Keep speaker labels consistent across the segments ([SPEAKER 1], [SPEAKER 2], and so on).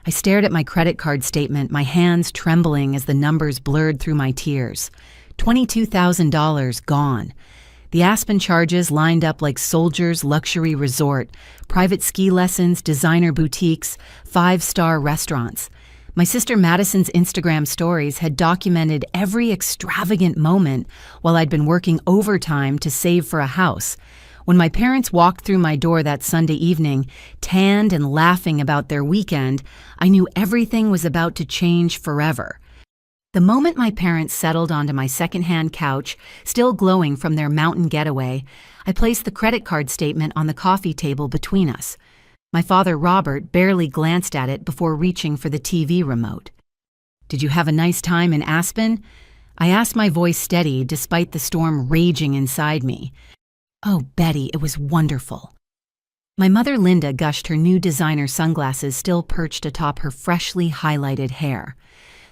[SPEAKER 1] I stared at my credit card statement, my hands trembling as the numbers blurred through my tears. $22,000 gone. The Aspen charges lined up like Soldiers Luxury Resort, private ski lessons, designer boutiques, 5-star restaurants. My sister Madison's Instagram stories had documented every extravagant moment while I'd been working overtime to save for a house. When my parents walked through my door that Sunday evening, tanned and laughing about their weekend, I knew everything was about to change forever. The moment my parents settled onto my secondhand couch, still glowing from their mountain getaway, I placed the credit card statement on the coffee table between us. My father, Robert, barely glanced at it before reaching for the TV remote. "Did you have a nice time in Aspen?" I asked, my voice steady despite the storm raging inside me. "Oh, Betty, it was wonderful." My mother, Linda, gushed, her new designer sunglasses still perched atop her freshly highlighted hair.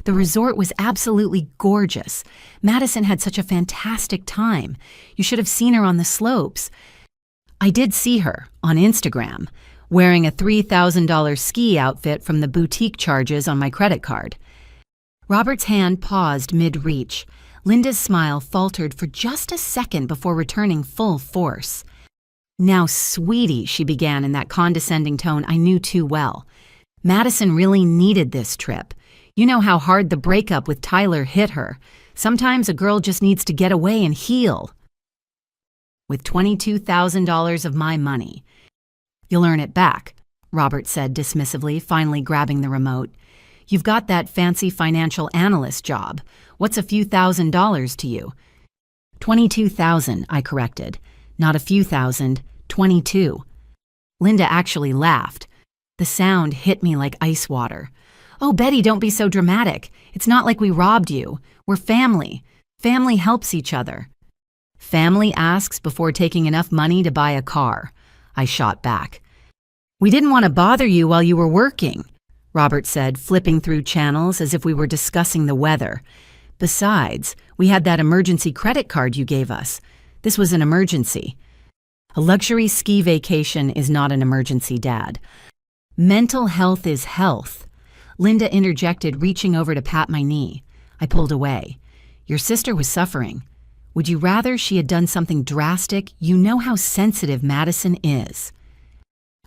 [SPEAKER 1] "The resort was absolutely gorgeous. Madison had such a fantastic time. You should have seen her on the slopes." I did see her, on Instagram, wearing a $3,000 ski outfit from the boutique charges on my credit card. Robert's hand paused mid-reach. Linda's smile faltered for just a second before returning full force. "Now, sweetie," she began in that condescending tone I knew too well. "Madison really needed this trip. You know how hard the breakup with Tyler hit her. Sometimes a girl just needs to get away and heal." "With $22,000 of my money." "You'll earn it back," Robert said dismissively, finally grabbing the remote. "You've got that fancy financial analyst job. What's a few $1,000s to you?" $22,000, I corrected. Not a few thousand, 22. Linda actually laughed. The sound hit me like ice water. "Oh, Betty, don't be so dramatic. It's not like we robbed you. We're family. Family helps each other." "Family asks before taking enough money to buy a car," I shot back. "We didn't want to bother you while you were working," Robert said, flipping through channels as if we were discussing the weather. "Besides, we had that emergency credit card you gave us. This was an emergency." "A luxury ski vacation is not an emergency, Dad." "Mental health is health," Linda interjected, reaching over to pat my knee. I pulled away. "Your sister was suffering. Would you rather she had done something drastic? You know how sensitive Madison is."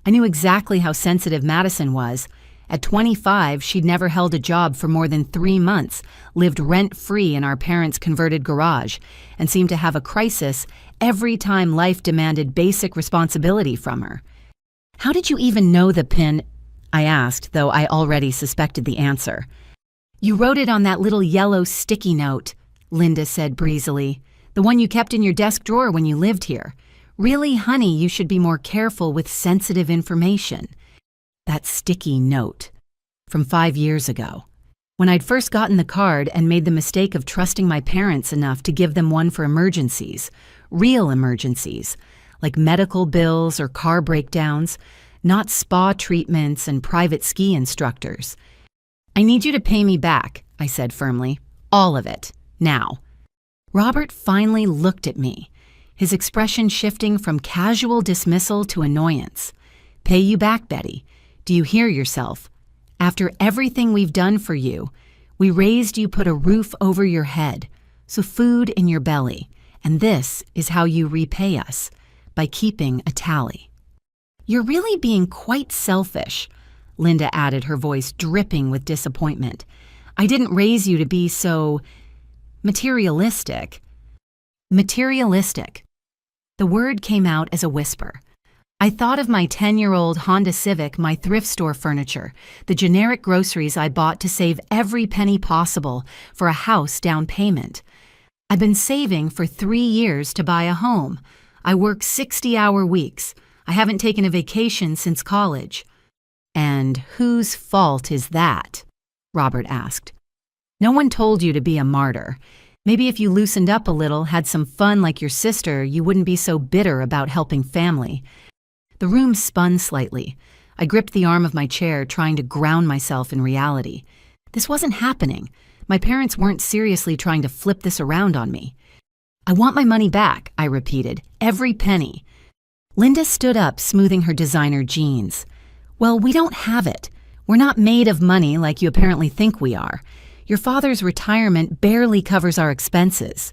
[SPEAKER 1] I knew exactly how sensitive Madison was. At 25, she'd never held a job for more than 3 months, lived rent-free in our parents' converted garage, and seemed to have a crisis every time life demanded basic responsibility from her. "How did you even know the PIN?" I asked, though I already suspected the answer. "You wrote it on that little yellow sticky note," Linda said breezily. "The one you kept in your desk drawer when you lived here. Really, honey, you should be more careful with sensitive information." That sticky note. From 5 years ago. When I'd first gotten the card and made the mistake of trusting my parents enough to give them one for emergencies. Real emergencies. Like medical bills or car breakdowns. Not spa treatments and private ski instructors. "I need you to pay me back," I said firmly. "All of it. Now." Robert finally looked at me, his expression shifting from casual dismissal to annoyance. "Pay you back, Betty. Do you hear yourself? After everything we've done for you, we raised you, put a roof over your head, so food in your belly, and this is how you repay us, by keeping a tally." "You're really being quite selfish," Linda added, her voice dripping with disappointment. "I didn't raise you to be so materialistic." Materialistic. The word came out as a whisper. I thought of my 10-year-old Honda Civic, my thrift store furniture, the generic groceries I bought to save every penny possible for a house down payment. I've been saving for 3 years to buy a home. I work 60-hour weeks. I haven't taken a vacation since college. "And whose fault is that?" Robert asked. "No one told you to be a martyr. Maybe if you loosened up a little, had some fun like your sister, you wouldn't be so bitter about helping family." The room spun slightly. I gripped the arm of my chair, trying to ground myself in reality. This wasn't happening. My parents weren't seriously trying to flip this around on me. "I want my money back," I repeated. "Every penny." Linda stood up, smoothing her designer jeans. "Well, we don't have it. We're not made of money like you apparently think we are. Your father's retirement barely covers our expenses."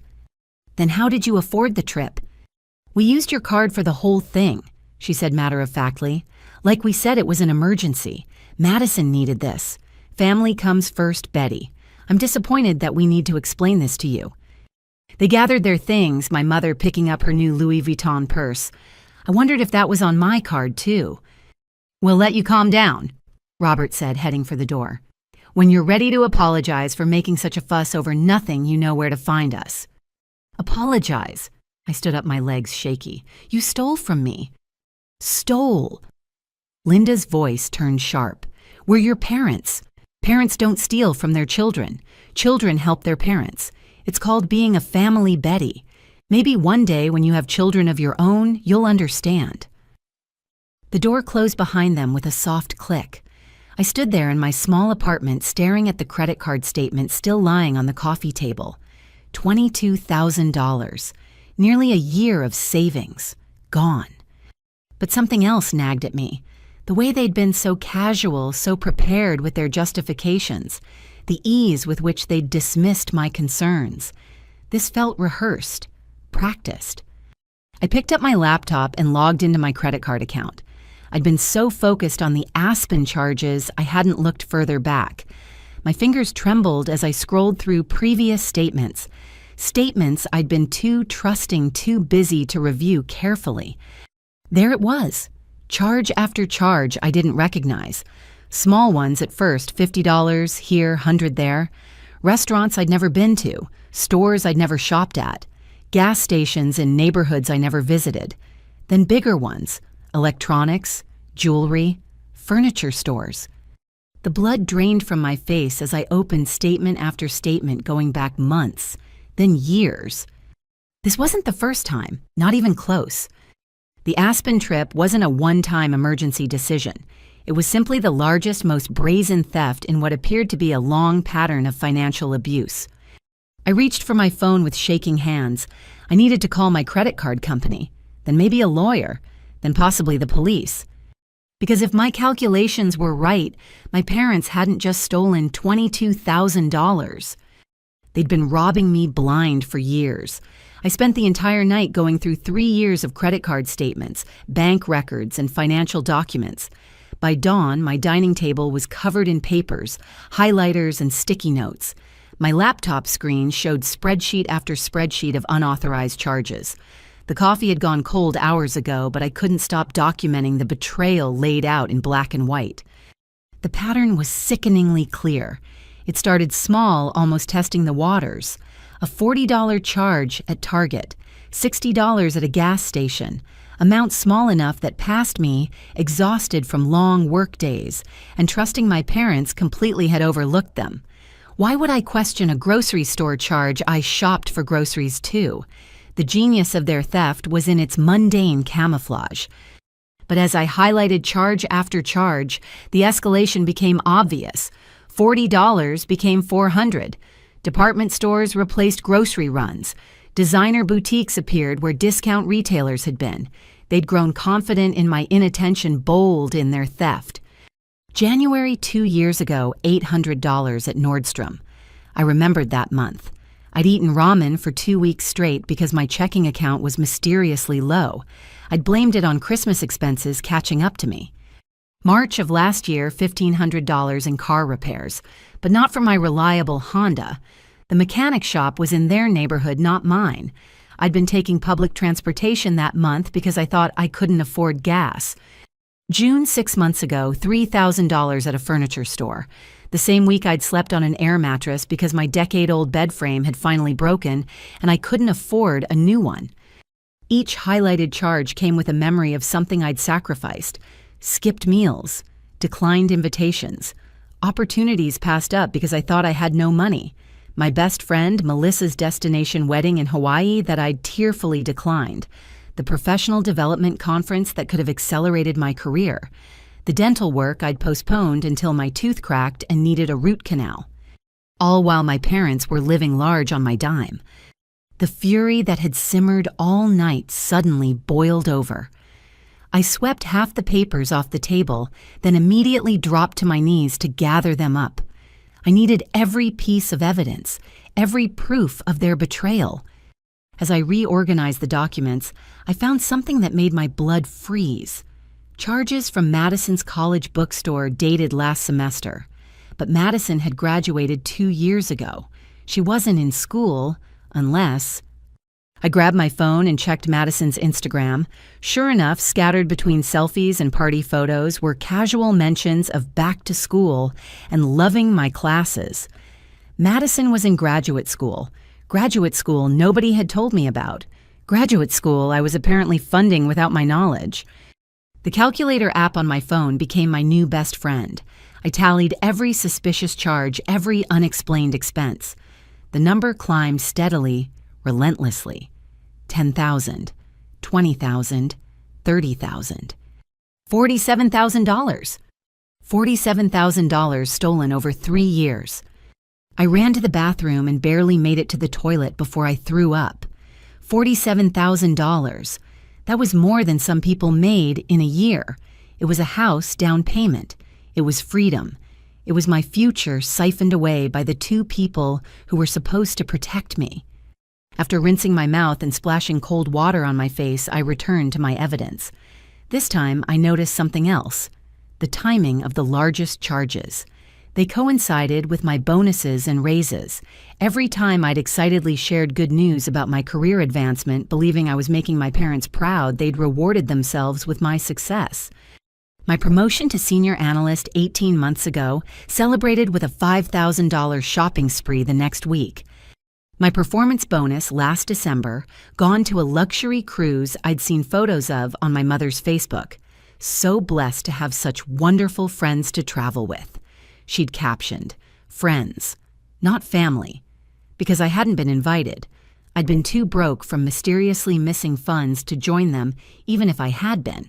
[SPEAKER 1] "Then how did you afford the trip?" "We used your card for the whole thing," she said matter-of-factly. "Like we said, it was an emergency. Madison needed this. Family comes first, Betty. I'm disappointed that we need to explain this to you." They gathered their things, my mother picking up her new Louis Vuitton purse. I wondered if that was on my card, too. "We'll let you calm down," Robert said, heading for the door. "When you're ready to apologize for making such a fuss over nothing, you know where to find us." "Apologize?" I stood up, my legs shaky. "You stole from me." "Stole?" Linda's voice turned sharp. "We're your parents. Parents don't steal from their children. Children help their parents. It's called being a family, Betty. Maybe one day when you have children of your own, you'll understand." The door closed behind them with a soft click. I stood there in my small apartment staring at the credit card statement still lying on the coffee table. $22,000. Nearly a year of savings. Gone. But something else nagged at me. The way they'd been so casual, so prepared with their justifications. The ease with which they'd dismissed my concerns. This felt rehearsed, practiced. I picked up my laptop and logged into my credit card account. I'd been so focused on the Aspen charges, I hadn't looked further back. My fingers trembled as I scrolled through previous statements. Statements I'd been too trusting, too busy to review carefully. There it was. Charge after charge I didn't recognize. Small ones at first, $50 here, $100 there. Restaurants I'd never been to, stores I'd never shopped at, gas stations in neighborhoods I never visited. Then bigger ones, electronics, jewelry, furniture stores. The blood drained from my face as I opened statement after statement going back months, then years. This wasn't the first time, not even close. The Aspen trip wasn't a one-time emergency decision. It was simply the largest, most brazen theft in what appeared to be a long pattern of financial abuse. I reached for my phone with shaking hands. I needed to call my credit card company, then maybe a lawyer, then possibly the police. Because if my calculations were right, my parents hadn't just stolen $22,000. They'd been robbing me blind for years. I spent the entire night going through 3 years of credit card statements, bank records, and financial documents. By dawn, my dining table was covered in papers, highlighters, and sticky notes. My laptop screen showed spreadsheet after spreadsheet of unauthorized charges. The coffee had gone cold hours ago, but I couldn't stop documenting the betrayal laid out in black and white. The pattern was sickeningly clear. It started small, almost testing the waters. A $40 charge at Target, $60 at a gas station, amount small enough that passed me, exhausted from long work days, and trusting my parents completely had overlooked them. Why would I question a grocery store charge I shopped for groceries too? The genius of their theft was in its mundane camouflage. But as I highlighted charge after charge, the escalation became obvious. $40 became $400. Department stores replaced grocery runs. Designer boutiques appeared where discount retailers had been. They'd grown confident in my inattention, bold in their theft. January 2 years ago, $800 at Nordstrom. I remembered that month. I'd eaten ramen for 2 weeks straight because my checking account was mysteriously low. I'd blamed it on Christmas expenses catching up to me. March of last year, $1,500 in car repairs, but not for my reliable Honda. The mechanic shop was in their neighborhood, not mine. I'd been taking public transportation that month because I thought I couldn't afford gas. June 6 months ago, $3,000 at a furniture store. The same week I'd slept on an air mattress because my decade-old bed frame had finally broken and I couldn't afford a new one. Each highlighted charge came with a memory of something I'd sacrificed. Skipped meals, declined invitations, opportunities passed up because I thought I had no money. My best friend, Melissa's destination wedding in Hawaii that I'd tearfully declined. The professional development conference that could have accelerated my career. The dental work I'd postponed until my tooth cracked and needed a root canal. All while my parents were living large on my dime. The fury that had simmered all night suddenly boiled over. I swept half the papers off the table, then immediately dropped to my knees to gather them up. I needed every piece of evidence, every proof of their betrayal. As I reorganized the documents, I found something that made my blood freeze. Charges from Madison's college bookstore dated last semester. But Madison had graduated 2 years ago. She wasn't in school, unless... I grabbed my phone and checked Madison's Instagram. Sure enough, scattered between selfies and party photos were casual mentions of back to school and loving my classes. Madison was in graduate school. Graduate school nobody had told me about. Graduate school I was apparently funding without my knowledge. The calculator app on my phone became my new best friend. I tallied every suspicious charge, every unexplained expense. The number climbed steadily, relentlessly. 10,000, 20,000, 30,000. $47,000. $47,000 stolen over 3 years. I ran to the bathroom and barely made it to the toilet before I threw up. $47,000. That was more than some people made in a year. It was a house down payment. It was freedom. It was my future siphoned away by the 2 people who were supposed to protect me. After rinsing my mouth and splashing cold water on my face, I returned to my evidence. This time, I noticed something else: the timing of the largest charges. They coincided with my bonuses and raises. Every time I'd excitedly shared good news about my career advancement, believing I was making my parents proud, they'd rewarded themselves with my success. My promotion to senior analyst 18 months ago celebrated with a $5,000 shopping spree the next week. My performance bonus last December gone to a luxury cruise I'd seen photos of on my mother's Facebook. So blessed to have such wonderful friends to travel with. She'd captioned, "Friends, not family," because I hadn't been invited. I'd been too broke from mysteriously missing funds to join them, even if I had been.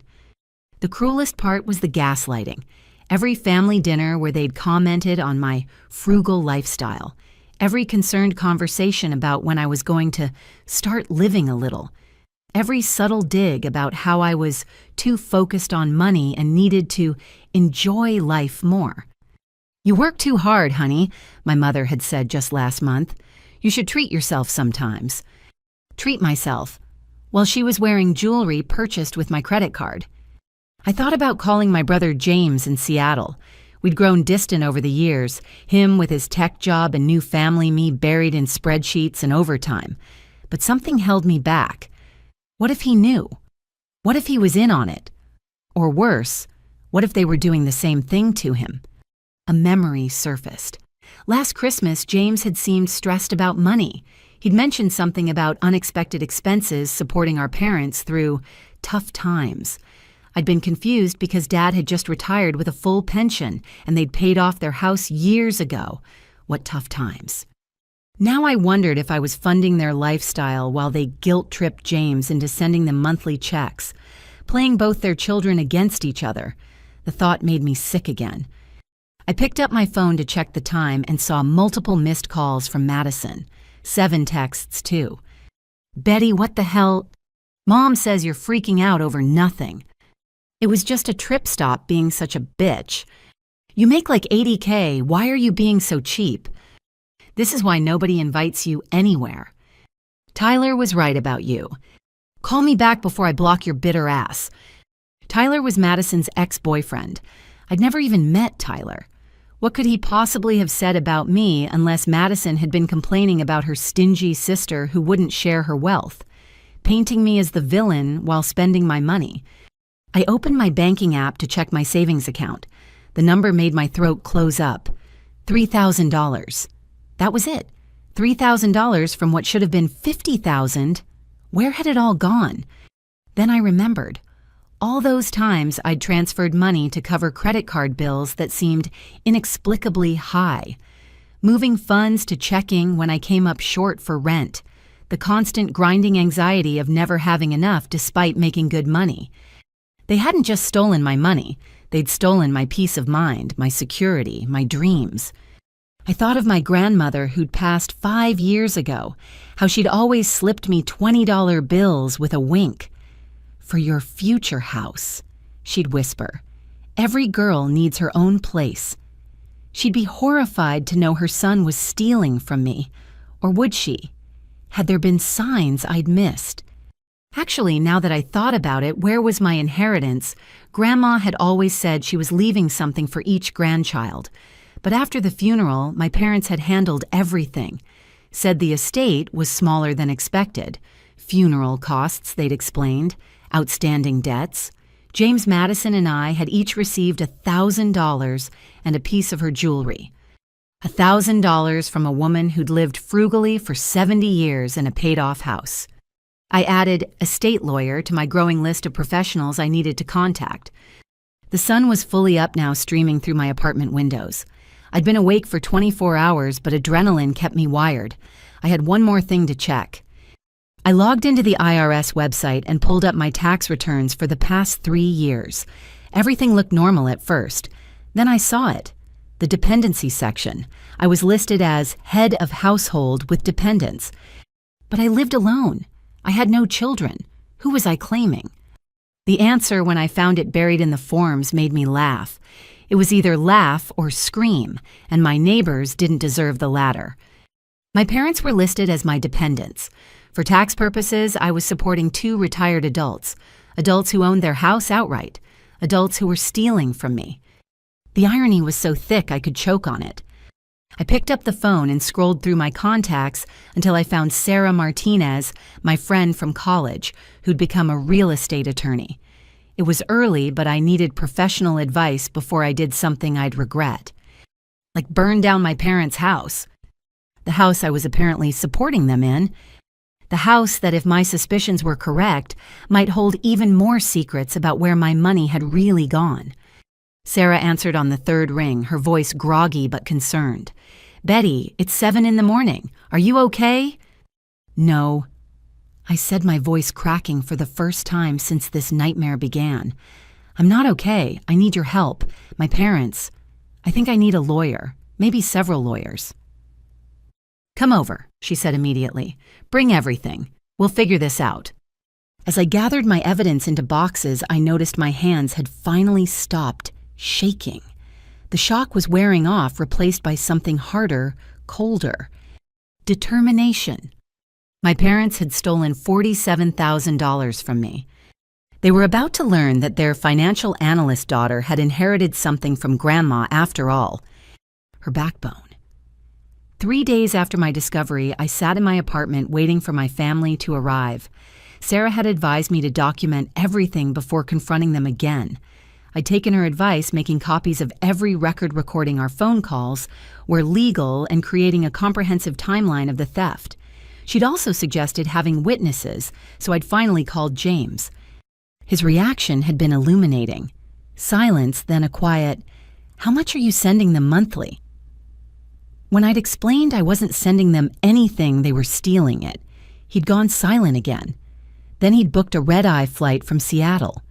[SPEAKER 1] The cruelest part was the gaslighting. Every family dinner where they'd commented on my frugal lifestyle. Every concerned conversation about when I was going to start living a little. Every subtle dig about how I was too focused on money and needed to enjoy life more. "You work too hard, honey," my mother had said just last month. "You should treat yourself sometimes." Treat myself, while she was wearing jewelry purchased with my credit card. I thought about calling my brother James in Seattle. We'd grown distant over the years, him with his tech job and new family, me buried in spreadsheets and overtime. But something held me back. What if he knew? What if he was in on it? Or worse, what if they were doing the same thing to him? A memory surfaced. Last Christmas, James had seemed stressed about money. He'd mentioned something about unexpected expenses supporting our parents through tough times. I'd been confused because Dad had just retired with a full pension and they'd paid off their house years ago. What tough times. Now I wondered if I was funding their lifestyle while they guilt-tripped James into sending them monthly checks, playing both their children against each other. The thought made me sick again. I picked up my phone to check the time and saw multiple missed calls from Madison. 7 texts, too. "Betty, what the hell? Mom says you're freaking out over nothing. It was just a trip stop being such a bitch. You make like $80K, why are you being so cheap? This is why nobody invites you anywhere. Tyler was right about you. Call me back before I block your bitter ass." Tyler was Madison's ex-boyfriend. I'd never even met Tyler. What could he possibly have said about me unless Madison had been complaining about her stingy sister who wouldn't share her wealth, painting me as the villain while spending my money? I opened my banking app to check my savings account. The number made my throat close up. $3,000. That was it. $3,000 from what should have been $50,000. Where had it all gone? Then I remembered. All those times I'd transferred money to cover credit card bills that seemed inexplicably high. Moving funds to checking when I came up short for rent. The constant grinding anxiety of never having enough despite making good money. They hadn't just stolen my money. They'd stolen my peace of mind, my security, my dreams. I thought of my grandmother who'd passed 5 years ago, how she'd always slipped me $20 bills with a wink. "For your future house," she'd whisper. "Every girl needs her own place." She'd be horrified to know her son was stealing from me. Or would she? Had there been signs I'd missed? Actually, now that I thought about it, where was my inheritance? Grandma had always said she was leaving something for each grandchild. But after the funeral, my parents had handled everything. Said the estate was smaller than expected. Funeral costs, they'd explained. Outstanding debts. James Madison and I had each received $1,000 and a piece of her jewelry. $1,000 from a woman who'd lived frugally for 70 years in a paid-off house. I added estate lawyer to my growing list of professionals I needed to contact. The sun was fully up now, streaming through my apartment windows. I'd been awake for 24 hours, but adrenaline kept me wired. I had one more thing to check. I logged into the IRS website and pulled up my tax returns for the past 3 years. Everything looked normal at first. Then I saw it. The dependency section. I was listed as head of household with dependents. But I lived alone. I had no children. Who was I claiming? The answer, when I found it buried in the forms, made me laugh. It was either laugh or scream, and my neighbors didn't deserve the latter. My parents were listed as my dependents. For tax purposes, I was supporting 2 retired adults who owned their house outright, adults who were stealing from me. The irony was so thick I could choke on it. I picked up the phone and scrolled through my contacts until I found Sarah Martinez, my friend from college, who'd become a real estate attorney. It was early, but I needed professional advice before I did something I'd regret. Like burn down my parents' house. The house I was apparently supporting them in. The house that, if my suspicions were correct, might hold even more secrets about where my money had really gone. Sarah answered on the 3rd ring, her voice groggy but concerned. "Betty, it's 7 in the morning. Are you okay?" "No," I said, my voice cracking for the first time since this nightmare began. "I'm not okay. I need your help. My parents. I think I need a lawyer, maybe several lawyers." "Come over," she said immediately. "Bring everything. We'll figure this out." As I gathered my evidence into boxes, I noticed my hands had finally stopped shaking. The shock was wearing off, replaced by something harder, colder. Determination. My parents had stolen $47,000 from me. They were about to learn that their financial analyst daughter had inherited something from Grandma after all. Her backbone. 3 days after my discovery, I sat in my apartment waiting for my family to arrive. Sarah had advised me to document everything before confronting them again. I'd taken her advice, making copies of every record recording our phone calls where legal, and creating a comprehensive timeline of the theft. She'd also suggested having witnesses, so I'd finally called James. His reaction had been illuminating. Silence, then a quiet, "How much are you sending them monthly?" When I'd explained I wasn't sending them anything, they were stealing it. He'd gone silent again. Then he'd booked a red-eye flight from Seattle.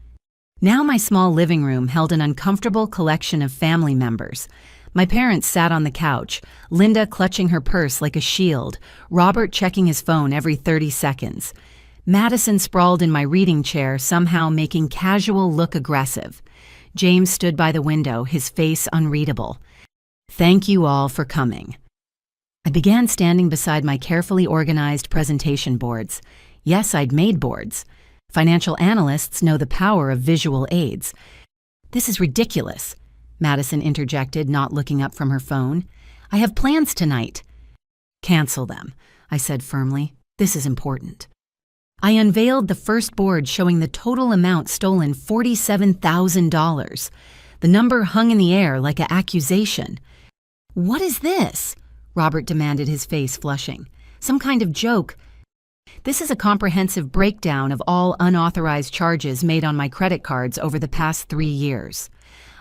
[SPEAKER 1] Now my small living room held an uncomfortable collection of family members. My parents sat on the couch, Linda clutching her purse like a shield, Robert checking his phone every 30 seconds. Madison sprawled in my reading chair, somehow making casual look aggressive. James stood by the window, his face unreadable. "Thank you all for coming." I began standing beside my carefully organized presentation boards. Yes, I'd made boards. Financial analysts know the power of visual aids. "This is ridiculous," Madison interjected, not looking up from her phone. "I have plans tonight." "Cancel them," I said firmly. "This is important." I unveiled the first board showing the total amount stolen, $47,000. The number hung in the air like an accusation. "What is this?" Robert demanded, his face flushing. "Some kind of joke?" "This is a comprehensive breakdown of all unauthorized charges made on my credit cards over the past 3 years.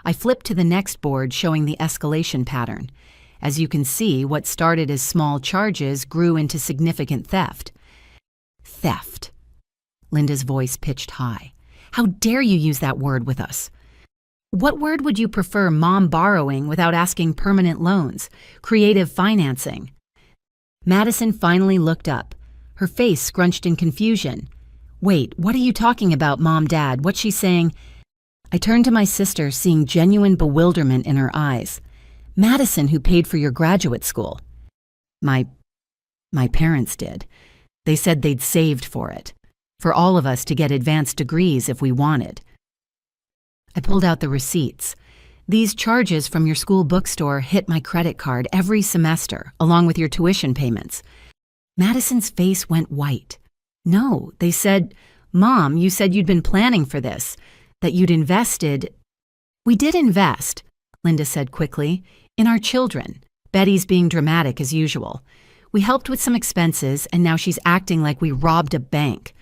[SPEAKER 1] I flipped to the next board showing the escalation pattern. As you can see, what started as small charges grew into significant theft. Theft. Linda's voice pitched high. "How dare you use that word with us? What word would you prefer, Mom? Borrowing without asking permanent loans? Creative financing?" Madison finally looked up, her face scrunched in confusion. Wait, what are you talking about, Mom, Dad? What's she saying? I turned to my sister, seeing genuine bewilderment in her eyes. Madison, who paid for your graduate school. My parents did. They said they'd saved for it. For all of us to get advanced degrees if we wanted. I pulled out the receipts. These charges from your school bookstore hit my credit card every semester, along with your tuition payments. Madison's face went white. No, they said, Mom, you said you'd been planning for this, that you'd invested. We did invest, Linda said quickly, in our children. Betty's being dramatic as usual. We helped with some expenses, and now she's acting like we robbed a bank.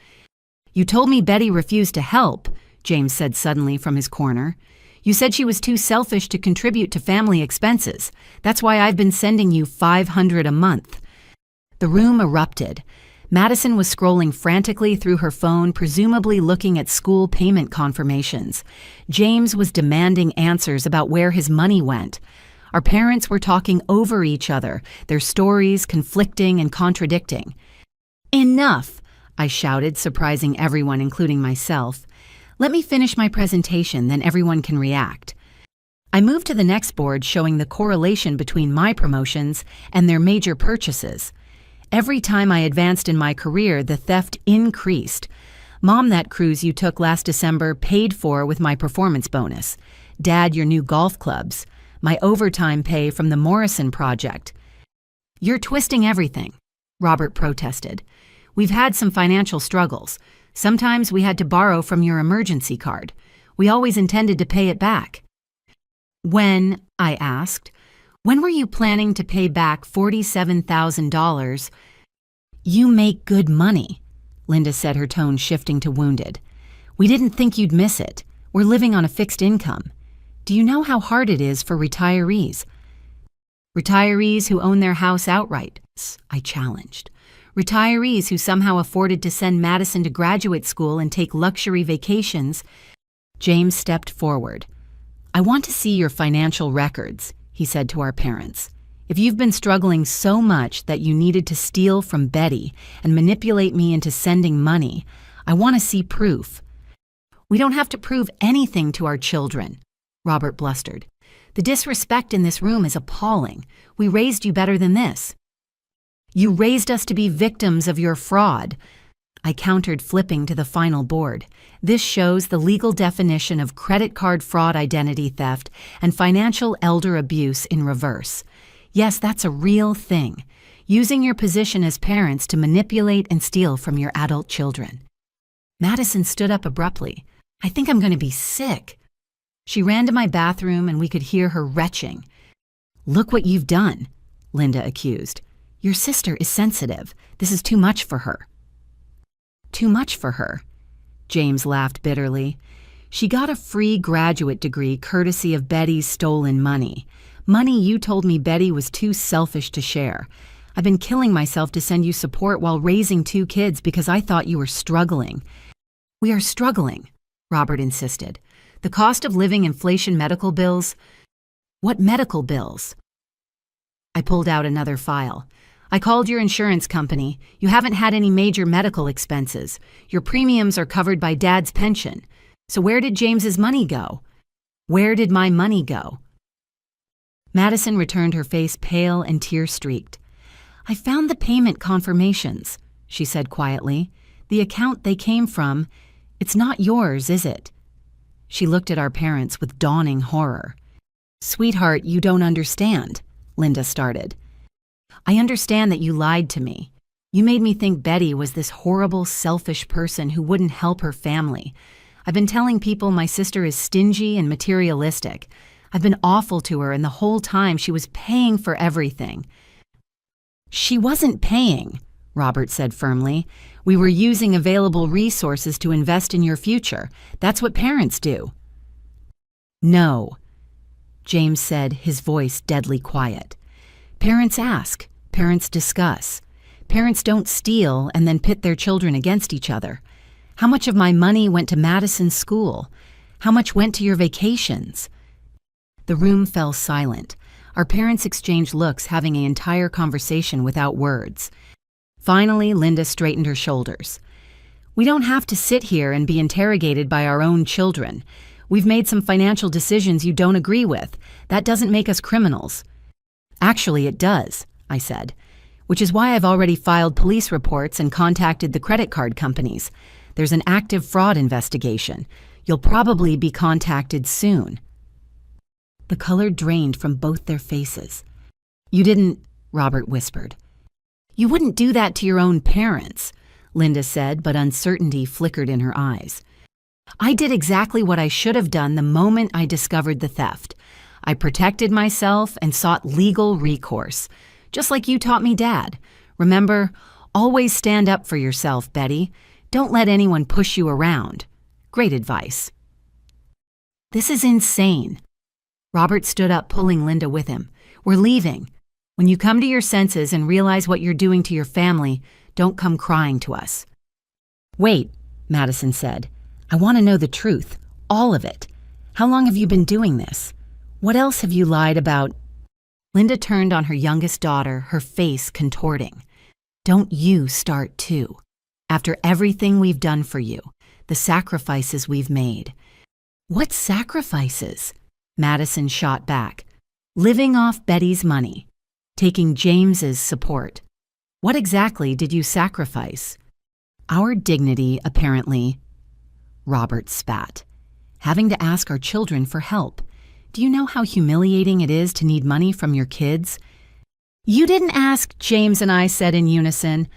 [SPEAKER 1] You told me Betty refused to help, James said suddenly from his corner. You said she was too selfish to contribute to family expenses. That's why I've been sending you $500 a month. The room erupted. Madison was scrolling frantically through her phone, presumably looking at school payment confirmations. James was demanding answers about where his money went. Our parents were talking over each other, their stories conflicting and contradicting. Enough, I shouted, surprising everyone, including myself. Let me finish my presentation, then everyone can react. I moved to the next board showing the correlation between my promotions and their major purchases. Every time I advanced in my career, the theft increased. Mom, that cruise you took last December paid for with my performance bonus. Dad, your new golf clubs. My overtime pay from the Morrison project. You're twisting everything, Robert protested. We've had some financial struggles. Sometimes we had to borrow from your emergency card. We always intended to pay it back. When, I asked, when were you planning to pay back $47,000? You make good money, Linda said, her tone shifting to wounded. We didn't think you'd miss it. We're living on a fixed income. Do you know how hard it is for retirees? Retirees who own their house outright, I challenged. Retirees who somehow afforded to send Madison to graduate school and take luxury vacations. James stepped forward. I want to see your financial records, he said to our parents. If you've been struggling so much that you needed to steal from Betty and manipulate me into sending money, I want to see proof. We don't have to prove anything to our children, Robert blustered. The disrespect in this room is appalling. We raised you better than this. You raised us to be victims of your fraud, I countered, flipping to the final board. This shows the legal definition of credit card fraud, identity theft, and financial elder abuse in reverse. Yes, that's a real thing. Using your position as parents to manipulate and steal from your adult children. Madison stood up abruptly. I think I'm going to be sick. She ran to my bathroom and we could hear her retching. Look what you've done, Linda accused. Your sister is sensitive. This is too much for her. Too much for her? James laughed bitterly. She got a free graduate degree courtesy of Betty's stolen money. Money you told me Betty was too selfish to share. I've been killing myself to send you support while raising 2 kids because I thought you were struggling. We are struggling, Robert insisted. The cost of living, inflation, medical bills. What medical bills? I pulled out another file. I called your insurance company. You haven't had any major medical expenses. Your premiums are covered by Dad's pension. So where did James's money go? Where did my money go? Madison returned, her face pale and tear-streaked. I found the payment confirmations, she said quietly. The account they came from, it's not yours, is it? She looked at our parents with dawning horror. Sweetheart, you don't understand, Linda started. I understand that you lied to me. You made me think Betty was this horrible, selfish person who wouldn't help her family. I've been telling people my sister is stingy and materialistic. I've been awful to her, and the whole time she was paying for everything. She wasn't paying, Robert said firmly. We were using available resources to invest in your future. That's what parents do. No, James said, his voice deadly quiet. Parents ask. Parents discuss. Parents don't steal and then pit their children against each other. How much of my money went to Madison's school? How much went to your vacations? The room fell silent. Our parents exchanged looks, having an entire conversation without words. Finally, Linda straightened her shoulders. We don't have to sit here and be interrogated by our own children. We've made some financial decisions you don't agree with. That doesn't make us criminals." "Actually, it does," I said, "which is why I've already filed police reports and contacted the credit card companies. There's an active fraud investigation. You'll probably be contacted soon." The color drained from both their faces. "You didn't," Robert whispered. "You wouldn't do that to your own parents," Linda said, but uncertainty flickered in her eyes. "I did exactly what I should have done the moment I discovered the theft. I protected myself and sought legal recourse, just like you taught me, Dad. Remember, always stand up for yourself, Betty. Don't let anyone push you around. Great advice." "This is insane." Robert stood up, pulling Linda with him. "We're leaving. When you come to your senses and realize what you're doing to your family, don't come crying to us." "Wait," Madison said. "I want to know the truth, all of it. How long have you been doing this? What else have you lied about?" Linda turned on her youngest daughter, her face contorting. "Don't you start too. After everything we've done for you, the sacrifices we've made." "What sacrifices?" Madison shot back. "Living off Betty's money. Taking James's support. What exactly did you sacrifice?" "Our dignity, apparently." Robert spat. "Having to ask our children for help. Do you know how humiliating it is to need money from your kids?" "You didn't ask," James and I said in unison.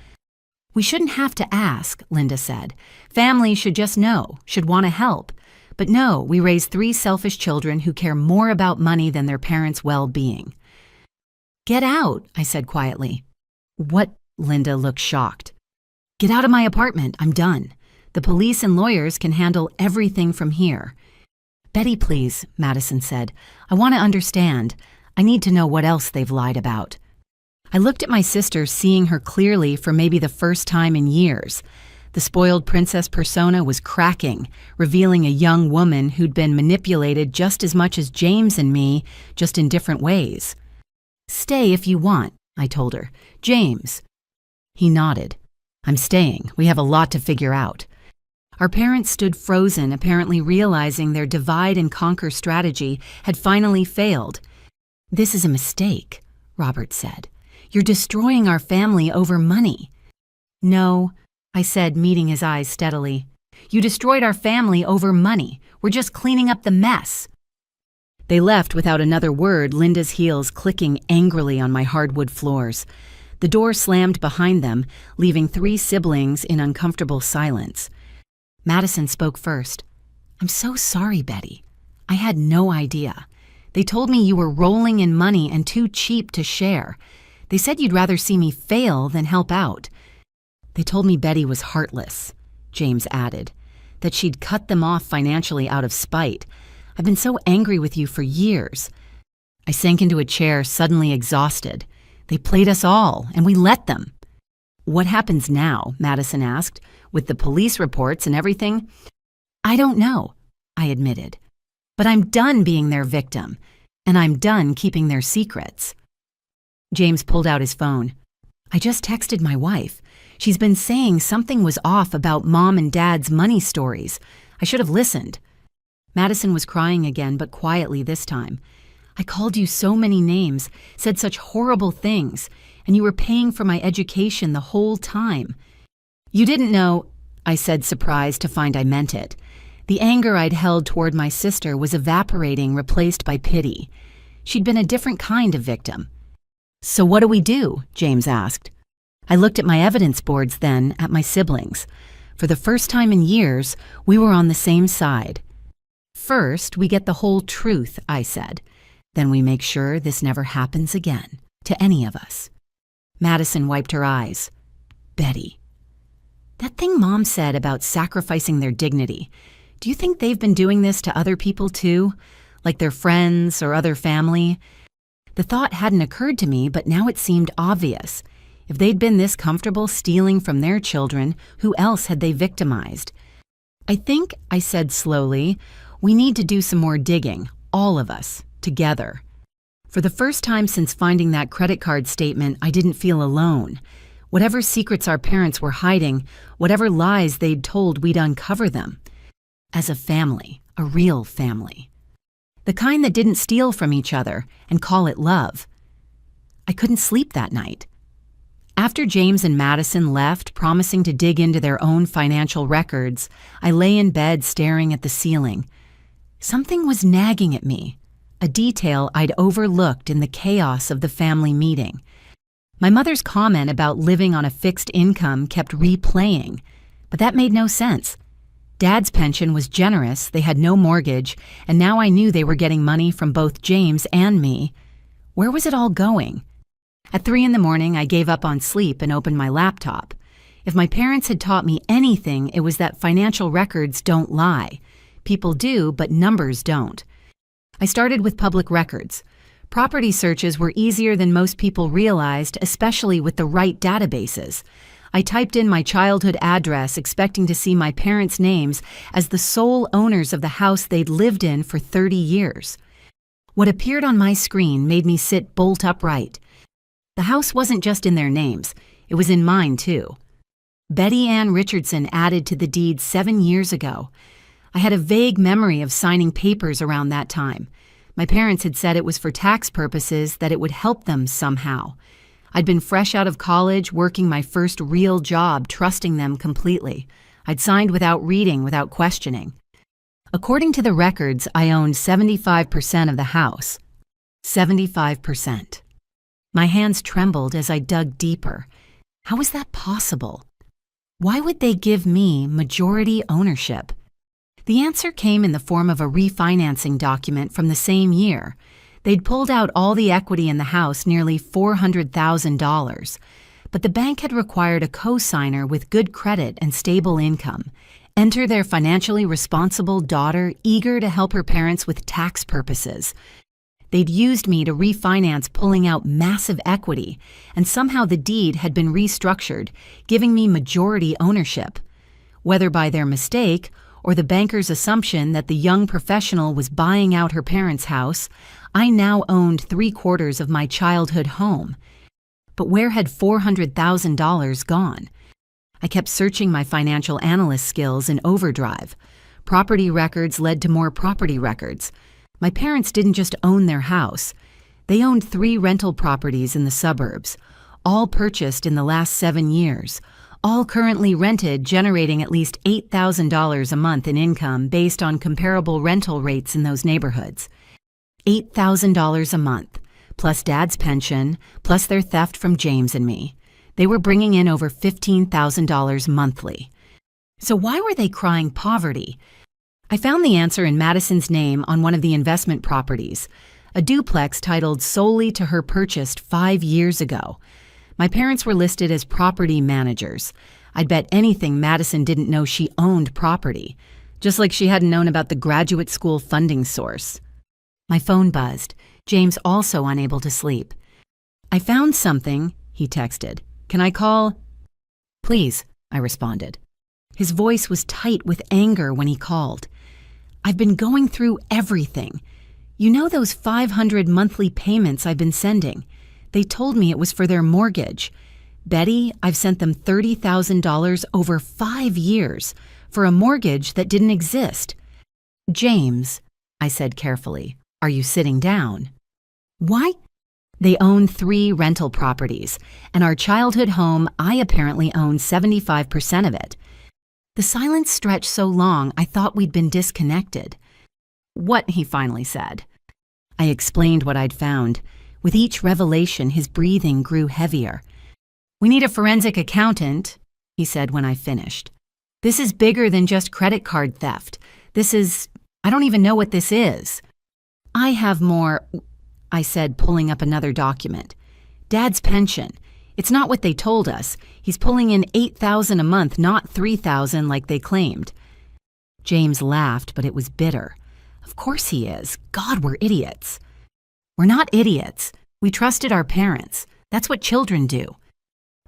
[SPEAKER 1] "We shouldn't have to ask," Linda said. "Families should just know, should want to help. But no, we raise 3 selfish children who care more about money than their parents' well-being." "Get out," I said quietly. "What?" Linda looked shocked. "Get out of my apartment. I'm done. The police and lawyers can handle everything from here." "Betty, please," Madison said. "I want to understand. I need to know what else they've lied about." I looked at my sister, seeing her clearly for maybe the first time in years. The spoiled princess persona was cracking, revealing a young woman who'd been manipulated just as much as James and me, just in different ways. "Stay if you want," I told her. "James." He nodded. "I'm staying. We have a lot to figure out." Our parents stood frozen, apparently realizing their divide-and-conquer strategy had finally failed. "This is a mistake," Robert said. "You're destroying our family over money." "No," I said, meeting his eyes steadily. "You destroyed our family over money. We're just cleaning up the mess." They left without another word, Linda's heels clicking angrily on my hardwood floors. The door slammed behind them, leaving 3 siblings in uncomfortable silence. Madison spoke first. "I'm so sorry, Betty. I had no idea. They told me you were rolling in money and too cheap to share. They said you'd rather see me fail than help out. They told me Betty was heartless," James added, "that she'd cut them off financially out of spite. I've been so angry with you for years." I sank into a chair, suddenly exhausted. They played us all, and we let them. "What happens now?" Madison asked. "With the police reports and everything?" "I don't know," I admitted. "But I'm done being their victim, and I'm done keeping their secrets." James pulled out his phone. "I just texted my wife. She's been saying something was off about Mom and Dad's money stories. I should have listened." Madison was crying again, but quietly this time. "I called you so many names, said such horrible things, and you were paying for my education the whole time." "You didn't know," I said, surprised to find I meant it. The anger I'd held toward my sister was evaporating, replaced by pity. She'd been a different kind of victim. "So what do we do?" James asked. I looked at my evidence boards then, at my siblings. For the first time in years, we were on the same side. "First, we get the whole truth," I said. "Then we make sure this never happens again, to any of us." Madison wiped her eyes. "Betty, that thing Mom said about sacrificing their dignity, do you think they've been doing this to other people too? Like their friends or other family?" The thought hadn't occurred to me, but now it seemed obvious. If they'd been this comfortable stealing from their children, who else had they victimized? "I think," I said slowly, "we need to do some more digging, all of us, together." For the first time since finding that credit card statement, I didn't feel alone. Whatever secrets our parents were hiding, whatever lies they'd told, we'd uncover them. As a family, a real family. The kind that didn't steal from each other and call it love. I couldn't sleep that night. After James and Madison left, promising to dig into their own financial records, I lay in bed staring at the ceiling. Something was nagging at me, a detail I'd overlooked in the chaos of the family meeting. My mother's comment about living on a fixed income kept replaying, but that made no sense. Dad's pension was generous, they had no mortgage, and now I knew they were getting money from both James and me. Where was it all going? At 3 a.m, I gave up on sleep and opened my laptop. If my parents had taught me anything, it was that financial records don't lie. People do, but numbers don't. I started with public records. Property searches were easier than most people realized, especially with the right databases. I typed in my childhood address, expecting to see my parents' names as the sole owners of the house they'd lived in for 30 years. What appeared on my screen made me sit bolt upright. The house wasn't just in their names, it was in mine too. Betty Ann Richardson added to the deed 7 years ago. I had a vague memory of signing papers around that time. My parents had said it was for tax purposes, that it would help them somehow. I'd been fresh out of college, working my first real job, trusting them completely. I'd signed without reading, without questioning. According to the records, I owned 75% of the house. 75%. My hands trembled as I dug deeper. How was that possible? Why would they give me majority ownership? The answer came in the form of a refinancing document from the same year. They'd pulled out all the equity in the house, nearly $400,000. But the bank had required a co-signer with good credit and stable income. Enter their financially responsible daughter, eager to help her parents with tax purposes. They'd used me to refinance, pulling out massive equity, and somehow the deed had been restructured, giving me majority ownership. Whether by their mistake or the banker's assumption that the young professional was buying out her parents' house, I now owned 3/4 of my childhood home. But where had $400,000 gone? I kept searching my financial analyst skills in overdrive. Property records led to more property records. My parents didn't just own their house. They owned 3 rental properties in the suburbs, all purchased in the last 7 years, all currently rented, generating at least $8,000 a month in income based on comparable rental rates in those neighborhoods. $8,000 a month, plus Dad's pension, plus their theft from James and me. They were bringing in over $15,000 monthly. So why were they crying poverty? I found the answer in Madison's name on one of the investment properties, a duplex titled solely to her, purchased 5 years ago. My parents were listed as property managers. I'd bet anything Madison didn't know she owned property, just like she hadn't known about the graduate school funding source. My phone buzzed, James also unable to sleep. "I found something," he texted. "Can I call?" "Please," I responded. His voice was tight with anger when he called. "I've been going through everything. You know those 500 monthly payments I've been sending? They told me it was for their mortgage. Betty, I've sent them $30,000 over 5 years for a mortgage that didn't exist." "James," I said carefully, "are you sitting down?" "Why?" "They own 3 rental properties, and our childhood home, I apparently own 75% of it." The silence stretched so long I thought we'd been disconnected. "What?" he finally said. I explained what I'd found. With each revelation, his breathing grew heavier. "We need a forensic accountant," he said when I finished. "This is bigger than just credit card theft. I don't even know what this is." "I have more," I said, pulling up another document. "Dad's pension. It's not what they told us. He's pulling in $8,000 a month, not $3,000 like they claimed." James laughed, but it was bitter. "Of course he is. God, we're idiots." "We're not idiots. We trusted our parents. That's what children do."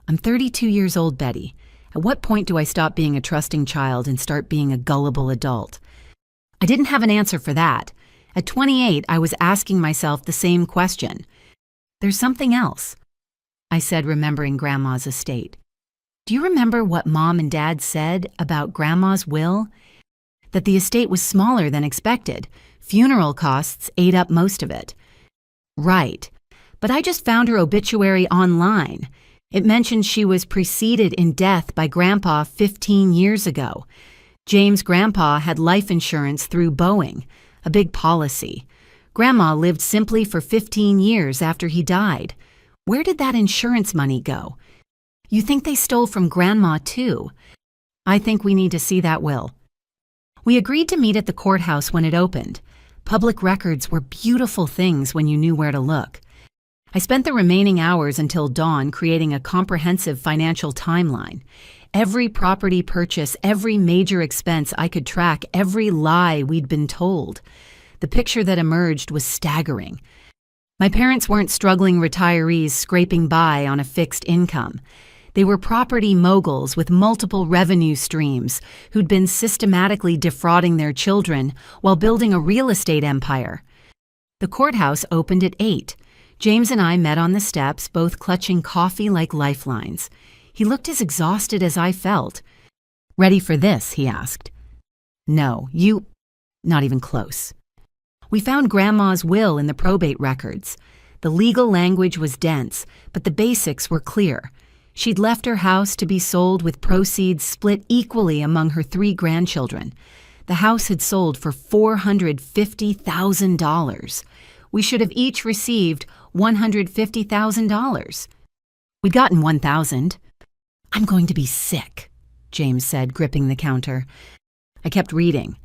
[SPEAKER 1] "I'm 32 years old, Betty. At what point do I stop being a trusting child and start being a gullible adult?" I didn't have an answer for that. At 28, I was asking myself the same question. There's something else. I said, remembering Grandma's estate. Do you remember what Mom and Dad said about Grandma's will? That the estate was smaller than expected. Funeral costs ate up most of it. Right. But I just found her obituary online. It mentioned she was preceded in death by Grandpa 15 years ago. James' grandpa had life insurance through Boeing, a big policy. Grandma lived simply for 15 years after he died. Where did that insurance money go? You think they stole from Grandma too? I think we need to see that will. We agreed to meet at the courthouse when it opened. Public records were beautiful things when you knew where to look. I spent the remaining hours until dawn creating a comprehensive financial timeline. Every property purchase, every major expense I could track, every lie we'd been told. The picture that emerged was staggering. My parents weren't struggling retirees scraping by on a fixed income. They were property moguls with multiple revenue streams who'd been systematically defrauding their children while building a real estate empire. The courthouse opened at 8. James and I met on the steps, both clutching coffee like lifelines. He looked as exhausted as I felt. Ready for this? He asked. No, not even close. We found Grandma's will in the probate records. The legal language was dense, but the basics were clear. She'd left her house to be sold with proceeds split equally among her 3 grandchildren. The house had sold for $450,000. We should have each received $150,000. We'd gotten $1,000. I'm going to be sick, James said, gripping the counter. I kept reading.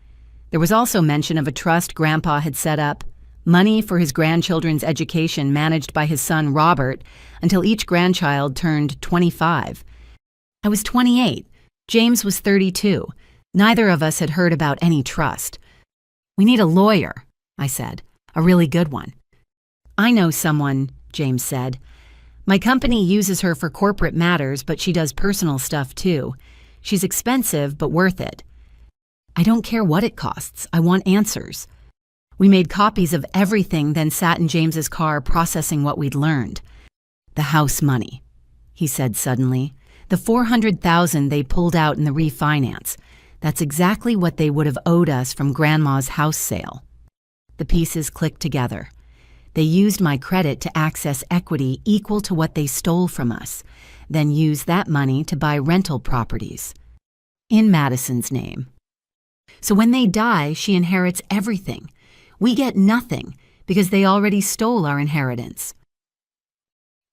[SPEAKER 1] There was also mention of a trust Grandpa had set up, money for his grandchildren's education managed by his son Robert until each grandchild turned 25. I was 28. James was 32. Neither of us had heard about any trust. We need a lawyer, I said, a really good one. I know someone, James said. My company uses her for corporate matters, but she does personal stuff too. She's expensive, but worth it. I don't care what it costs. I want answers. We made copies of everything, then sat in James's car processing what we'd learned. The house money, he said suddenly. The $400,000 they pulled out in the refinance. That's exactly what they would have owed us from Grandma's house sale. The pieces clicked together. They used my credit to access equity equal to what they stole from us, then used that money to buy rental properties. In Madison's name. So when they die, she inherits everything. We get nothing because they already stole our inheritance.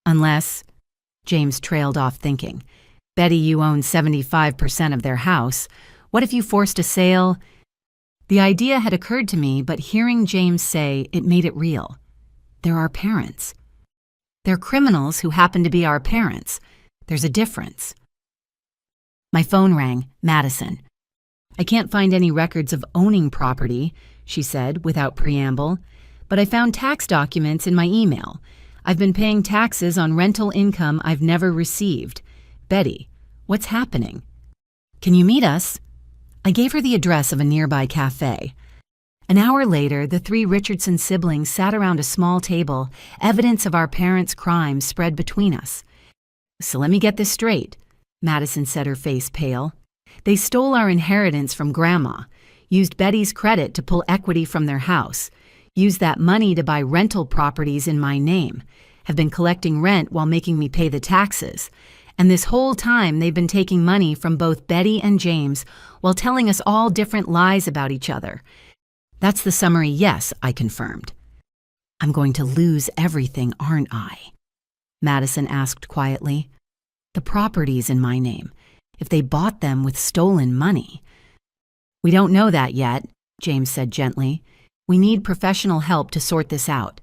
[SPEAKER 1] Unless, James trailed off thinking, Betty, you own 75% of their house. What if you forced a sale? The idea had occurred to me, but hearing James say it made it real. They're our parents. They're criminals who happen to be our parents. There's a difference. My phone rang. Madison. I can't find any records of owning property, she said without preamble, but I found tax documents in my email. I've been paying taxes on rental income I've never received. Betty, what's happening? Can you meet us? I gave her the address of a nearby cafe. An hour later, the 3 Richardson siblings sat around a small table, evidence of our parents' crimes spread between us. So let me get this straight, Madison said, her face pale. They stole our inheritance from Grandma, used Betty's credit to pull equity from their house, used that money to buy rental properties in my name, have been collecting rent while making me pay the taxes, and this whole time they've been taking money from both Betty and James while telling us all different lies about each other. That's the summary yes, I confirmed. I'm going to lose everything, aren't I? Madison asked quietly. The property's in my name. If they bought them with stolen money. We don't know that yet, James said gently. We need professional help to sort this out.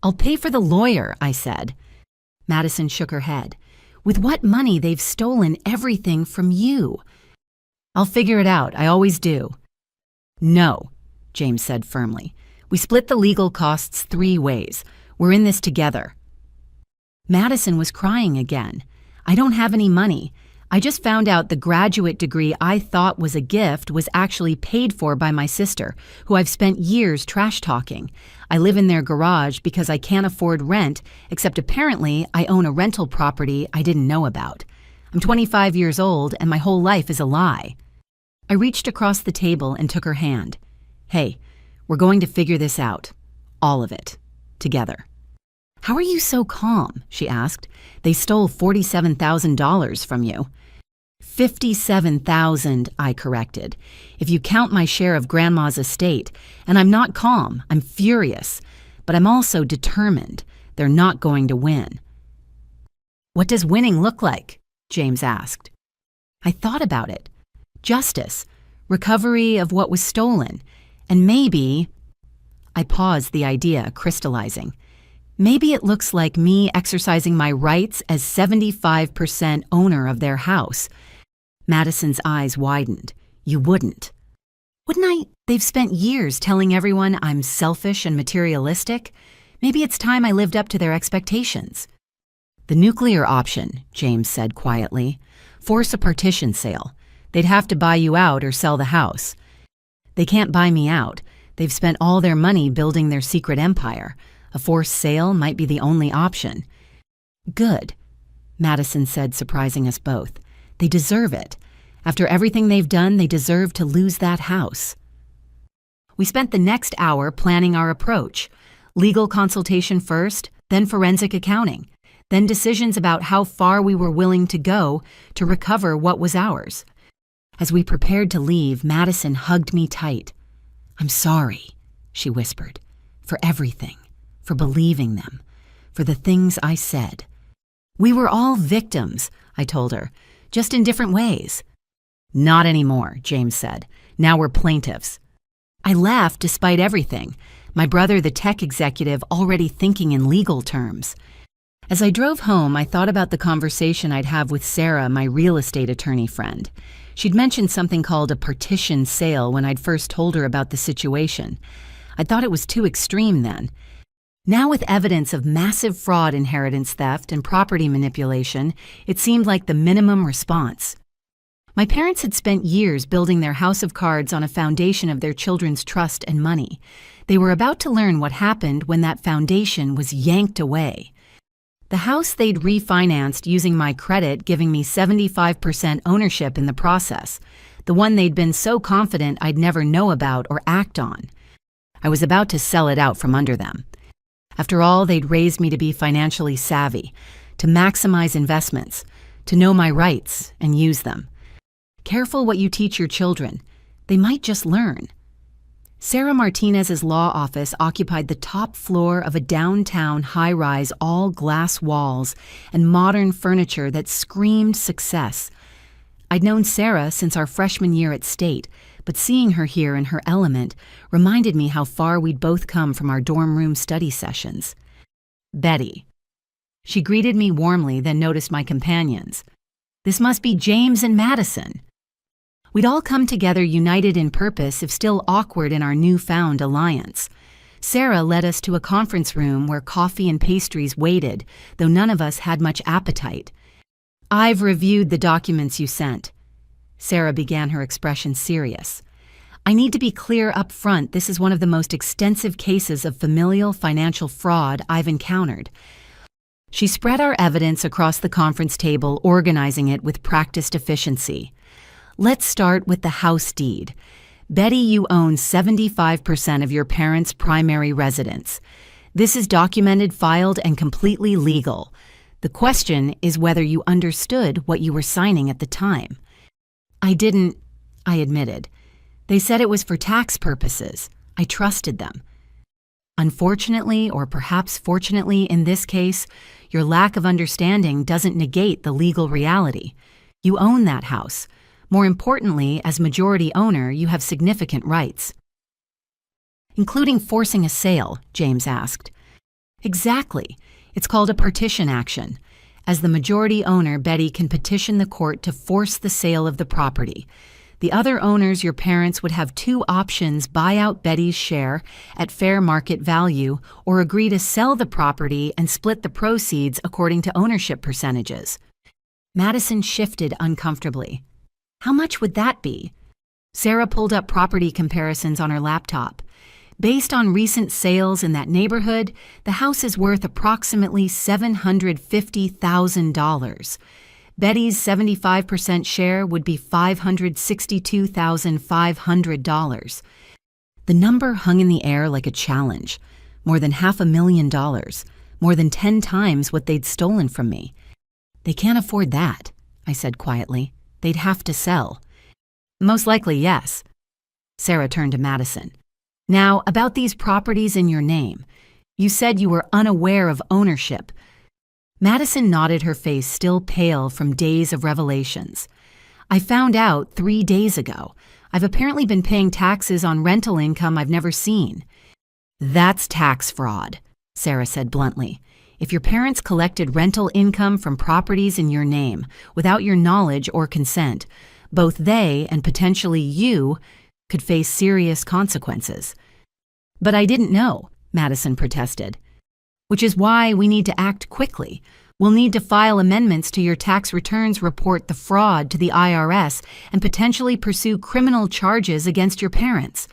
[SPEAKER 1] I'll pay for the lawyer, I said. Madison shook her head. With what money they've stolen everything from you. I'll figure it out, I always do. No, James said firmly. We split the legal costs 3 ways. We're in this together. Madison was crying again. I don't have any money. I just found out the graduate degree I thought was a gift was actually paid for by my sister, who I've spent years trash-talking. I live in their garage because I can't afford rent, except apparently I own a rental property I didn't know about. I'm 25 years old and my whole life is a lie. I reached across the table and took her hand. Hey, we're going to figure this out. All of it. Together. How are you so calm? She asked. They stole $47,000 from you. 57,000, I corrected. If you count my share of Grandma's estate, and I'm not calm, I'm furious, but I'm also determined. They're not going to win. What does winning look like? James asked. I thought about it. Justice, recovery of what was stolen, and maybe... I paused, the idea crystallizing. Maybe it looks like me exercising my rights as 75% owner of their house. Madison's eyes widened. You wouldn't. Wouldn't I? They've spent years telling everyone I'm selfish and materialistic. Maybe it's time I lived up to their expectations. The nuclear option, James said quietly. Force a partition sale. They'd have to buy you out or sell the house. They can't buy me out. They've spent all their money building their secret empire. A forced sale might be the only option. Good, Madison said, surprising us both. They deserve it. After everything they've done, they deserve to lose that house. We spent the next hour planning our approach. Legal consultation first, then forensic accounting, then decisions about how far we were willing to go to recover what was ours. As we prepared to leave, Madison hugged me tight. I'm sorry, she whispered, for everything, for believing them, for the things I said. We were all victims, I told her, just in different ways. Not anymore, James said. Now we're plaintiffs. I laughed despite everything, my brother, the tech executive, already thinking in legal terms. As I drove home, I thought about the conversation I'd have with Sarah, my real estate attorney friend. She'd mentioned something called a partition sale when I'd first told her about the situation. I thought it was too extreme then. Now, with evidence of massive fraud, inheritance theft, and property manipulation, it seemed like the minimum response. My parents had spent years building their house of cards on a foundation of their children's trust and money. They were about to learn what happened when that foundation was yanked away. The house they'd refinanced using my credit, giving me 75% ownership in the process, the one they'd been so confident I'd never know about or act on. I was about to sell it out from under them. After all, they'd raised me to be financially savvy, to maximize investments, to know my rights and use them. Careful what you teach your children. They might just learn. Sarah Martinez's law office occupied the top floor of a downtown high-rise, all-glass walls and modern furniture that screamed success. I'd known Sarah since our freshman year at State, but seeing her here in her element reminded me how far we'd both come from our dorm room study sessions. Betty. She greeted me warmly, then noticed my companions. This must be James and Madison. We'd all come together united in purpose, if still awkward in our newfound alliance. Sarah led us to a conference room where coffee and pastries waited, though none of us had much appetite. I've reviewed the documents you sent. Sarah began, her expression serious. I need to be clear up front, this is one of the most extensive cases of familial financial fraud I've encountered. She spread our evidence across the conference table, organizing it with practiced efficiency. Let's start with the house deed. Betty, you own 75% of your parents' primary residence. This is documented, filed, and completely legal. The question is whether you understood what you were signing at the time. I didn't, I admitted. They said it was for tax purposes. I trusted them. Unfortunately, or perhaps fortunately in this case, your lack of understanding doesn't negate the legal reality. You own that house. More importantly, as majority owner, you have significant rights. Including forcing a sale, James asked. Exactly. It's called a partition action. As the majority owner, Betty can petition the court to force the sale of the property. The other owners, your parents, would have two options: buy out Betty's share at fair market value or agree to sell the property and split the proceeds according to ownership percentages. Madison shifted uncomfortably. How much would that be? Sarah pulled up property comparisons on her laptop. Based on recent sales in that neighborhood, the house is worth approximately $750,000. Betty's 75% share would be $562,500. The number hung in the air like a challenge. More than $500,000, more than 10 times what they'd stolen from me. They can't afford that, I said quietly. They'd have to sell. Most likely, yes. Sarah turned to Madison. Now, about these properties in your name. You said you were unaware of ownership. Madison nodded, her face still pale from days of revelations. I found out 3 days ago. I've apparently been paying taxes on rental income I've never seen. That's tax fraud, Sarah said bluntly. If your parents collected rental income from properties in your name without your knowledge or consent, both they and potentially you could face serious consequences. But I didn't know, Madison protested. Which is why we need to act quickly. We'll need to file amendments to your tax returns, report the fraud to the IRS, and potentially pursue criminal charges against your parents.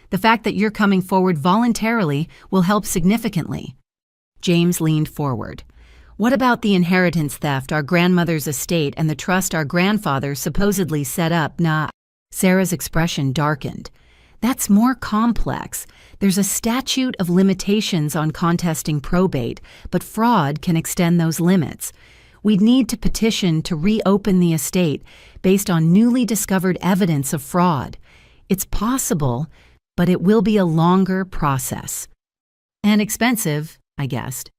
[SPEAKER 1] The fact that you're coming forward voluntarily will help significantly. James leaned forward. What about the inheritance theft, our grandmother's estate, and the trust our grandfather supposedly set up? Sarah's expression darkened. That's more complex. There's a statute of limitations on contesting probate, but fraud can extend those limits. We'd need to petition to reopen the estate based on newly discovered evidence of fraud. It's possible, but it will be a longer process. And expensive, I guessed.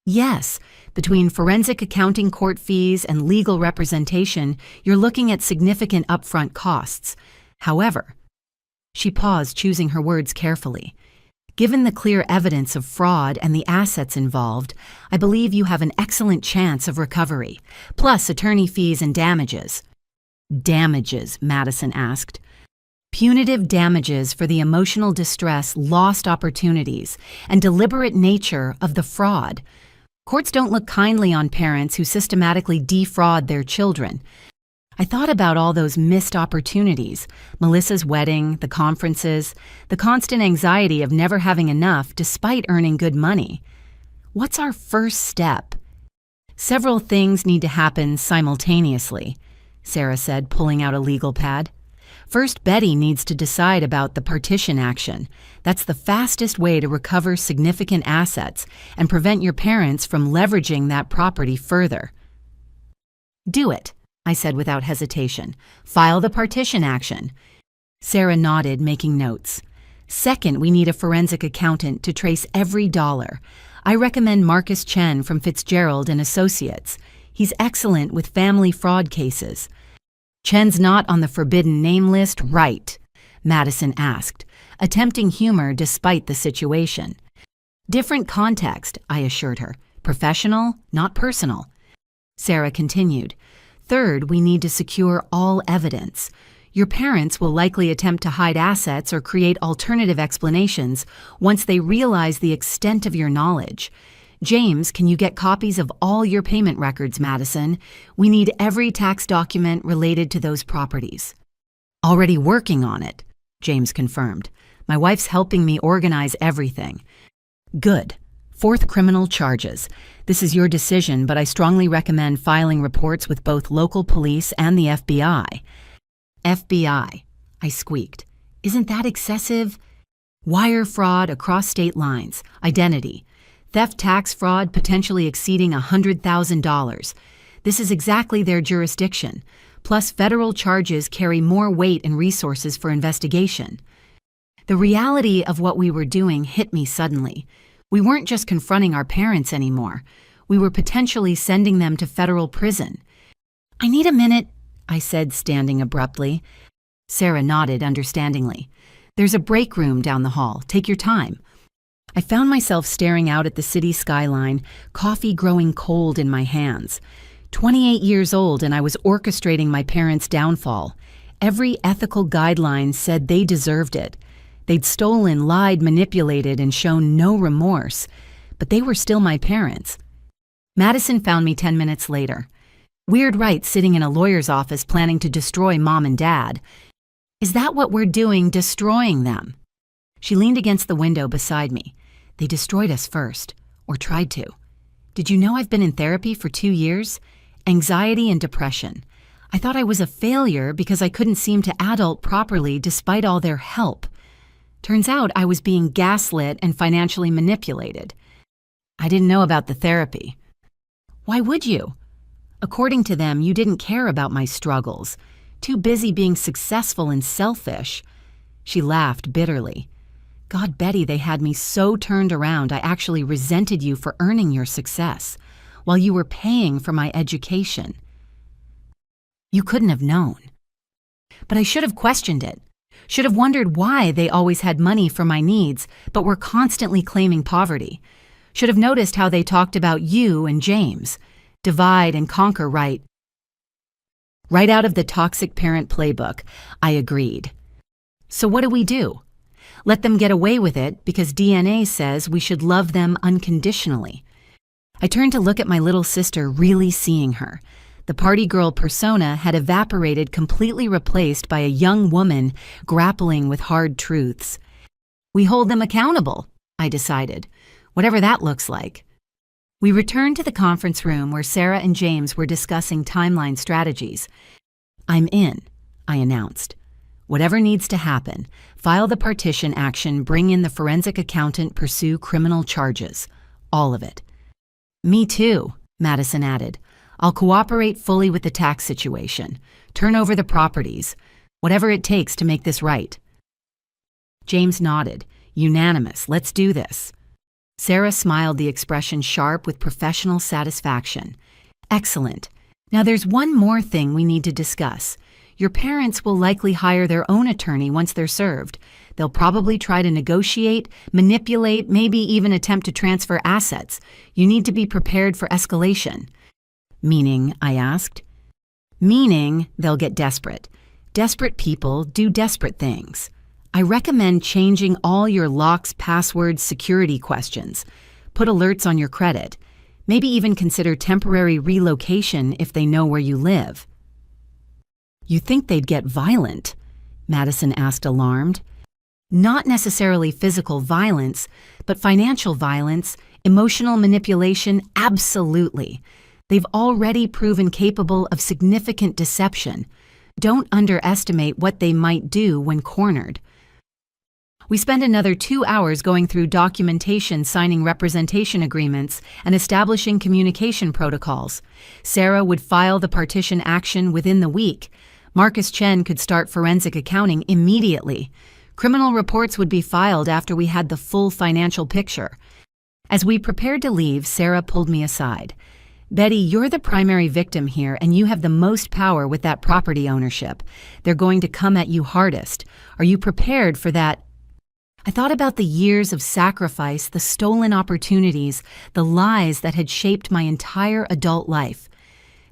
[SPEAKER 1] Yes, between forensic accounting court fees and legal representation, you're looking at significant upfront costs. However, she paused, choosing her words carefully. Given the clear evidence of fraud and the assets involved, I believe you have an excellent chance of recovery, plus attorney fees and damages. Damages, Madison asked. Punitive damages for the emotional distress, lost opportunities, and deliberate nature of the fraud. Courts don't look kindly on parents who systematically defraud their children. I thought about all those missed opportunities, Melissa's wedding, the conferences, the constant anxiety of never having enough despite earning good money. What's our first step? Several things need to happen simultaneously, Sarah said, pulling out a legal pad. First, Betty needs to decide about the partition action. That's the fastest way to recover significant assets and prevent your parents from leveraging that property further. Do it, I said without hesitation. File the partition action. Sarah nodded, making notes. Second, we need a forensic accountant to trace every dollar. I recommend Marcus Chen from Fitzgerald and Associates. He's excellent with family fraud cases. Chen's not on the forbidden name list, right? Madison asked, attempting humor despite the situation. Different context, I assured her. Professional, not personal. Sarah continued. Third, we need to secure all evidence. Your parents will likely attempt to hide assets or create alternative explanations once they realize the extent of your knowledge. James, can you get copies of all your payment records, Madison? We need every tax document related to those properties. Already working on it, James confirmed. My wife's helping me organize everything. Good. Fourth, criminal charges. This is your decision, but I strongly recommend filing reports with both local police and the FBI. FBI, I squeaked. Isn't that excessive? Wire fraud across state lines, identity. Theft, tax fraud potentially exceeding $100,000. This is exactly their jurisdiction. Plus, federal charges carry more weight and resources for investigation. The reality of what we were doing hit me suddenly. We weren't just confronting our parents anymore. We were potentially sending them to federal prison. I need a minute, I said, standing abruptly. Sarah nodded understandingly. There's a break room down the hall. Take your time. I found myself staring out at the city skyline, coffee growing cold in my hands. 28 years old, and I was orchestrating my parents' downfall. Every ethical guideline said they deserved it. They'd stolen, lied, manipulated, and shown no remorse. But they were still my parents. Madison found me 10 minutes later. Weird right sitting in a lawyer's office planning to destroy Mom and Dad. Is that what we're doing, destroying them? She leaned against the window beside me. They destroyed us first, or tried to. Did you know I've been in therapy for 2 years? Anxiety and depression. I thought I was a failure because I couldn't seem to adult properly despite all their help. Turns out I was being gaslit and financially manipulated. I didn't know about the therapy. Why would you? According to them, you didn't care about my struggles. Too busy being successful and selfish. She laughed bitterly. God, Betty, they had me so turned around I actually resented you for earning your success, while you were paying for my education. You couldn't have known. But I should have questioned it. Should have wondered why they always had money for my needs, but were constantly claiming poverty. Should have noticed how they talked about you and James. Divide and conquer, right? Right out of the toxic parent playbook, I agreed. So what do? Let them get away with it because DNA says we should love them unconditionally. I turned to look at my little sister, really seeing her. The party girl persona had evaporated, completely replaced by a young woman grappling with hard truths. We hold them accountable, I decided, whatever that looks like. We returned to the conference room where Sarah and James were discussing timeline strategies. I'm in, I announced. Whatever needs to happen, file the partition action, bring in the forensic accountant, pursue criminal charges. All of it. Me too, Madison added. I'll cooperate fully with the tax situation, turn over the properties, whatever it takes to make this right. James nodded. Unanimous, let's do this. Sarah smiled, the expression sharp with professional satisfaction. Excellent. Now there's one more thing we need to discuss. Your parents will likely hire their own attorney once they're served. They'll probably try to negotiate, manipulate, maybe even attempt to transfer assets. You need to be prepared for escalation. Meaning, I asked. Meaning they'll get desperate. Desperate people do desperate things. I recommend changing all your locks, passwords, security questions. Put alerts on your credit. Maybe even consider temporary relocation if they know where you live. You think they'd get violent? Madison asked, alarmed. Not necessarily physical violence, but financial violence, emotional manipulation, absolutely. They've already proven capable of significant deception. Don't underestimate what they might do when cornered. We spent another 2 hours going through documentation, signing representation agreements, and establishing communication protocols. Sarah would file the partition action within the week. Marcus Chen could start forensic accounting immediately. Criminal reports would be filed after we had the full financial picture. As we prepared to leave, Sarah pulled me aside. Betty, you're the primary victim here, and you have the most power with that property ownership. They're going to come at you hardest. Are you prepared for that? I thought about the years of sacrifice, the stolen opportunities, the lies that had shaped my entire adult life.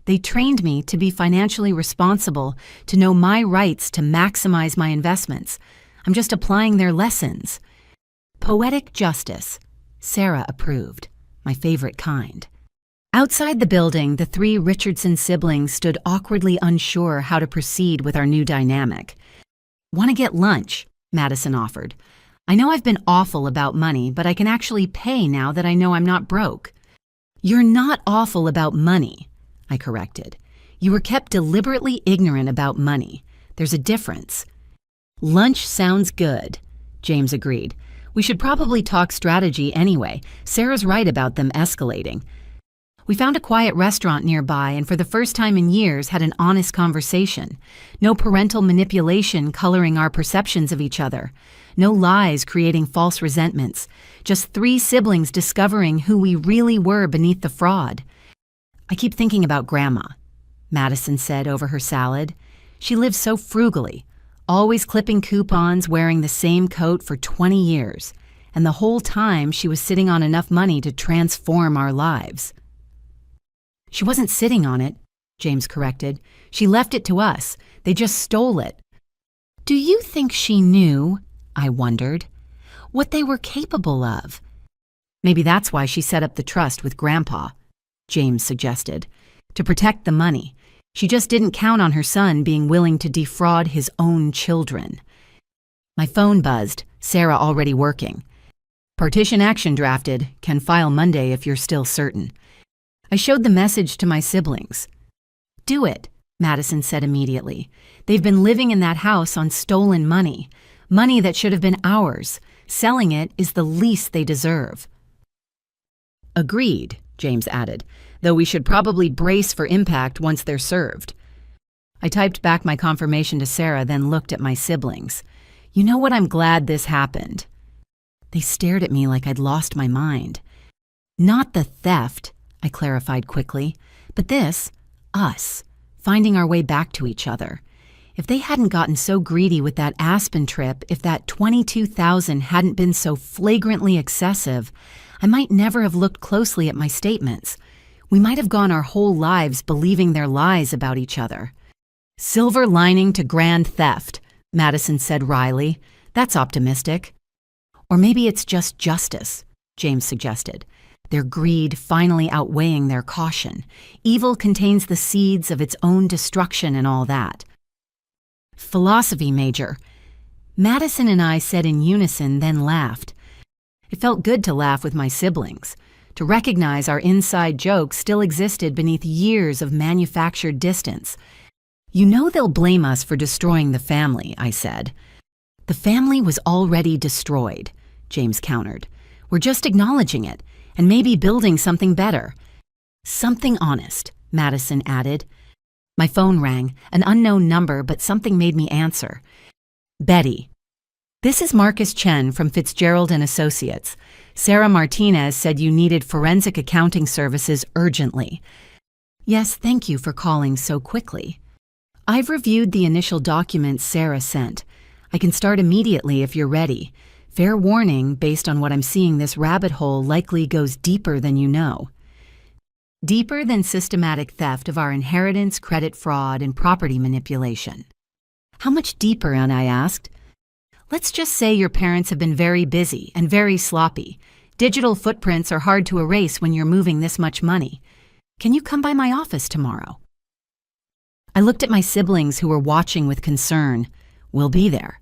[SPEAKER 1] They trained me to be financially responsible, to know my rights, to maximize my investments. I'm just applying their lessons. Poetic justice. Sarah approved. My favorite kind. Outside the building, the 3 Richardson siblings stood awkwardly unsure how to proceed with our new dynamic. Want to get lunch? Madison offered. I know I've been awful about money, but I can actually pay now that I know I'm not broke. You're not awful about money, I corrected. You were kept deliberately ignorant about money. There's a difference. Lunch sounds good, James agreed. We should probably talk strategy anyway. Sarah's right about them escalating. We found a quiet restaurant nearby and for the first time in years had an honest conversation. No parental manipulation coloring our perceptions of each other. No lies creating false resentments. Just 3 siblings discovering who we really were beneath the fraud. I keep thinking about Grandma, Madison said over her salad. She lived so frugally, always clipping coupons, wearing the same coat for 20 years. And the whole time she was sitting on enough money to transform our lives. She wasn't sitting on it, James corrected. She left it to us. They just stole it. Do you think she knew, I wondered, what they were capable of? Maybe that's why she set up the trust with Grandpa, James suggested. To protect the money. She just didn't count on her son being willing to defraud his own children. My phone buzzed, Sarah already working. Partition action drafted, can file Monday if you're still certain. I showed the message to my siblings. Do it, Madison said immediately. They've been living in that house on stolen money. Money that should have been ours. Selling it is the least they deserve. Agreed, James added, though we should probably brace for impact once they're served. I typed back my confirmation to Sarah, then looked at my siblings. You know what? I'm glad this happened. They stared at me like I'd lost my mind. Not the theft, I clarified quickly, but this, us, finding our way back to each other. If they hadn't gotten so greedy with that Aspen trip, if that $22,000 hadn't been so flagrantly excessive, I might never have looked closely at my statements. We might have gone our whole lives believing their lies about each other. Silver lining to grand theft, Madison said wryly. That's optimistic. Or maybe it's just justice, James suggested. Their greed finally outweighing their caution. Evil contains the seeds of its own destruction and all that. Philosophy major. Madison and I said in unison, then laughed. It felt good to laugh with my siblings, to recognize our inside jokes still existed beneath years of manufactured distance. You know they'll blame us for destroying the family, I said. The family was already destroyed, James countered. We're just acknowledging it, and maybe building something better. Something honest, Madison added. My phone rang, an unknown number, but something made me answer. Betty. This is Marcus Chen from Fitzgerald and Associates. Sarah Martinez said you needed forensic accounting services urgently. Yes, thank you for calling so quickly. I've reviewed the initial documents Sarah sent. I can start immediately if you're ready. Fair warning, based on what I'm seeing, this rabbit hole likely goes deeper than you know. Deeper than systematic theft of our inheritance, credit fraud, and property manipulation. How much deeper, Anne, I asked. Let's just say your parents have been very busy and very sloppy. Digital footprints are hard to erase when you're moving this much money. Can you come by my office tomorrow? I looked at my siblings who were watching with concern. We'll be there.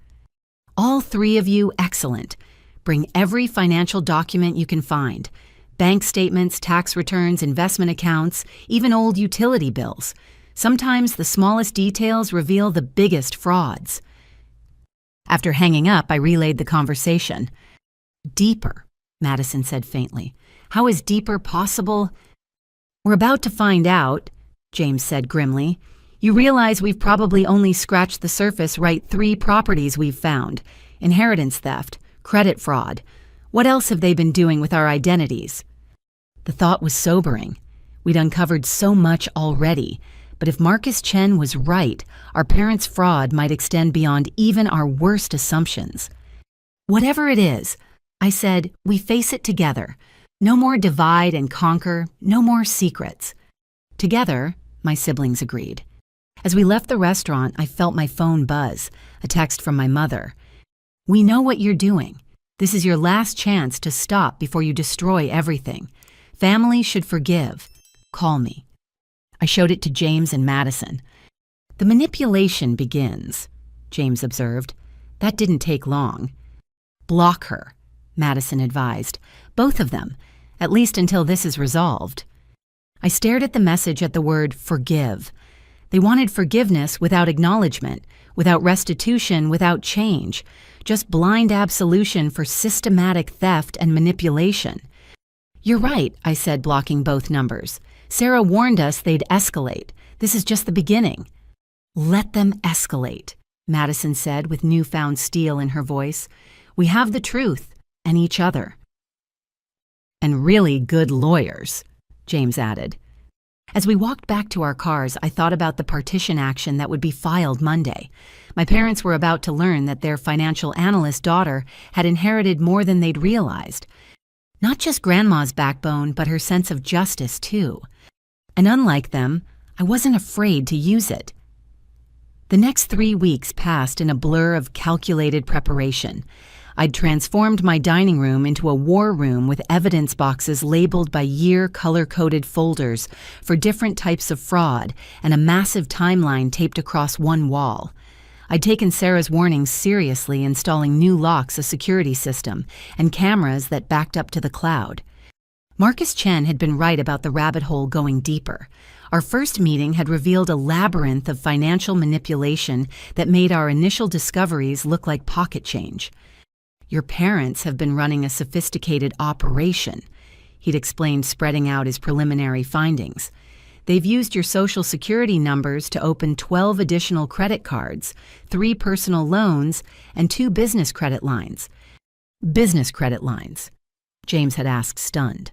[SPEAKER 1] All three of you, excellent. Bring every financial document you can find. Bank statements, tax returns, investment accounts, even old utility bills. Sometimes the smallest details reveal the biggest frauds. After hanging up, I relayed the conversation. Deeper, Madison said faintly. How is deeper possible? We're about to find out, James said grimly. You realize we've probably only scratched the surface, right? 3 properties we've found. Inheritance theft, credit fraud. What else have they been doing with our identities? The thought was sobering. We'd uncovered so much already, but if Marcus Chen was right, our parents' fraud might extend beyond even our worst assumptions. Whatever it is, I said, we face it together. No more divide and conquer, no more secrets. Together, my siblings agreed. As we left the restaurant, I felt my phone buzz, a text from my mother. We know what you're doing. This is your last chance to stop before you destroy everything. Family should forgive. Call me. I showed it to James and Madison. The manipulation begins, James observed. That didn't take long. Block her, Madison advised. Both of them, at least until this is resolved. I stared at the message at the word forgive. They wanted forgiveness without acknowledgement, without restitution, without change, just blind absolution for systematic theft and manipulation. You're right, I said, blocking both numbers. Sarah warned us they'd escalate. This is just the beginning. Let them escalate, Madison said with newfound steel in her voice. We have the truth and each other. And really good lawyers, James added. As we walked back to our cars, I thought about the partition action that would be filed Monday. My parents were about to learn that their financial analyst daughter had inherited more than they'd realized. Not just Grandma's backbone, but her sense of justice, too. And unlike them, I wasn't afraid to use it. The next 3 weeks passed in a blur of calculated preparation. I'd transformed my dining room into a war room with evidence boxes labeled by year, color-coded folders for different types of fraud, and a massive timeline taped across one wall. I'd taken Sarah's warnings seriously, installing new locks, a security system, and cameras that backed up to the cloud. Marcus Chen had been right about the rabbit hole going deeper. Our first meeting had revealed a labyrinth of financial manipulation that made our initial discoveries look like pocket change. "Your parents have been running a sophisticated operation," he'd explained, spreading out his preliminary findings. "They've used your social security numbers to open 12 additional credit cards, 3 personal loans, and 2 business credit lines." "Business credit lines?" James had asked, stunned.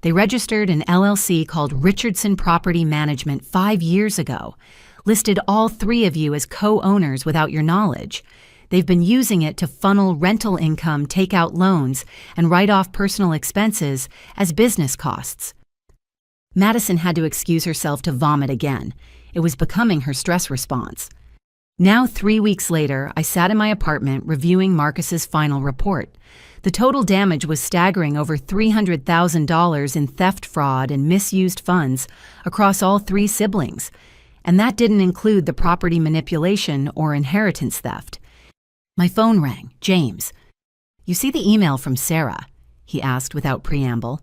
[SPEAKER 1] "They registered an LLC called Richardson Property Management 5 years ago, listed all 3 of you as co-owners without your knowledge. They've been using it to funnel rental income, take out loans, and write off personal expenses as business costs." Madison had to excuse herself to vomit again. It was becoming her stress response. Now, 3 weeks later, I sat in my apartment reviewing Marcus's final report. The total damage was staggering, over $300,000 in theft, fraud, and misused funds across all 3 siblings. And that didn't include the property manipulation or inheritance theft. My phone rang. "James, you see the email from Sarah?" he asked without preamble.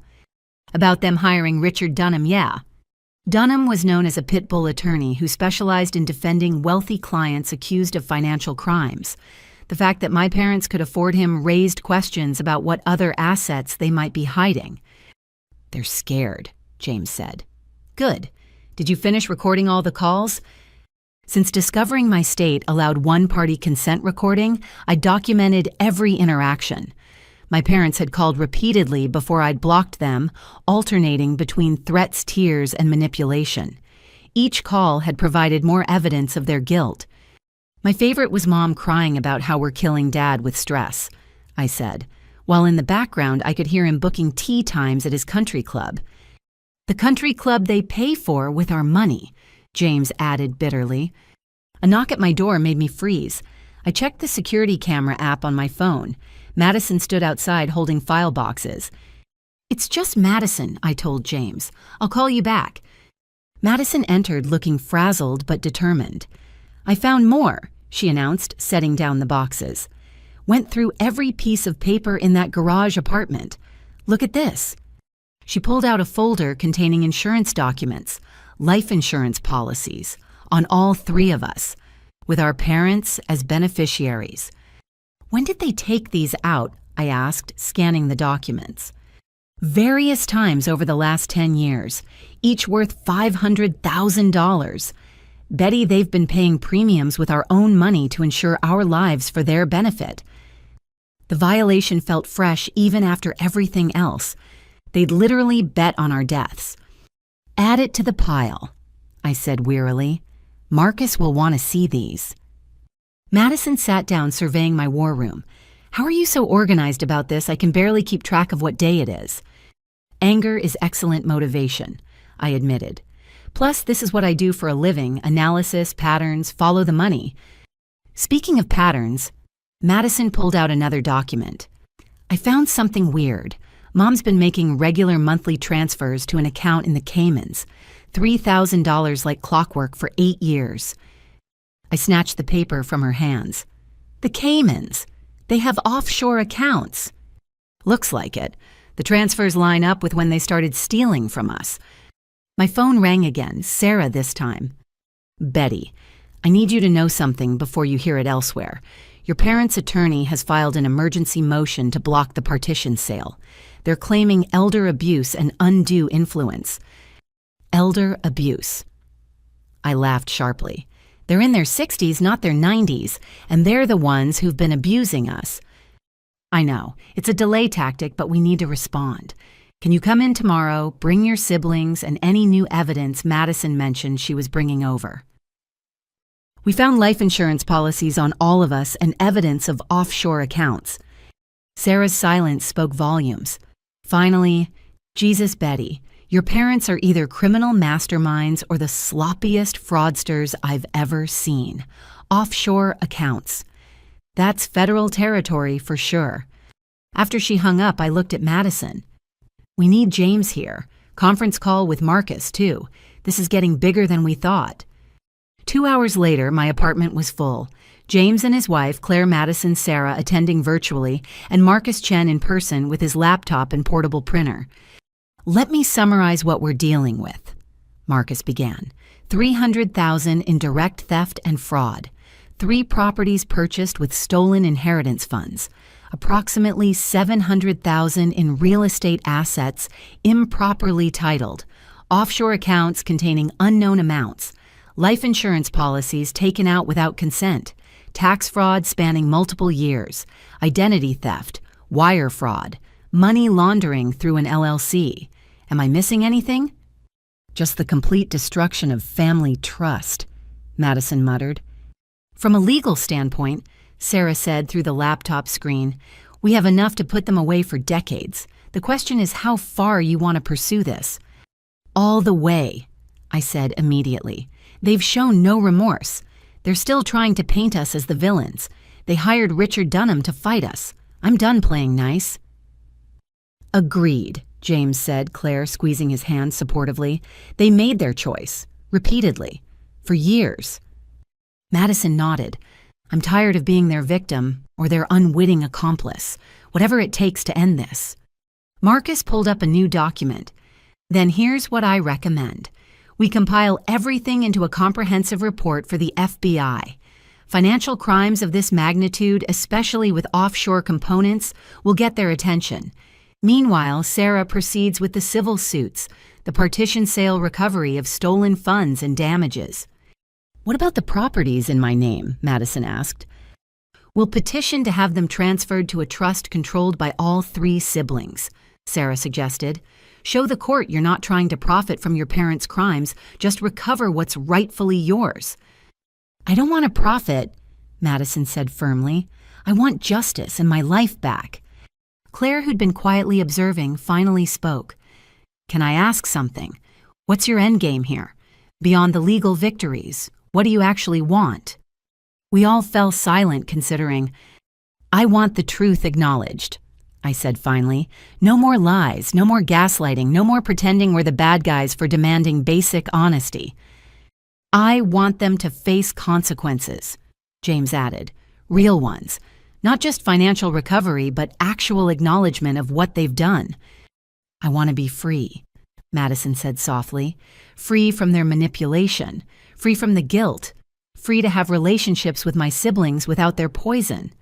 [SPEAKER 1] "About them hiring Richard Dunham, yeah." Dunham was known as a pit bull attorney who specialized in defending wealthy clients accused of financial crimes. The fact that my parents could afford him raised questions about what other assets they might be hiding. "They're scared," James said. "Good. Did you finish recording all the calls?" Since discovering my state allowed one-party consent recording, I documented every interaction. My parents had called repeatedly before I'd blocked them, alternating between threats, tears, and manipulation. Each call had provided more evidence of their guilt. "My favorite was Mom crying about how we're killing Dad with stress," I said, while in the background I could hear him booking tea times at his country club. "The country club they pay for with our money," James added bitterly. A knock at my door made me freeze. I checked the security camera app on my phone. Madison stood outside holding file boxes. "It's just Madison," I told James. "I'll call you back." Madison entered looking frazzled but determined. "I found more," she announced, setting down the boxes. "Went through every piece of paper in that garage apartment. Look at this." She pulled out a folder containing insurance documents, life insurance policies, on all 3 of us, with our parents as beneficiaries. "When did they take these out?" I asked, scanning the documents. "Various times over the last 10 years, each worth $500,000. Betty, they've been paying premiums with our own money to insure our lives for their benefit." The violation felt fresh even after everything else. They'd literally bet on our deaths. "Add it to the pile," I said wearily. "Marcus will want to see these." Madison sat down surveying my war room. "How are you so organized about this? I can barely keep track of what day it is." "Anger is excellent motivation," I admitted. "Plus, this is what I do for a living: analysis, patterns, follow the money." Speaking of patterns, Madison pulled out another document. "I found something weird. Mom's been making regular monthly transfers to an account in the Caymans, $3,000 like clockwork for 8 years. I snatched the paper from her hands. "The Caymans! They have offshore accounts." "Looks like it. The transfers line up with when they started stealing from us." My phone rang again, Sarah this time. "Betty, I need you to know something before you hear it elsewhere. Your parents' attorney has filed an emergency motion to block the partition sale. They're claiming elder abuse and undue influence." "Elder abuse." I laughed sharply. "They're in their 60s, not their 90s, and they're the ones who've been abusing us." "I know. It's a delay tactic, but we need to respond. Can you come in tomorrow, bring your siblings, and any new evidence Madison mentioned she was bringing over?" We found life insurance policies on all of us and evidence of offshore accounts. Sarah's silence spoke volumes. Finally, "Jesus, Betty, your parents are either criminal masterminds or the sloppiest fraudsters I've ever seen. Offshore accounts. That's federal territory for sure. After she hung up, I looked at Madison. We need James here. Conference call with Marcus, too. This is getting bigger than we thought. 2 hours later, my apartment was full. James and his wife, Claire Madison Sarah, attending virtually, and Marcus Chen in person with his laptop and portable printer. Let me summarize what we're dealing with, Marcus began. $300,000 in direct theft and fraud. 3 properties purchased with stolen inheritance funds. Approximately $700,000 in real estate assets improperly titled. Offshore accounts containing unknown amounts. Life insurance policies taken out without consent. Tax fraud spanning multiple years. Identity theft. Wire fraud. Money laundering through an LLC. Am I missing anything? Just the complete destruction of family trust, Madison muttered. From a legal standpoint, Sarah said through the laptop screen, we have enough to put them away for decades. The question is how far you want to pursue this. All the way, I said immediately. They've shown no remorse. They're still trying to paint us as the villains. They hired Richard Dunham to fight us. I'm done playing nice. Agreed, James said, Claire squeezing his hand supportively. They made their choice, repeatedly, for years. Madison nodded. I'm tired of being their victim or their unwitting accomplice, whatever it takes to end this. Marcus pulled up a new document. Then here's what I recommend. We compile everything into a comprehensive report for the FBI. Financial crimes of this magnitude, especially with offshore components, will get their attention. Meanwhile, Sarah proceeds with the civil suits, the partition sale recovery of stolen funds and damages. What about the properties in my name? Madison asked. We'll petition to have them transferred to a trust controlled by all 3 siblings, Sarah suggested. Show the court you're not trying to profit from your parents' crimes, just recover what's rightfully yours. I don't want to profit, Madison said firmly. I want justice and my life back. Claire, who'd been quietly observing, finally spoke. Can I ask something? What's your endgame here? Beyond the legal victories, what do you actually want? We all fell silent, considering. I want the truth acknowledged, I said finally. No more lies, no more gaslighting, no more pretending we're the bad guys for demanding basic honesty. I want them to face consequences, James added. Real ones. Not just financial recovery, but actual acknowledgement of what they've done. I want to be free, Madison said softly. Free from their manipulation. Free from the guilt. Free to have relationships with my siblings without their poison.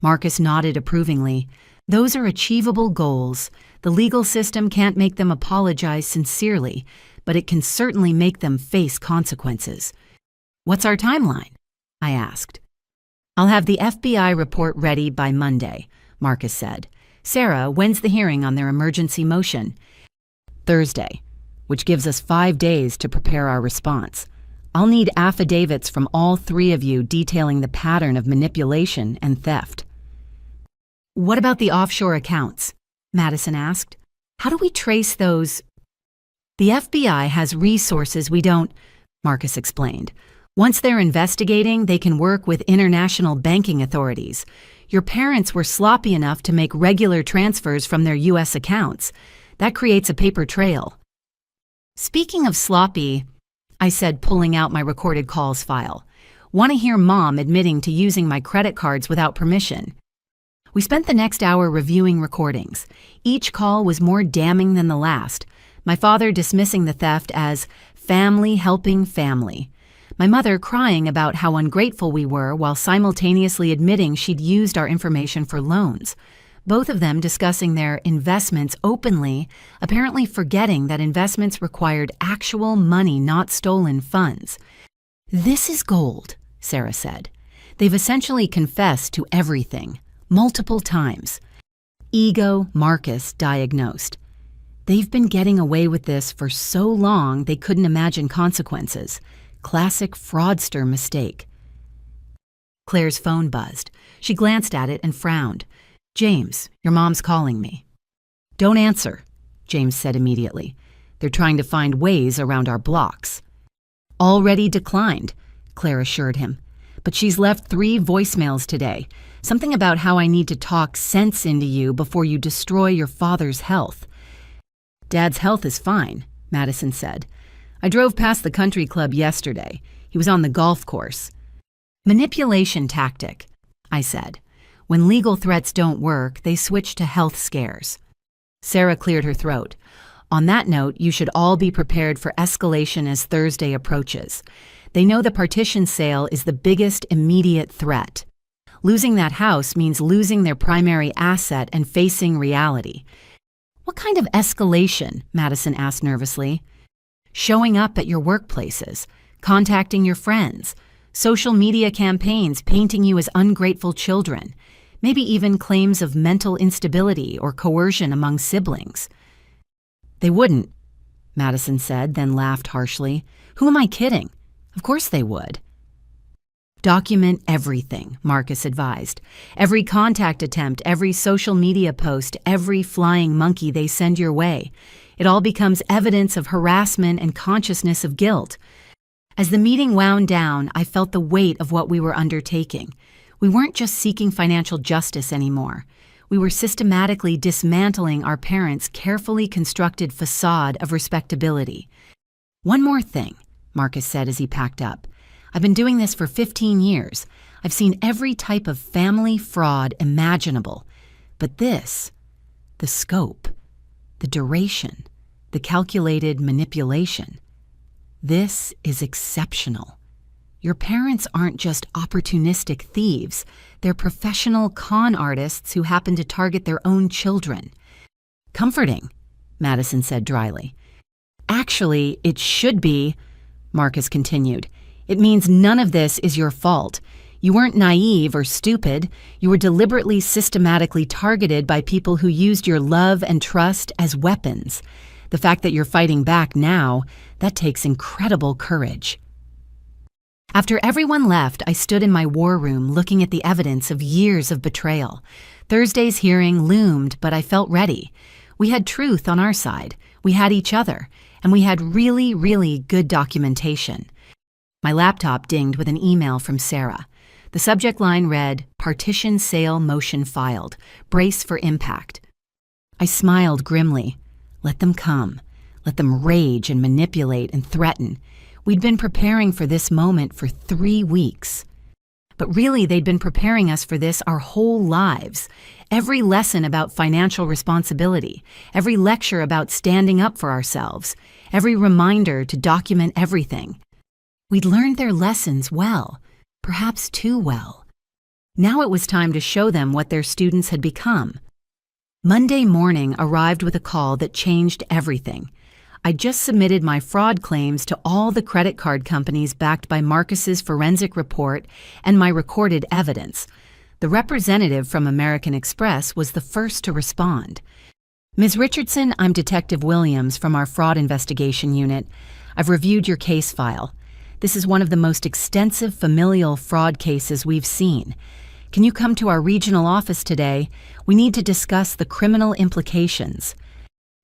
[SPEAKER 1] Marcus nodded approvingly. Those are achievable goals. The legal system can't make them apologize sincerely, but it can certainly make them face consequences. What's our timeline? I asked. I'll have the FBI report ready by Monday, Marcus said. Sarah, when's the hearing on their emergency motion? Thursday, which gives us 5 days to prepare our response. I'll need affidavits from all 3 of you detailing the pattern of manipulation and theft. What about the offshore accounts? Madison asked. How do we trace those? The FBI has resources we don't, Marcus explained. Once they're investigating, they can work with international banking authorities. Your parents were sloppy enough to make regular transfers from their U.S. accounts. That creates a paper trail. Speaking of sloppy, I said, pulling out my recorded calls file. Want to hear Mom admitting to using my credit cards without permission. We spent the next hour reviewing recordings. Each call was more damning than the last. My father dismissing the theft as family helping family. My mother crying about how ungrateful we were while simultaneously admitting she'd used our information for loans. Both of them discussing their investments openly, apparently forgetting that investments required actual money, not stolen funds. This is gold, Sarah said. They've essentially confessed to everything, multiple times. Ego, Marcus diagnosed. They've been getting away with this for so long they couldn't imagine consequences. Classic fraudster mistake. Claire's phone buzzed. She glanced at it and frowned. James, your mom's calling me. Don't answer, James said immediately. They're trying to find ways around our blocks. Already declined, Claire assured him. but she's left 3 voicemails today. Something about how I need to talk sense into you before you destroy your father's health." "Dad's health is fine," Madison said. "I drove past the country club yesterday. He was on the golf course." "Manipulation tactic," I said. "When legal threats don't work, they switch to health scares." Sarah cleared her throat. "On that note, you should all be prepared for escalation as Thursday approaches. They know the partition sale is the biggest immediate threat. Losing that house means losing their primary asset and facing reality." "What kind of escalation?" Madison asked nervously. "Showing up at your workplaces, contacting your friends, social media campaigns painting you as ungrateful children, maybe even claims of mental instability or coercion among siblings." "They wouldn't," Madison said, then laughed harshly. "Who am I kidding? Of course they would." "Document everything," Marcus advised. "Every contact attempt, every social media post, every flying monkey they send your way. It all becomes evidence of harassment and consciousness of guilt." As the meeting wound down, I felt the weight of what we were undertaking. We weren't just seeking financial justice anymore. We were systematically dismantling our parents' carefully constructed facade of respectability. "One more thing," Marcus said as he packed up. "I've been doing this for 15 years. I've seen every type of family fraud imaginable. But this, the scope, the duration, the calculated manipulation, this is exceptional. Your parents aren't just opportunistic thieves. They're professional con artists who happen to target their own children." "Comforting," Madison said dryly. "Actually, it should be," Marcus continued. "It means none of this is your fault. You weren't naive or stupid. You were deliberately, systematically targeted by people who used your love and trust as weapons. The fact that you're fighting back now, that takes incredible courage." After everyone left, I stood in my war room looking at the evidence of years of betrayal. Thursday's hearing loomed, but I felt ready. We had truth on our side. We had each other. And we had really, really good documentation. My laptop dinged with an email from Sarah. The subject line read, "Partition sale motion filed. Brace for impact." I smiled grimly. Let them come. Let them rage and manipulate and threaten. We'd been preparing for this moment for 3 weeks. But really, they'd been preparing us for this our whole lives. Every lesson about financial responsibility, every lecture about standing up for ourselves, every reminder to document everything. We'd learned their lessons well, perhaps too well. Now it was time to show them what their students had become. Monday morning arrived with a call that changed everything. I'd just submitted my fraud claims to all the credit card companies backed by Marcus's forensic report and my recorded evidence. The representative from American Express was the first to respond. "Ms. Richardson, I'm Detective Williams from our fraud investigation unit. I've reviewed your case file. This is one of the most extensive familial fraud cases we've seen. Can you come to our regional office today? We need to discuss the criminal implications."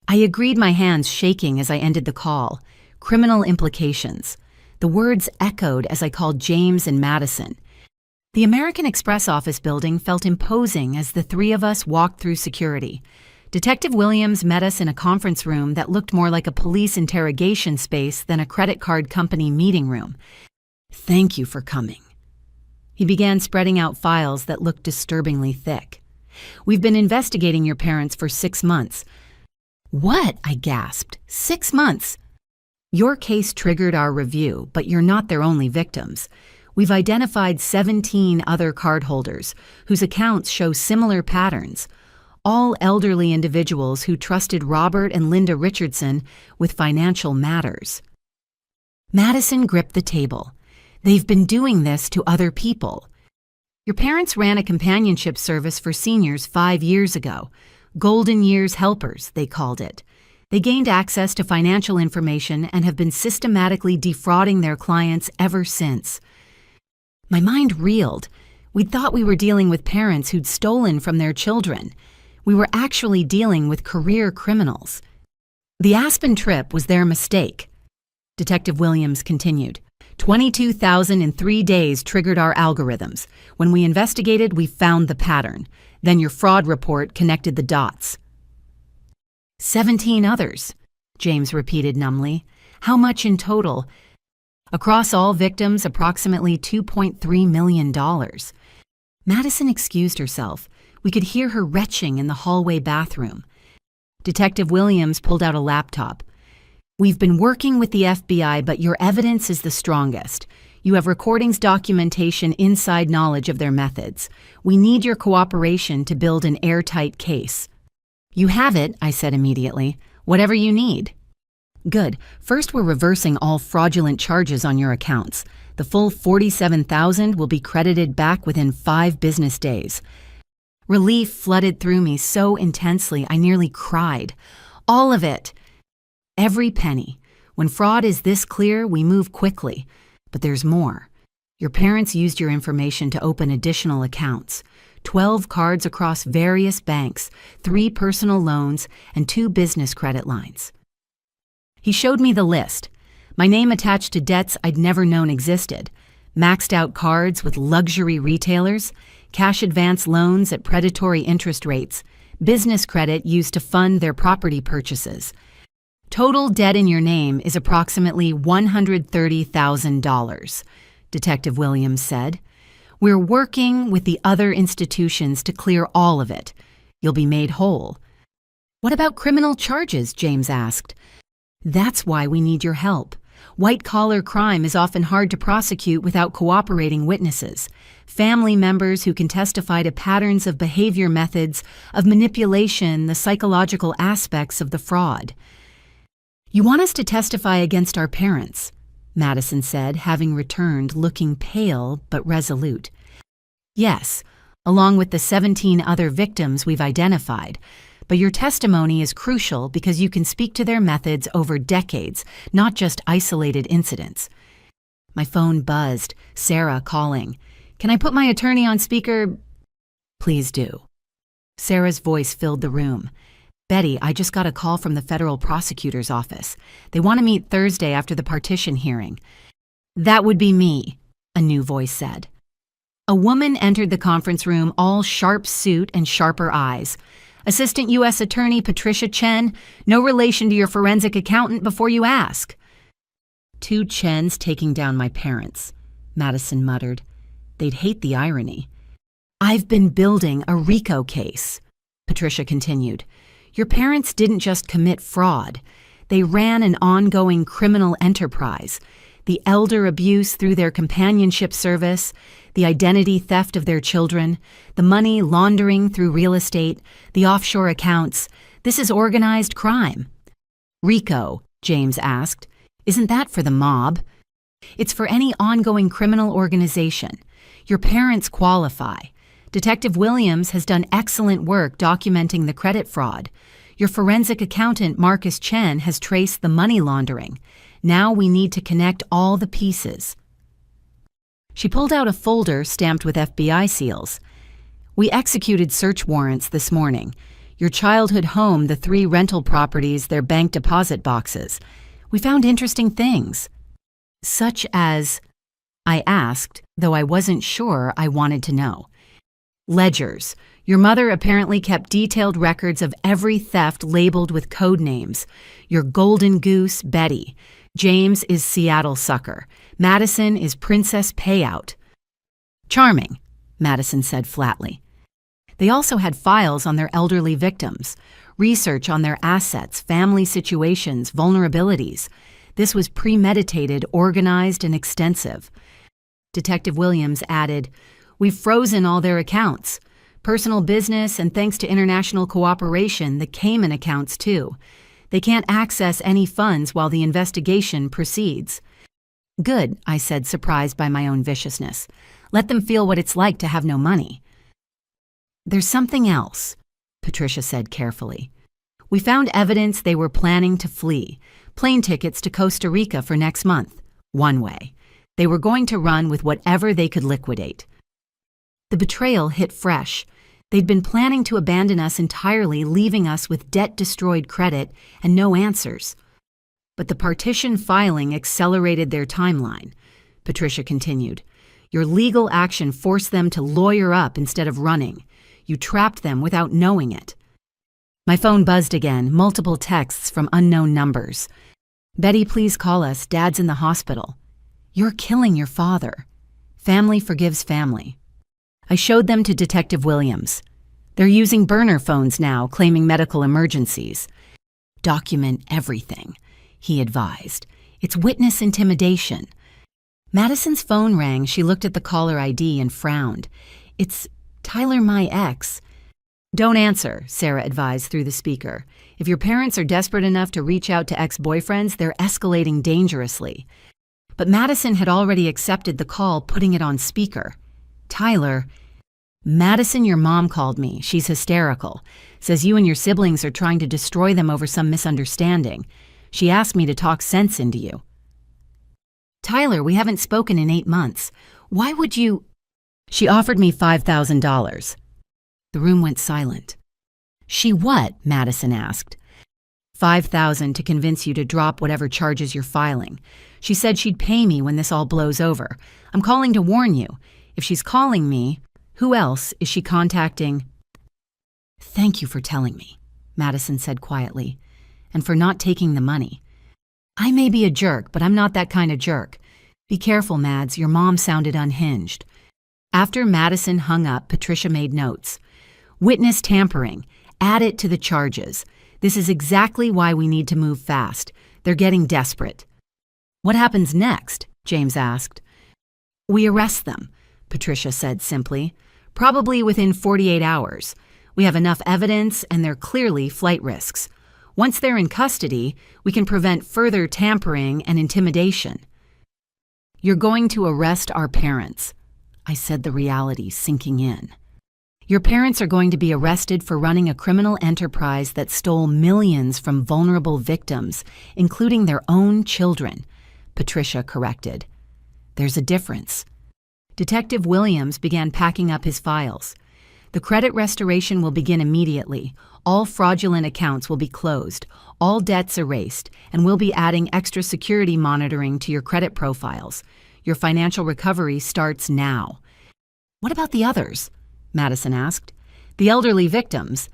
[SPEAKER 1] I agreed, my hands shaking as I ended the call. Criminal implications. The words echoed as I called James and Madison. The American Express office building felt imposing as the 3 of us walked through security. Detective Williams met us in a conference room that looked more like a police interrogation space than a credit card company meeting room. "Thank you for coming." He began spreading out files that looked disturbingly thick. "We've been investigating your parents for 6 months. "What?" I gasped. 6 months? "Your case triggered our review, but you're not their only victims. We've identified 17 other cardholders whose accounts show similar patterns, all elderly individuals who trusted Robert and Linda Richardson with financial matters." Madison gripped the table. "They've been doing this to other people. Your parents ran a companionship service for seniors 5 years ago. Golden Years Helpers, they called it. They gained access to financial information and have been systematically defrauding their clients ever since." My mind reeled. We'd thought we were dealing with parents who'd stolen from their children. We were actually dealing with career criminals. "The Aspen trip was their mistake," Detective Williams continued. 22,000 in 3 days triggered our algorithms. When we investigated, we found the pattern. Then your fraud report connected the dots. 17 others, James repeated numbly. How much in total? Across all victims, approximately $2.3 million. Madison excused herself. We could hear her retching in the hallway bathroom. Detective Williams pulled out a laptop. We've been working with the FBI, but your evidence is the strongest. You have recordings, documentation, inside knowledge of their methods. We need your cooperation to build an airtight case. You have it, I said immediately. Whatever you need. Good. First, we're reversing all fraudulent charges on your accounts. The full $47,000 will be credited back within 5 business days. Relief flooded through me so intensely I nearly cried. All of it. Every penny. When fraud is this clear, we move quickly. But there's more. Your parents used your information to open additional accounts. 12 cards across various banks, 3 personal loans, and 2 business credit lines. He showed me the list. My name attached to debts I'd never known existed. Maxed out cards with luxury retailers, cash advance loans at predatory interest rates, business credit used to fund their property purchases. Total debt in your name is approximately $130,000, Detective Williams said. We're working with the other institutions to clear all of it. You'll be made whole. What about criminal charges? James asked. That's why we need your help. White-collar crime is often hard to prosecute without cooperating witnesses, family members who can testify to patterns of behavior, methods of manipulation, the psychological aspects of the fraud. You want us to testify against our parents, Madison said, having returned looking pale but resolute. Yes, along with the 17 other victims we've identified. But your testimony is crucial because you can speak to their methods over decades, not just isolated incidents. My phone buzzed, Sarah calling. Can I put my attorney on speaker? Please do. Sarah's voice filled the room. Betty, I just got a call from the federal prosecutor's office. They want to meet Thursday after the partition hearing. That would be me, a new voice said. A woman entered the conference room, all sharp suit and sharper eyes. Assistant U.S. Attorney Patricia Chen, no relation to your forensic accountant before you ask. 2 Chens taking down my parents, Madison muttered. They'd hate the irony. I've been building a RICO case, Patricia continued. Your parents didn't just commit fraud. They ran an ongoing criminal enterprise. The elder abuse through their companionship service, the identity theft of their children, the money laundering through real estate, the offshore accounts. This is organized crime. RICO, James asked. Isn't that for the mob? It's for any ongoing criminal organization. Your parents qualify. Detective Williams has done excellent work documenting the credit fraud. Your forensic accountant, Marcus Chen, has traced the money laundering. Now we need to connect all the pieces. She pulled out a folder stamped with FBI seals. We executed search warrants this morning. Your childhood home, the 3 rental properties, their bank deposit boxes. We found interesting things. Such as, I asked, though I wasn't sure I wanted to know. Ledgers. Your mother apparently kept detailed records of every theft labeled with code names. Your golden goose, Betty. James is Seattle Sucker. Madison is Princess Payout. Charming, Madison said flatly. They also had files on their elderly victims, research on their assets, family situations, vulnerabilities. This was premeditated, organized, and extensive. Detective Williams added, We've frozen all their accounts. Personal business and thanks to international cooperation, the Cayman accounts too. They can't access any funds while the investigation proceeds. Good, I said, surprised by my own viciousness. Let them feel what it's like to have no money. There's something else, Patricia said carefully. We found evidence they were planning to flee. Plane tickets to Costa Rica for next month. One way. They were going to run with whatever they could liquidate. The betrayal hit fresh. They'd been planning to abandon us entirely, leaving us with debt-destroyed credit and no answers. But the partition filing accelerated their timeline. Patricia continued. Your legal action forced them to lawyer up instead of running. You trapped them without knowing it. My phone buzzed again, multiple texts from unknown numbers. Betty, please call us. Dad's in the hospital. You're killing your father. Family forgives family. I showed them to Detective Williams. They're using burner phones now, claiming medical emergencies. Document everything, he advised. It's witness intimidation. Madison's phone rang. She looked at the caller ID and frowned. It's Tyler, my ex. Don't answer, Sarah advised through the speaker. If your parents are desperate enough to reach out to ex-boyfriends, they're escalating dangerously. But Madison had already accepted the call, putting it on speaker. Tyler, Madison, your mom called me. She's hysterical. Says you and your siblings are trying to destroy them over some misunderstanding. She asked me to talk sense into you. Tyler, we haven't spoken in 8 months. Why would you... She offered me $5,000. The room went silent. She what? Madison asked. $5,000 to convince you to drop whatever charges you're filing. She said she'd pay me when this all blows over. I'm calling to warn you. If she's calling me, who else is she contacting? Thank you for telling me, Madison said quietly, and for not taking the money. I may be a jerk, but I'm not that kind of jerk. Be careful, Mads. Your mom sounded unhinged. After Madison hung up, Patricia made notes. Witness tampering. Add it to the charges. This is exactly why we need to move fast. They're getting desperate. What happens next? James asked. We arrest them, Patricia said simply. Probably within 48 hours. We have enough evidence and they're clearly flight risks. Once they're in custody, we can prevent further tampering and intimidation. You're going to arrest our parents, I said, the reality sinking in. Your parents are going to be arrested for running a criminal enterprise that stole millions from vulnerable victims, including their own children, Patricia corrected. There's a difference. Detective Williams began packing up his files. The credit restoration will begin immediately. All fraudulent accounts will be closed, all debts erased, and we'll be adding extra security monitoring to your credit profiles. Your financial recovery starts now. What about the others? Madison asked. The elderly victims.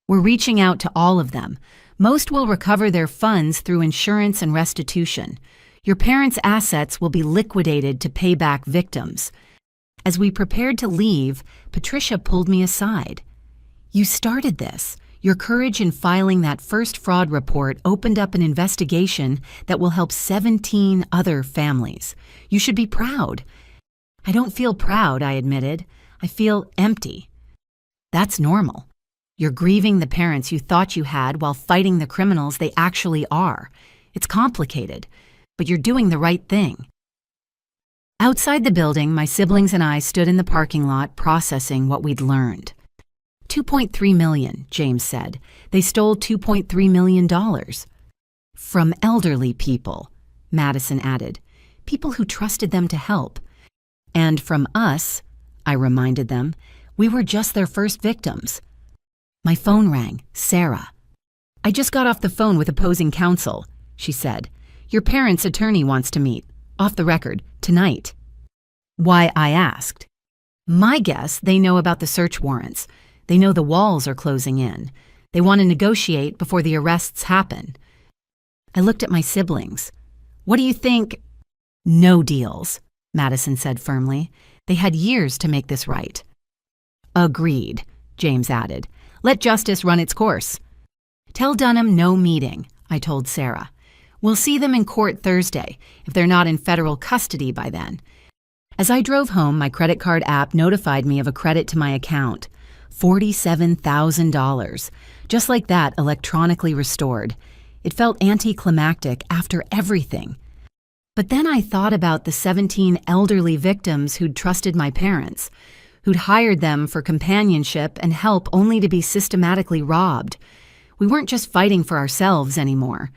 [SPEAKER 1] We're reaching out to all of them. Most will recover their funds through insurance and restitution. Your parents' assets will be liquidated to pay back victims. As we prepared to leave, Patricia pulled me aside. You started this. Your courage in filing that first fraud report opened up an investigation that will help 17 other families. You should be proud. I don't feel proud, I admitted. I feel empty. That's normal. You're grieving the parents you thought you had while fighting the criminals they actually are. It's complicated, but you're doing the right thing. Outside the building, my siblings and I stood in the parking lot processing what we'd learned. $2.3 million, James said. They stole $2.3 million. From elderly people, Madison added. People who trusted them to help. And from us, I reminded them, we were just their first victims. My phone rang. Sarah. I just got off the phone with opposing counsel, she said. Your parents' attorney wants to meet. Off the record, tonight. Why, I asked. My guess, they know about the search warrants. They know the walls are closing in. They want to negotiate before the arrests happen. I looked at my siblings. What do you think? No deals, Madison said firmly. They had years to make this right. Agreed, James added. Let justice run its course. Tell Dunham no meeting, I told Sarah. We'll see them in court Thursday, if they're not in federal custody by then. As I drove home, my credit card app notified me of a credit to my account. $47,000. Just like that, electronically restored. It felt anticlimactic after everything. But then I thought about the 17 elderly victims who'd trusted my parents, who'd hired them for companionship and help only to be systematically robbed. We weren't just fighting for ourselves anymore.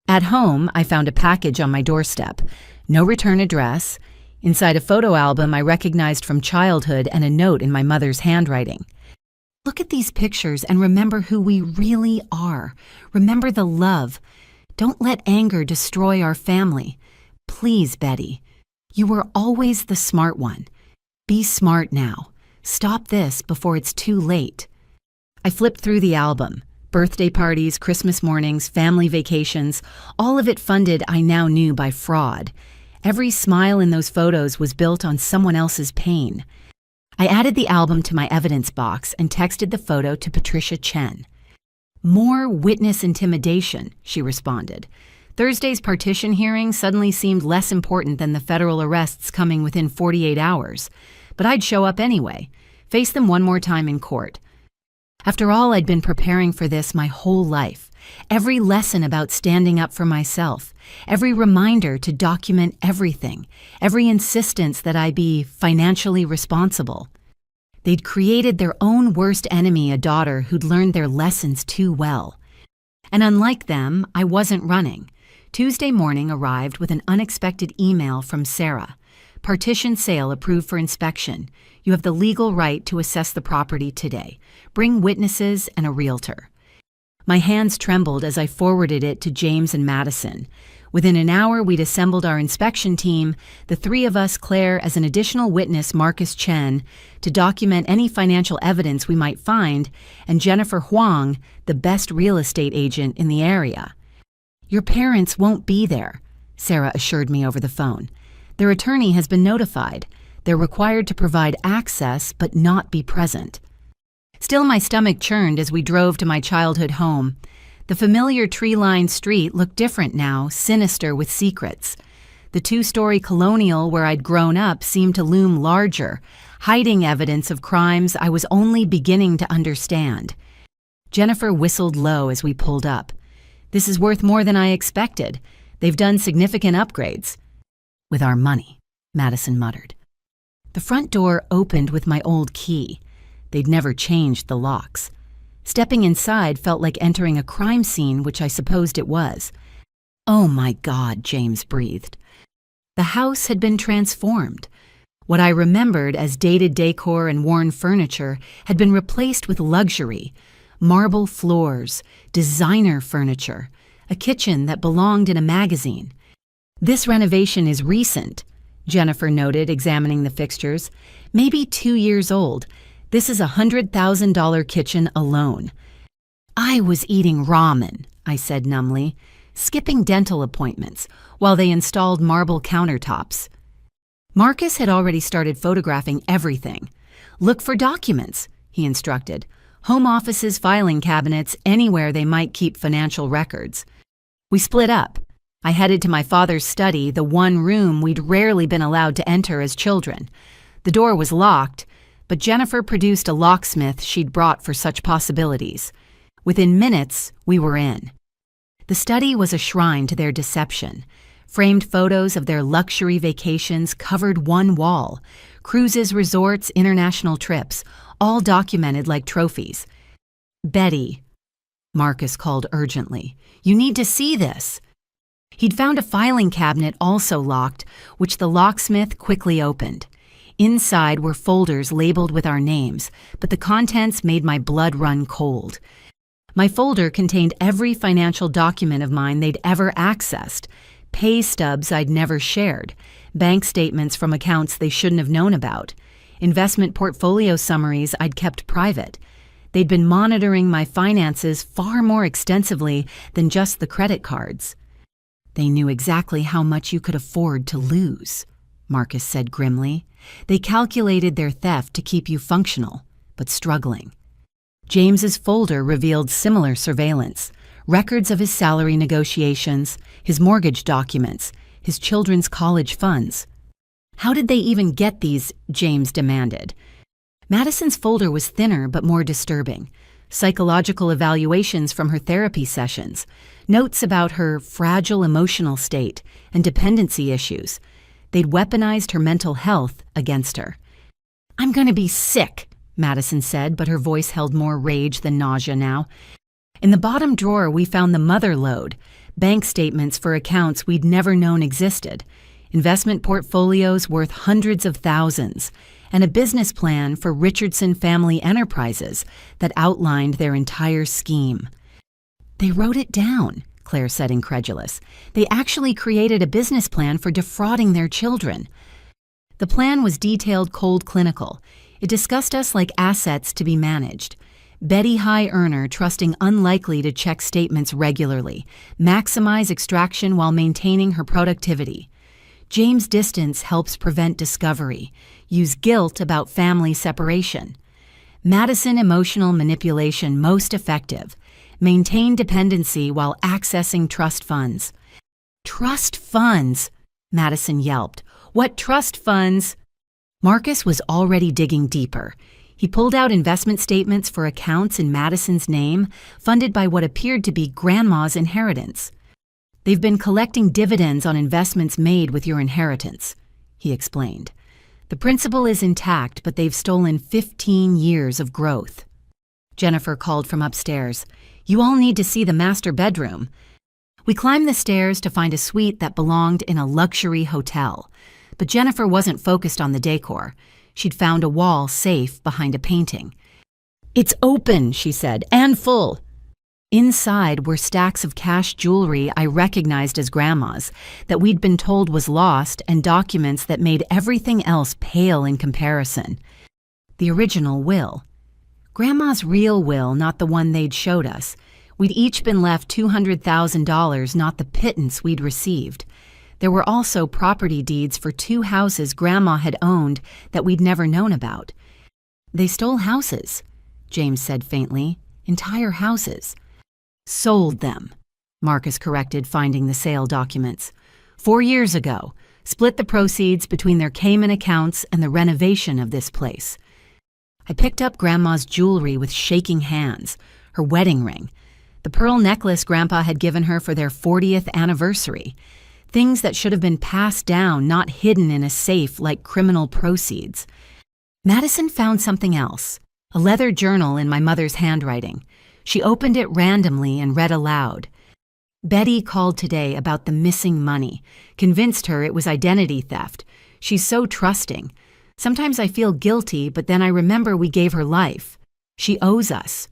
[SPEAKER 1] At home, I found a package on my doorstep. No return address. Inside a photo album I recognized from childhood and a note in my mother's handwriting. Look at these pictures and remember who we really are. Remember the love. Don't let anger destroy our family. Please, Betty. You were always the smart one. Be smart now. Stop this before it's too late. I flipped through the album. Birthday parties, Christmas mornings, family vacations, all of it funded, I now knew, by fraud. Every smile in those photos was built on someone else's pain. I added the album to my evidence box and texted the photo to Patricia Chen. "More witness intimidation," she responded. Thursday's partition hearing suddenly seemed less important than the federal arrests coming within 48 hours. But I'd show up anyway, face them one more time in court. After all, I'd been preparing for this my whole life. Every lesson about standing up for myself, every reminder to document everything, every insistence that I be financially responsible. They'd created their own worst enemy, a daughter who'd learned their lessons too well. And unlike them, I wasn't running. Tuesday morning arrived with an unexpected email from Sarah. "Partition sale approved for inspection. You have the legal right to assess the property today. Bring witnesses and a realtor." My hands trembled as I forwarded it to James and Madison. Within an hour, we'd assembled our inspection team, the three of us, Claire as an additional witness, Marcus Chen, to document any financial evidence we might find, and Jennifer Huang, the best real estate agent in the area. "Your parents won't be there," Sarah assured me over the phone. "Their attorney has been notified. They're required to provide access but not be present." Still, my stomach churned as we drove to my childhood home. The familiar tree-lined street looked different now, sinister with secrets. The two-story colonial where I'd grown up seemed to loom larger, hiding evidence of crimes I was only beginning to understand. Jennifer whistled low as we pulled up. "This is worth more than I expected. They've done significant upgrades." "With our money," Madison muttered. The front door opened with my old key. They'd never changed the locks. Stepping inside felt like entering a crime scene, which I supposed it was. "Oh my God," James breathed. The house had been transformed. What I remembered as dated decor and worn furniture had been replaced with luxury, marble floors, designer furniture, a kitchen that belonged in a magazine. "This renovation is recent," Jennifer noted, examining the fixtures. "Maybe 2 years old. This is a $100,000 kitchen alone." "I was eating ramen," I said numbly, skipping dental appointments while they installed marble countertops. Marcus had already started photographing everything. "Look for documents," he instructed. "Home offices, filing cabinets, anywhere they might keep financial records." We split up. I headed to my father's study, the one room we'd rarely been allowed to enter as children. The door was locked, but Jennifer produced a locksmith she'd brought for such possibilities. Within minutes, we were in. The study was a shrine to their deception. Framed photos of their luxury vacations covered one wall. Cruises, resorts, international trips, all documented like trophies. "Betty," Marcus called urgently, "you need to see this." He'd found a filing cabinet also locked, which the locksmith quickly opened. Inside were folders labeled with our names, but the contents made my blood run cold. My folder contained every financial document of mine they'd ever accessed, pay stubs I'd never shared, bank statements from accounts they shouldn't have known about, investment portfolio summaries I'd kept private. They'd been monitoring my finances far more extensively than just the credit cards. "They knew exactly how much you could afford to lose," Marcus said grimly. "They calculated their theft to keep you functional, but struggling." James's folder revealed similar surveillance, records of his salary negotiations, his mortgage documents, his children's college funds. "How did they even get these?" James demanded. Madison's folder was thinner but more disturbing. Psychological evaluations from her therapy sessions, notes about her fragile emotional state and dependency issues. They'd weaponized her mental health against her. "I'm going to be sick," Madison said, but her voice held more rage than nausea now. In the bottom drawer, we found the mother lode, bank statements for accounts we'd never known existed, investment portfolios worth hundreds of thousands, and a business plan for Richardson Family Enterprises that outlined their entire scheme. "They wrote it down," Claire said, incredulous. "They actually created a business plan for defrauding their children. The plan was detailed, cold, clinical. It discussed us like assets to be managed. Betty, high earner, trusting unlikely to check statements regularly, maximize extraction while maintaining her productivity. James, distance helps prevent discovery. Use guilt about family separation. Madison, emotional manipulation most effective. Maintain dependency while accessing trust funds. Trust funds, Madison yelped. What trust funds? Marcus was already digging deeper. He pulled out investment statements for accounts in Madison's name, funded by what appeared to be Grandma's inheritance. They've been collecting dividends on investments made with your inheritance, he explained. The principal is intact, but they've stolen 15 years of growth. Jennifer called from upstairs. You all need to see the master bedroom. We climbed the stairs to find a suite that belonged in a luxury hotel. But Jennifer wasn't focused on the decor. She'd found a wall safe behind a painting. It's open, she said, and full. Inside were stacks of cash jewelry I recognized as Grandma's, that we'd been told was lost, and documents that made everything else pale in comparison. The original will. Grandma's real will, not the one they'd showed us. We'd each been left $200,000, not the pittance we'd received. There were also property deeds for 2 houses Grandma had owned that we'd never known about. They stole houses, James said faintly. Entire houses. Sold them, Marcus corrected, finding the sale documents. 4 years ago. Split the proceeds between their Cayman accounts and the renovation of this place. I picked up Grandma's jewelry with shaking hands, her wedding ring, the pearl necklace Grandpa had given her for their 40th anniversary. Things that should have been passed down, not hidden in a safe like criminal proceeds. Madison found something else, a leather journal in my mother's handwriting. She opened it randomly and read aloud. Betty called today about the missing money, convinced her it was identity theft. She's so trusting. Sometimes I feel guilty, but then I remember we gave her life. She owes us.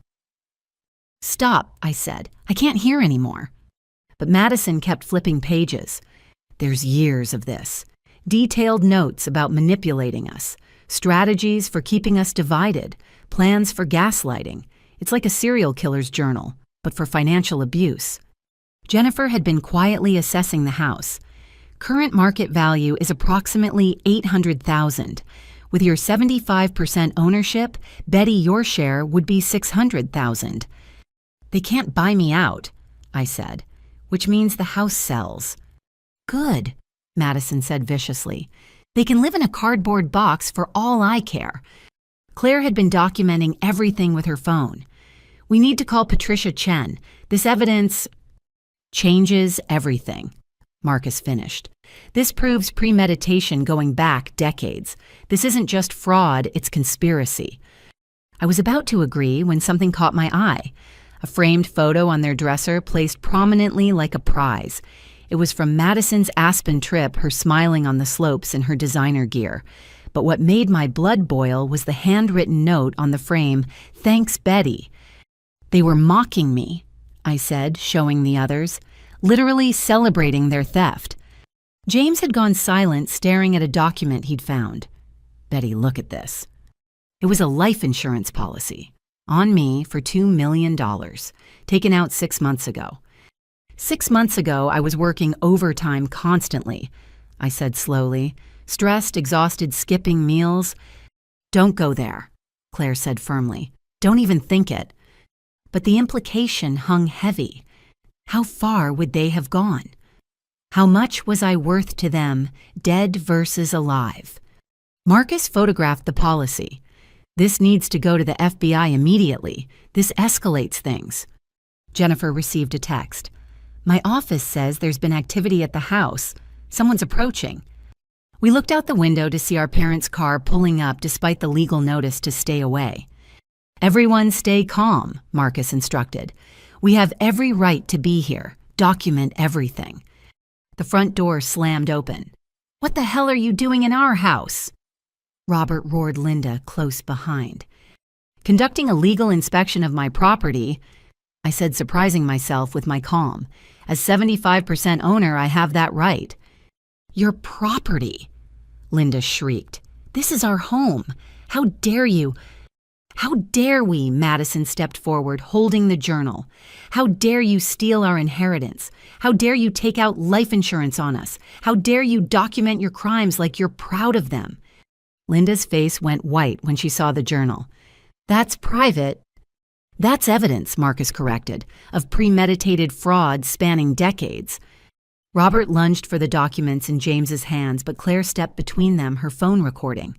[SPEAKER 1] Stop, I said. I can't hear anymore. But Madison kept flipping pages. There's years of this. Detailed notes about manipulating us, strategies for keeping us divided, plans for gaslighting. It's like a serial killer's journal, but for financial abuse. Jennifer had been quietly assessing the house. Current market value is approximately $800,000. With your 75% ownership, Betty, your share would be $600,000. They can't buy me out, I said, which means the house sells. Good, Madison said viciously. They can live in a cardboard box for all I care. Claire had been documenting everything with her phone. We need to call Patricia Chen. This evidence changes everything, Marcus finished. This proves premeditation going back decades. This isn't just fraud, it's conspiracy. I was about to agree when something caught my eye. A framed photo on their dresser placed prominently like a prize. It was from Madison's Aspen trip, her smiling on the slopes in her designer gear. But what made my blood boil was the handwritten note on the frame, "Thanks, Betty." They were mocking me, I said, showing the others, literally celebrating their theft. James had gone silent, staring at a document he'd found. Betty, look at this. It was a life insurance policy. On me for $2 million, taken out 6 months ago. 6 months ago, I was working overtime constantly, I said slowly, stressed, exhausted, skipping meals. Don't go there, Claire said firmly. Don't even think it. But the implication hung heavy. How far would they have gone? How much was I worth to them, dead versus alive? Marcus photographed the policy. This needs to go to the FBI immediately. This escalates things. Jennifer received a text. My office says there's been activity at the house. Someone's approaching. We looked out the window to see our parents' car pulling up despite the legal notice to stay away. Everyone stay calm, Marcus instructed. We have every right to be here. Document everything. The front door slammed open. What the hell are you doing in our house? Robert roared Linda close behind. Conducting a legal inspection of my property, I said, surprising myself with my calm. As 75% owner, I have that right. Your property. Linda shrieked. "This is our home. How dare you?" "How dare we?" Madison stepped forward, holding the journal. "How dare you steal our inheritance? How dare you take out life insurance on us? How dare you document your crimes like you're proud of them?" Linda's face went white when she saw the journal. "That's private." "That's evidence," Marcus corrected, "of premeditated fraud spanning decades." Robert lunged for the documents in James's hands, but Claire stepped between them, her phone recording.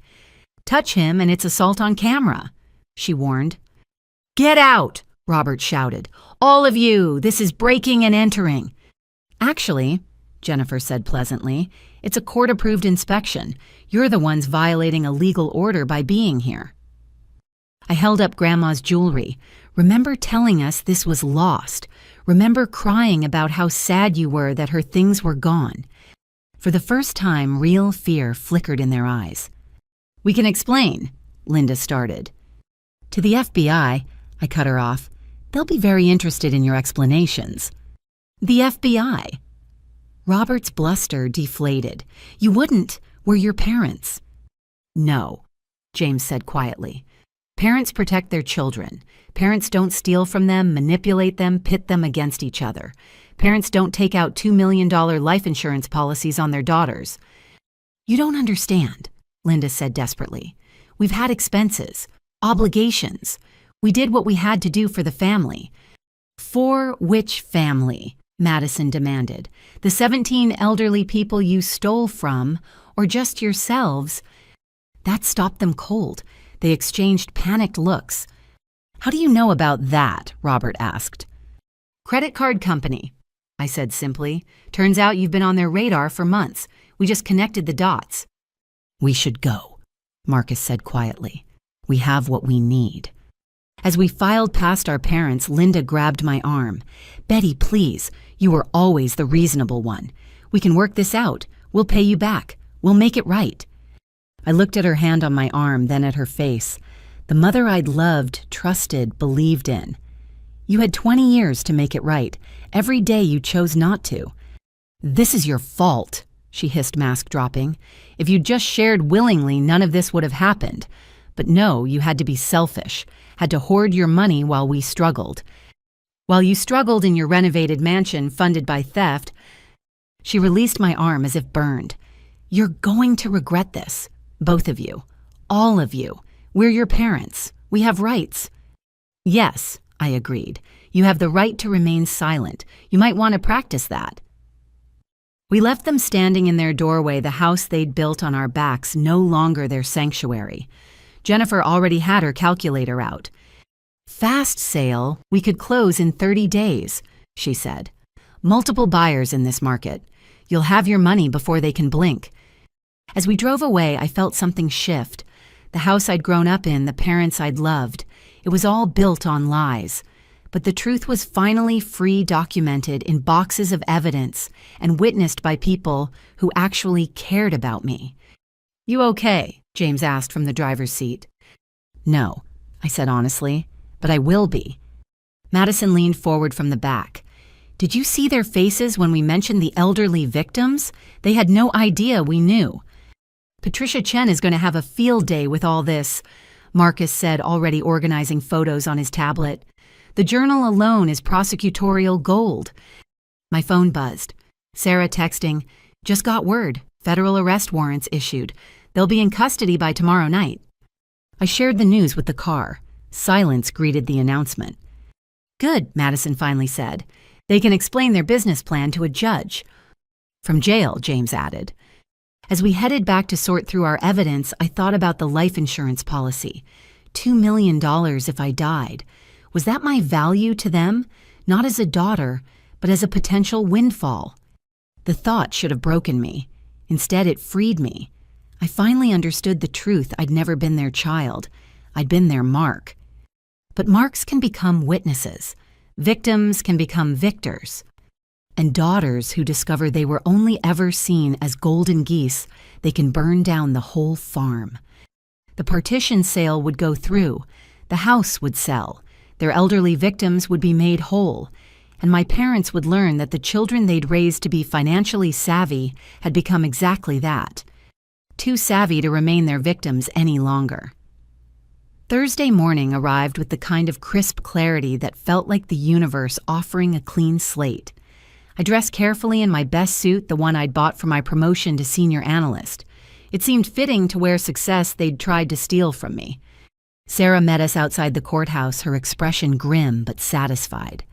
[SPEAKER 1] "Touch him and it's assault on camera," she warned. "Get out!" Robert shouted. "All of you! This is breaking and entering." "Actually," Jennifer said pleasantly, "it's a court-approved inspection. You're the ones violating a legal order by being here." I held up Grandma's jewelry. "Remember telling us this was lost. Remember crying about how sad you were that her things were gone." For the first time, real fear flickered in their eyes. "We can explain," Linda started. "To the FBI," I cut her off. "They'll be very interested in your explanations." "The FBI?" Robert's bluster deflated. "You wouldn't. We're your parents." "No," James said quietly. "Parents protect their children. Parents don't steal from them, manipulate them, pit them against each other. Parents don't take out $2 million life insurance policies on their daughters." "You don't understand," Linda said desperately. "We've had expenses, obligations. We did what we had to do for the family." "For which family?" Madison demanded. "The 17 elderly people you stole from, or just yourselves?" That stopped them cold. They exchanged panicked looks. "How do you know about that?" Robert asked. "Credit card company," I said simply. "Turns out you've been on their radar for months. We just connected the dots." "We should go," Marcus said quietly. "We have what we need." As we filed past our parents, Linda grabbed my arm. "Betty, please. You were always the reasonable one. We can work this out. We'll pay you back. We'll make it right." I looked at her hand on my arm, then at her face. The mother I'd loved, trusted, believed in. "You had 20 years to make it right. Every day you chose not to." "This is your fault," she hissed, mask dropping. "If you'd just shared willingly, none of this would have happened. But no, you had to be selfish, had to hoard your money while we struggled. While you struggled in your renovated mansion funded by theft." She released my arm as if burned. "You're going to regret this. Both of you. All of you. We're your parents. We have rights." "Yes," I agreed. "You have the right to remain silent. You might want to practice that." We left them standing in their doorway, the house they'd built on our backs, no longer their sanctuary. Jennifer already had her calculator out. "Fast sale, we could close in 30 days, she said. "Multiple buyers in this market. You'll have your money before they can blink." As we drove away, I felt something shift. The house I'd grown up in, the parents I'd loved, it was all built on lies. But the truth was finally free documented in boxes of evidence and witnessed by people who actually cared about me. "You okay?" James asked from the driver's seat. "No," I said honestly, "but I will be." Madison leaned forward from the back. "Did you see their faces when we mentioned the elderly victims? They had no idea we knew." "Patricia Chen is going to have a field day with all this," Marcus said, already organizing photos on his tablet. "The journal alone is prosecutorial gold." My phone buzzed. Sarah texting, "Just got word. Federal arrest warrants issued. They'll be in custody by tomorrow night." I shared the news with the car. Silence greeted the announcement. "Good," Madison finally said. "They can explain their business plan to a judge." "From jail," James added. As we headed back to sort through our evidence, I thought about the life insurance policy. $2 million if I died. Was that my value to them? Not as a daughter, but as a potential windfall. The thought should have broken me. Instead, it freed me. I finally understood the truth. I'd never been their child. I'd been their mark. But marks can become witnesses. Victims can become victors. And daughters who discover they were only ever seen as golden geese, they can burn down the whole farm. The partition sale would go through. The house would sell. Their elderly victims would be made whole. And my parents would learn that the children they'd raised to be financially savvy had become exactly that. too savvy to remain their victims any longer. Thursday morning arrived with the kind of crisp clarity that felt like the universe offering a clean slate. I dressed carefully in my best suit, the one I'd bought for my promotion to senior analyst. It seemed fitting to wear success they'd tried to steal from me. Sarah met us outside the courthouse, her expression grim but satisfied.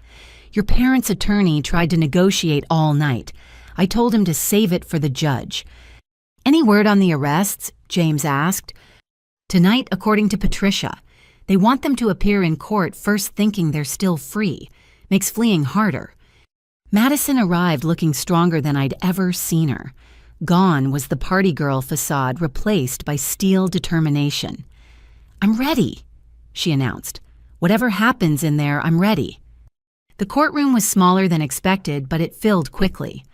[SPEAKER 1] "Your parents' attorney tried to negotiate all night. I told him to save it for the judge." "Any word on the arrests?" James asked. "Tonight, according to Patricia. They want them to appear in court first thinking they're still free. Makes fleeing harder." Madison arrived looking stronger than I'd ever seen her. Gone was the party girl facade, replaced by steel determination. "I'm ready," she announced. "Whatever happens in there, I'm ready." The courtroom was smaller than expected, but it filled quickly.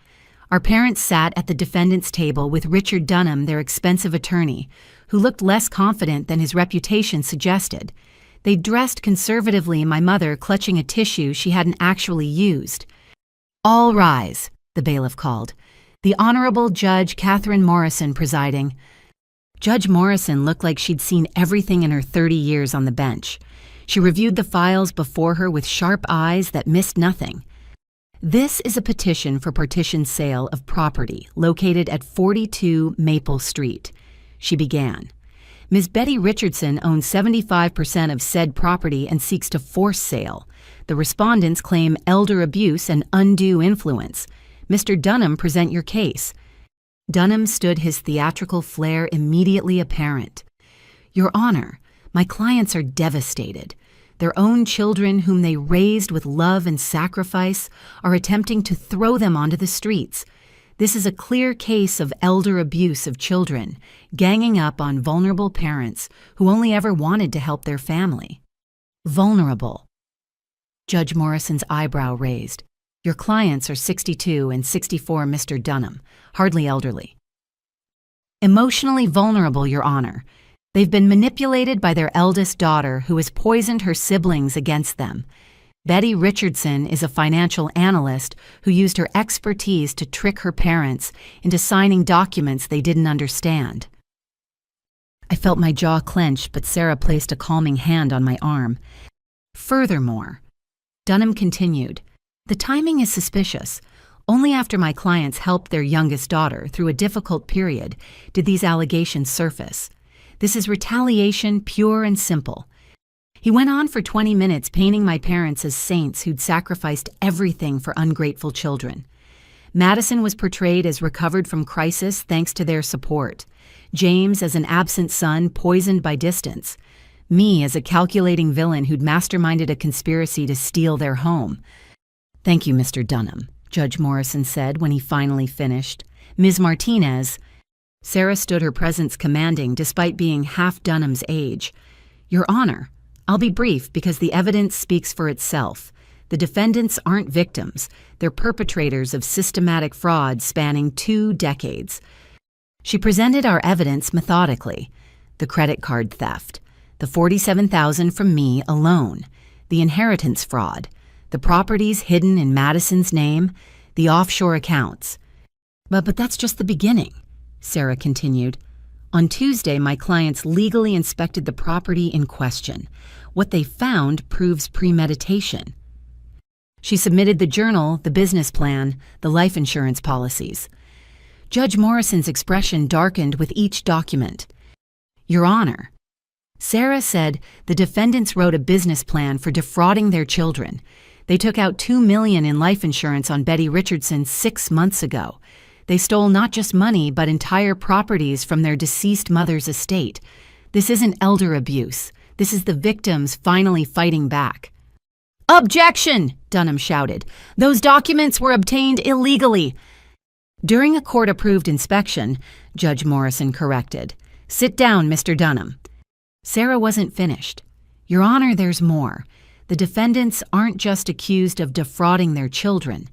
[SPEAKER 1] Our parents sat at the defendant's table with Richard Dunham, their expensive attorney, who looked less confident than his reputation suggested. They dressed conservatively, my mother clutching a tissue she hadn't actually used. "All rise," the bailiff called. The Honorable Judge Catherine Morrison presiding. Judge Morrison looked like she'd seen everything in her 30 years on the bench. She reviewed the files before her with sharp eyes that missed nothing. "This is a petition for partition sale of property located at 42 Maple Street," she began. "Ms. Betty Richardson owns 75% of said property and seeks to force sale. The respondents claim elder abuse and undue influence. Mr. Dunham, present your case." Dunham stood, his theatrical flair immediately apparent. "Your Honor, my clients are devastated. Their own children, whom they raised with love and sacrifice, are attempting to throw them onto the streets. This is a clear case of elder abuse of children, ganging up on vulnerable parents who only ever wanted to help their family." Vulnerable. Judge Morrison's eyebrow raised. "Your clients are 62 and 64, Mr. Dunham, hardly elderly." "Emotionally vulnerable, Your Honor. They've been manipulated by their eldest daughter, who has poisoned her siblings against them. Betty Richardson is a financial analyst who used her expertise to trick her parents into signing documents they didn't understand." I felt my jaw clench, but Sarah placed a calming hand on my arm. "Furthermore," Dunham continued, "the timing is suspicious. Only after my clients helped their youngest daughter through a difficult period did these allegations surface. This is retaliation, pure and simple." He went on for 20 minutes painting my parents as saints who'd sacrificed everything for ungrateful children. Madison was portrayed as recovered from crisis thanks to their support. James as an absent son poisoned by distance. Me as a calculating villain who'd masterminded a conspiracy to steal their home. "Thank you, Mr. Dunham," Judge Morrison said when he finally finished. "Ms. Martinez." Sarah stood, her presence commanding despite being half Dunham's age. "Your Honor, I'll be brief because the evidence speaks for itself. The defendants aren't victims. They're perpetrators of systematic fraud spanning 2 decades. She presented our evidence methodically. The credit card theft, the $47,000 from me alone, the inheritance fraud, the properties hidden in Madison's name, the offshore accounts. But that's just the beginning," Sarah continued. "On Tuesday, my clients legally inspected the property in question. What they found proves premeditation." She submitted the journal, the business plan, the life insurance policies. Judge Morrison's expression darkened with each document. "Your Honor," Sarah said, "the defendants wrote a business plan for defrauding their children. They took out $2 million in life insurance on Betty Richardson 6 months ago. They stole not just money, but entire properties from their deceased mother's estate. This isn't elder abuse. This is the victims finally fighting back." "Objection!" Dunham shouted. "Those documents were obtained illegally." "During a court-approved inspection," Judge Morrison corrected. "Sit down, Mr. Dunham." Sarah wasn't finished. "Your Honor, there's more. The defendants aren't just accused of defrauding their children.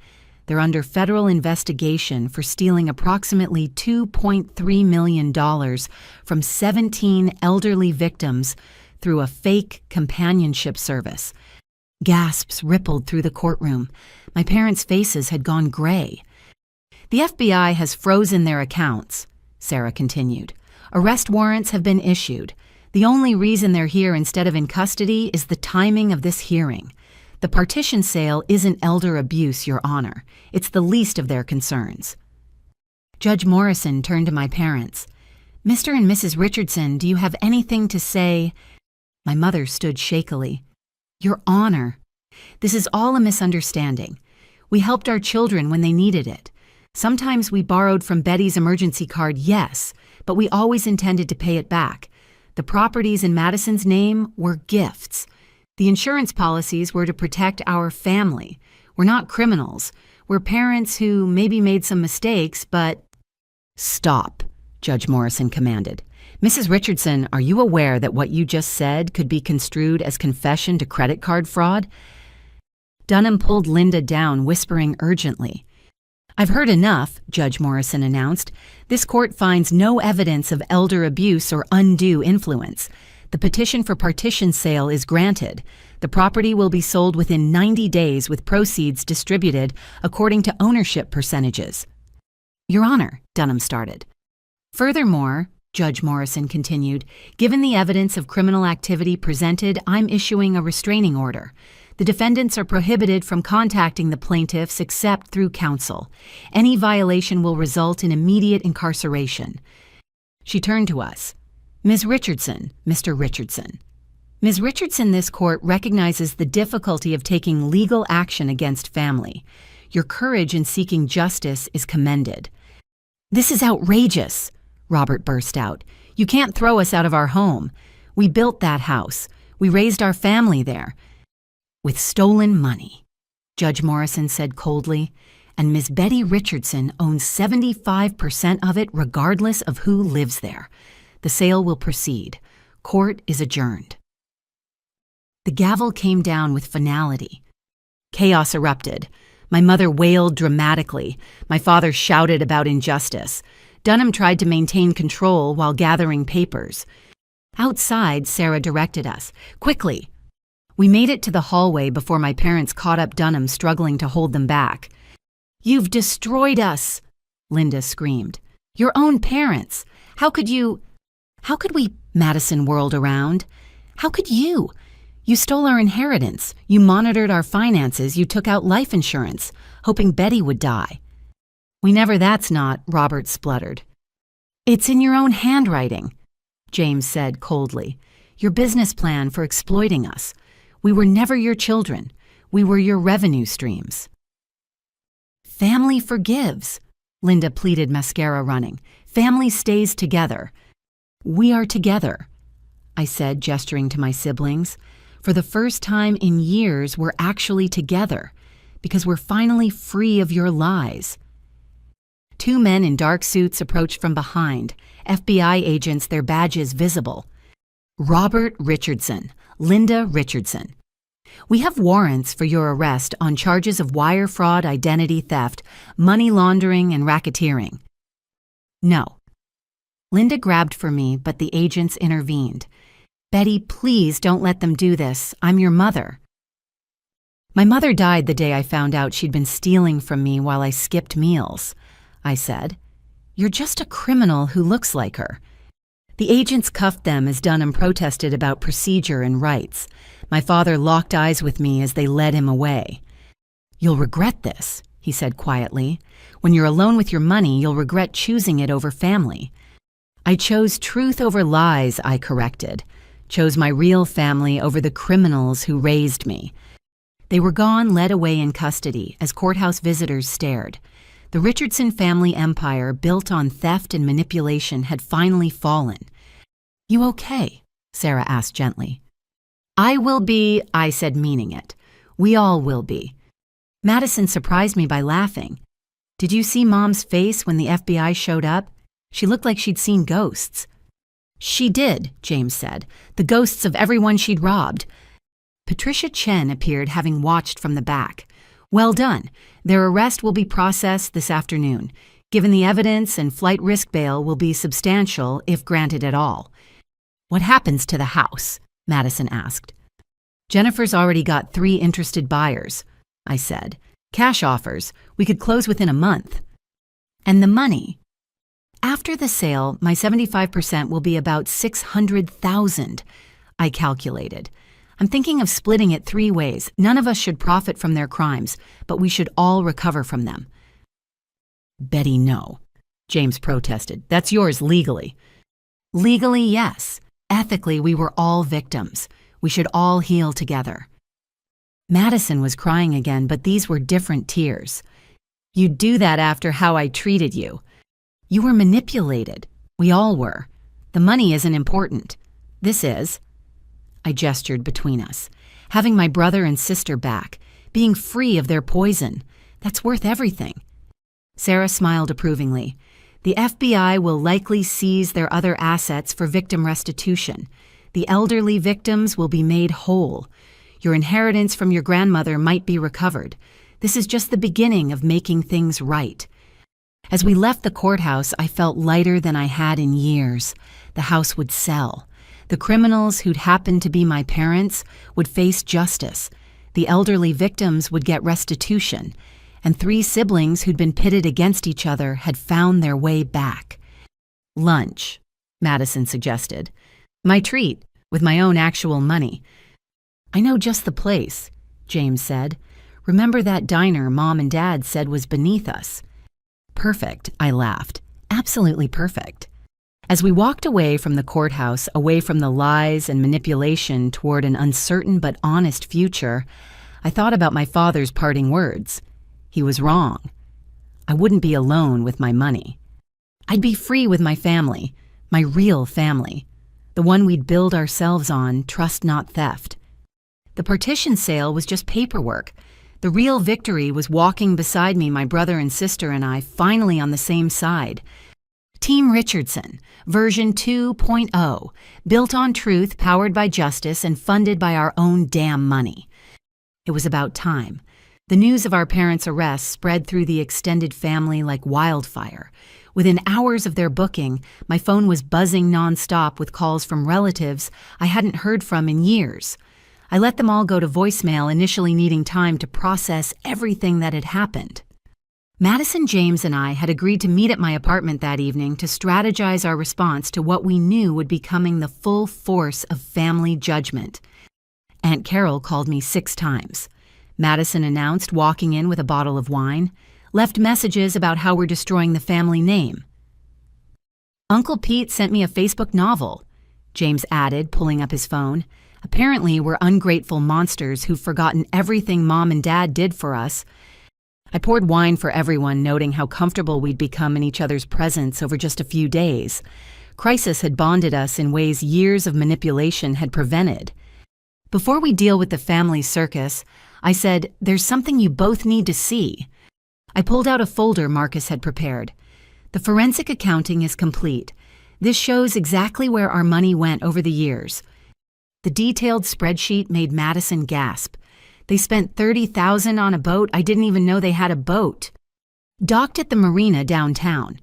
[SPEAKER 1] They're under federal investigation for stealing approximately $2.3 million from 17 elderly victims through a fake companionship service." Gasps rippled through the courtroom. My parents' faces had gone gray. "The FBI has frozen their accounts," Sarah continued. Arrest warrants have been issued. The only reason they're here instead of in custody is the timing of this hearing. The partition sale isn't elder abuse, Your Honor. It's the least of their concerns." Judge Morrison turned to my parents. "Mr. and Mrs. Richardson, do you have anything to say?" My mother stood shakily. "Your Honor, this is all a misunderstanding. We helped our children when they needed it. Sometimes we borrowed from Betty's emergency card, yes, but we always intended to pay it back. The properties in Madison's name were gifts. The insurance policies were to protect our family. We're not criminals. We're parents who maybe made some mistakes, but—" "Stop," Judge Morrison commanded. "Mrs. Richardson, are you aware that what you just said could be construed as confession to credit card fraud?" Dunham pulled Linda down, whispering urgently. "I've heard enough," Judge Morrison announced. "This court finds no evidence of elder abuse or undue influence. The petition for partition sale is granted. The property will be sold within 90 days with proceeds distributed according to ownership percentages." "Your Honor," Dunham started. "Furthermore," Judge Morrison continued, "given the evidence of criminal activity presented, I'm issuing a restraining order. The defendants are prohibited from contacting the plaintiffs except through counsel. Any violation will result in immediate incarceration." She turned to us. "Ms. Richardson, Mr. Richardson. Ms. Richardson, this court recognizes the difficulty of taking legal action against family. Your courage in seeking justice is commended." "This is outrageous," Robert burst out. "You can't throw us out of our home. We built that house. We raised our family there. With stolen money," Judge Morrison said coldly, "and Ms. Betty Richardson owns 75% of it regardless of who lives there. The sale will proceed. Court is adjourned." The gavel came down with finality. Chaos erupted. My mother wailed dramatically. My father shouted about injustice. Dunham tried to maintain control while gathering papers. Outside, Sarah directed us. "Quickly!" We made it to the hallway before my parents caught up Dunham, struggling to hold them back. "You've destroyed us!" Linda screamed. "Your own parents! How could you— How could we— Madison whirled around. "How could you? You stole our inheritance. You monitored our finances. You took out life insurance, hoping Betty would die." "We never— That's not," Robert spluttered. "It's in your own handwriting," James said coldly. "Your business plan for exploiting us. We were never your children. We were your revenue streams." "Family forgives," Linda pleaded, mascara running. "Family stays together." "We are together," I said, gesturing to my siblings. "For the first time in years, we're actually together, because we're finally free of your lies." Two men in dark suits approached from behind, FBI agents, their badges visible. "Robert Richardson, Linda Richardson. We have warrants for your arrest on charges of wire fraud, identity theft, money laundering, and racketeering." "No." Linda grabbed for me, but the agents intervened. "Betty, please don't let them do this. I'm your mother." "My mother died the day I found out she'd been stealing from me while I skipped meals," I said. "You're just a criminal who looks like her." The agents cuffed them as Dunham protested about procedure and rights. My father locked eyes with me as they led him away. "You'll regret this," he said quietly. "When you're alone with your money, you'll regret choosing it over family." "I chose truth over lies," I corrected. "Chose my real family over the criminals who raised me." They were gone, led away in custody, as courthouse visitors stared. The Richardson family empire, built on theft and manipulation, had finally fallen. "You okay?" Sarah asked gently. "I will be," I said, meaning it. "We all will be." Madison surprised me by laughing. "Did you see Mom's face when the FBI showed up? She looked like she'd seen ghosts." "She did," James said. "The ghosts of everyone she'd robbed." Patricia Chen appeared, having watched from the back. "Well done. Their arrest will be processed this afternoon. Given the evidence, and flight risk bail will be substantial, if granted at all." "What happens to the house?" Madison asked. "Jennifer's already got 3 interested buyers," I said. "Cash offers. We could close within a month." "And the money?" After the sale, my 75% will be about $600,000, I calculated. I'm thinking of splitting it 3 ways. None of us should profit from their crimes, but we should all recover from them. Betty, no, James protested. That's yours legally. Legally, yes. Ethically, we were all victims. We should all heal together. Madison was crying again, but these were different tears. You'd do that after how I treated you. You were manipulated. We all were. The money isn't important. This is. I gestured between us. Having my brother and sister back, being free of their poison, that's worth everything. Sarah smiled approvingly. The FBI will likely seize their other assets for victim restitution. The elderly victims will be made whole. Your inheritance from your grandmother might be recovered. This is just the beginning of making things right. As we left the courthouse, I felt lighter than I had in years. The house would sell. The criminals who'd happened to be my parents would face justice. The elderly victims would get restitution. And 3 siblings who'd been pitted against each other had found their way back. Lunch, Madison suggested. My treat, with my own actual money. I know just the place, James said. Remember that diner Mom and Dad said was beneath us? Perfect, I laughed. Absolutely perfect. As we walked away from the courthouse, away from the lies and manipulation toward an uncertain but honest future, I thought about my father's parting words. He was wrong. I wouldn't be alone with my money. I'd be free with my family, my real family, the one we'd build ourselves on, trust not theft. The partition sale was just paperwork. The real victory was walking beside me, my brother and sister and I, finally on the same side. Team Richardson, version 2.0, built on truth, powered by justice, and funded by our own damn money. It was about time. The news of our parents' arrest spread through the extended family like wildfire. Within hours of their booking, my phone was buzzing nonstop with calls from relatives I hadn't heard from in years. I let them all go to voicemail, initially needing time to process everything that had happened. Madison, James, and I had agreed to meet at my apartment that evening to strategize our response to what we knew would be coming the full force of family judgment. Aunt Carol called me 6 times. Madison announced, walking in with a bottle of wine, left messages about how we're destroying the family name. Uncle Pete sent me a Facebook novel, James added, pulling up his phone. Apparently, we're ungrateful monsters who've forgotten everything Mom and Dad did for us. I poured wine for everyone, noting how comfortable we'd become in each other's presence over just a few days. Crisis had bonded us in ways years of manipulation had prevented. Before we deal with the family circus, I said, there's something you both need to see. I pulled out a folder Marcus had prepared. The forensic accounting is complete. This shows exactly where our money went over the years. The detailed spreadsheet made Madison gasp. They spent $30,000 on a boat. I didn't even know they had a boat. Docked at the marina downtown.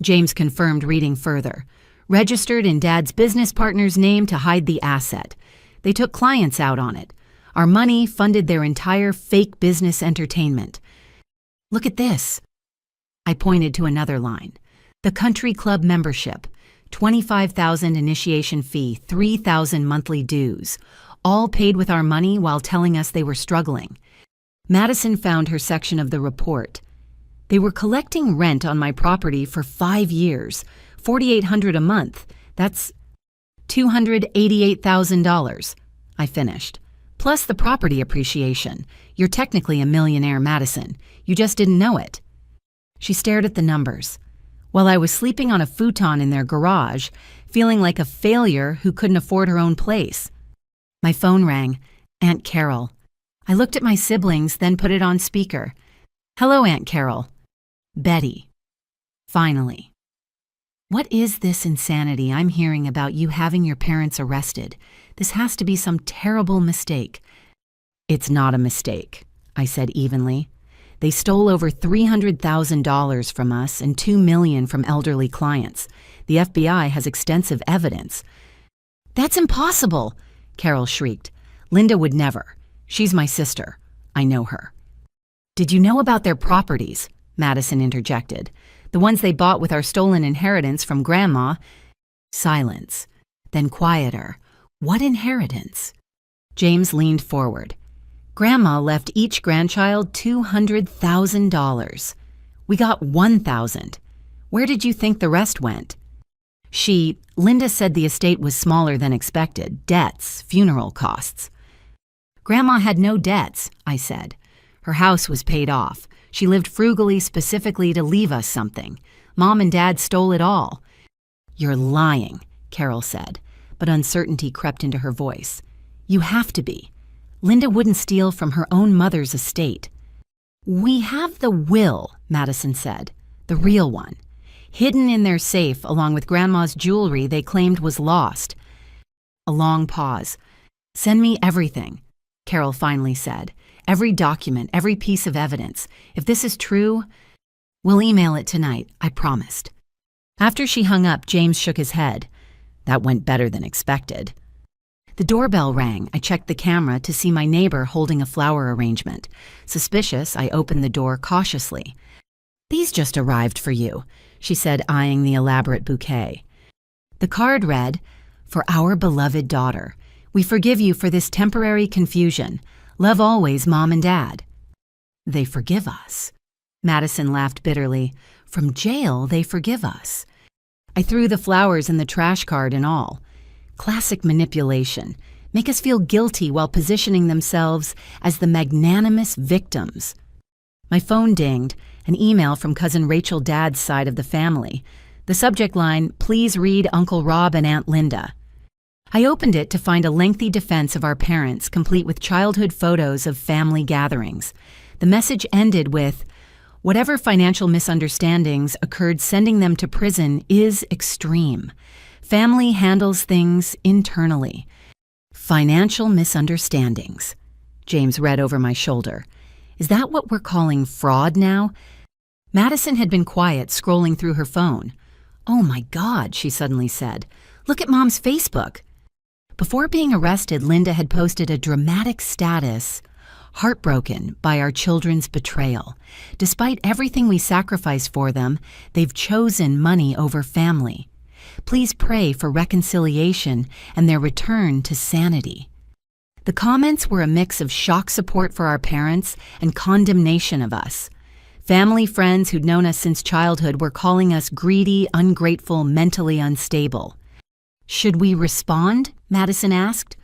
[SPEAKER 1] James confirmed, reading further. Registered in Dad's business partner's name to hide the asset. They took clients out on it. Our money funded their entire fake business entertainment. Look at this. I pointed to another line. The country club membership. $25,000 initiation fee, $3,000 monthly dues. All paid with our money while telling us they were struggling. Madison found her section of the report. They were collecting rent on my property for 5 years, $4,800 a month. That's $288,000. I finished. Plus the property appreciation. You're technically a millionaire, Madison. You just didn't know it. She stared at the numbers. While I was sleeping on a futon in their garage, feeling like a failure who couldn't afford her own place. My phone rang. Aunt Carol. I looked at my siblings, then put it on speaker. Hello, Aunt Carol. Betty. Finally. What is this insanity I'm hearing about you having your parents arrested? This has to be some terrible mistake. It's not a mistake, I said evenly. They stole over $300,000 from us and $2 million from elderly clients. The FBI has extensive evidence. That's impossible, Carol shrieked. Linda would never. She's my sister. I know her. Did you know about their properties? Madison interjected. The ones they bought with our stolen inheritance from Grandma. Silence. Then quieter. What inheritance? James leaned forward. Grandma left each grandchild $200,000. We got $1,000. Where did you think the rest went? Linda said the estate was smaller than expected. Debts, funeral costs. Grandma had no debts, I said. Her house was paid off. She lived frugally specifically to leave us something. Mom and Dad stole it all. You're lying, Carol said, but uncertainty crept into her voice. You have to be. Linda wouldn't steal from her own mother's estate. We have the will, Madison said, the real one. Hidden in their safe along with Grandma's jewelry they claimed was lost. A long pause. Send me everything, Carol finally said. Every document, every piece of evidence. If this is true, we'll email it tonight, I promised. After she hung up, James shook his head. That went better than expected. The doorbell rang. I checked the camera to see my neighbor holding a flower arrangement. Suspicious, I opened the door cautiously. These just arrived for you, she said, eyeing the elaborate bouquet. The card read, For our beloved daughter, we forgive you for this temporary confusion. Love always, Mom and Dad. They forgive us. Madison laughed bitterly. From jail, they forgive us. I threw the flowers in the trash card and all. Classic manipulation. Make us feel guilty while positioning themselves as the magnanimous victims. My phone dinged, an email from Cousin Rachel Dad's side of the family. The subject line, Please read Uncle Rob and Aunt Linda. I opened it to find a lengthy defense of our parents, complete with childhood photos of family gatherings. The message ended with, Whatever financial misunderstandings occurred sending them to prison is extreme. Family handles things internally. Financial misunderstandings. James read over my shoulder. Is that what we're calling fraud now? Madison had been quiet, scrolling through her phone. Oh my God, she suddenly said. Look at Mom's Facebook. Before being arrested, Linda had posted a dramatic status. Heartbroken by our children's betrayal. Despite everything we sacrifice for them, they've chosen money over family. Please pray for reconciliation and their return to sanity. The comments were a mix of shock support for our parents and condemnation of us. Family friends who'd known us since childhood were calling us greedy, ungrateful, mentally unstable. Should we respond? Madison asked.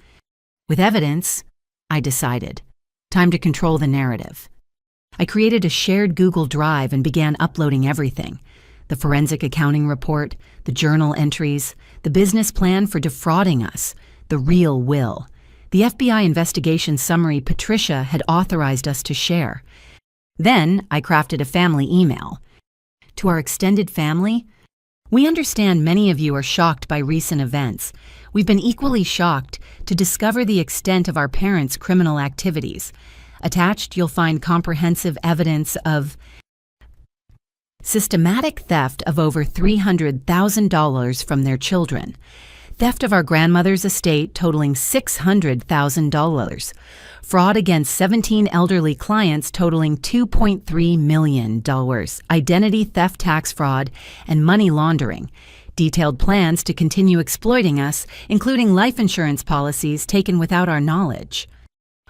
[SPEAKER 1] With evidence, I decided. Time to control the narrative. I created a shared Google Drive and began uploading everything. The forensic accounting report, the journal entries, the business plan for defrauding us, the real will. The FBI investigation summary Patricia had authorized us to share. Then I crafted a family email. To our extended family, we understand many of you are shocked by recent events. We've been equally shocked to discover the extent of our parents' criminal activities. Attached, you'll find comprehensive evidence of systematic theft of over $300,000 from their children, theft of our grandmother's estate totaling $600,000, fraud against 17 elderly clients totaling $2.3 million, identity theft, tax fraud, and money laundering, detailed plans to continue exploiting us, including life insurance policies taken without our knowledge.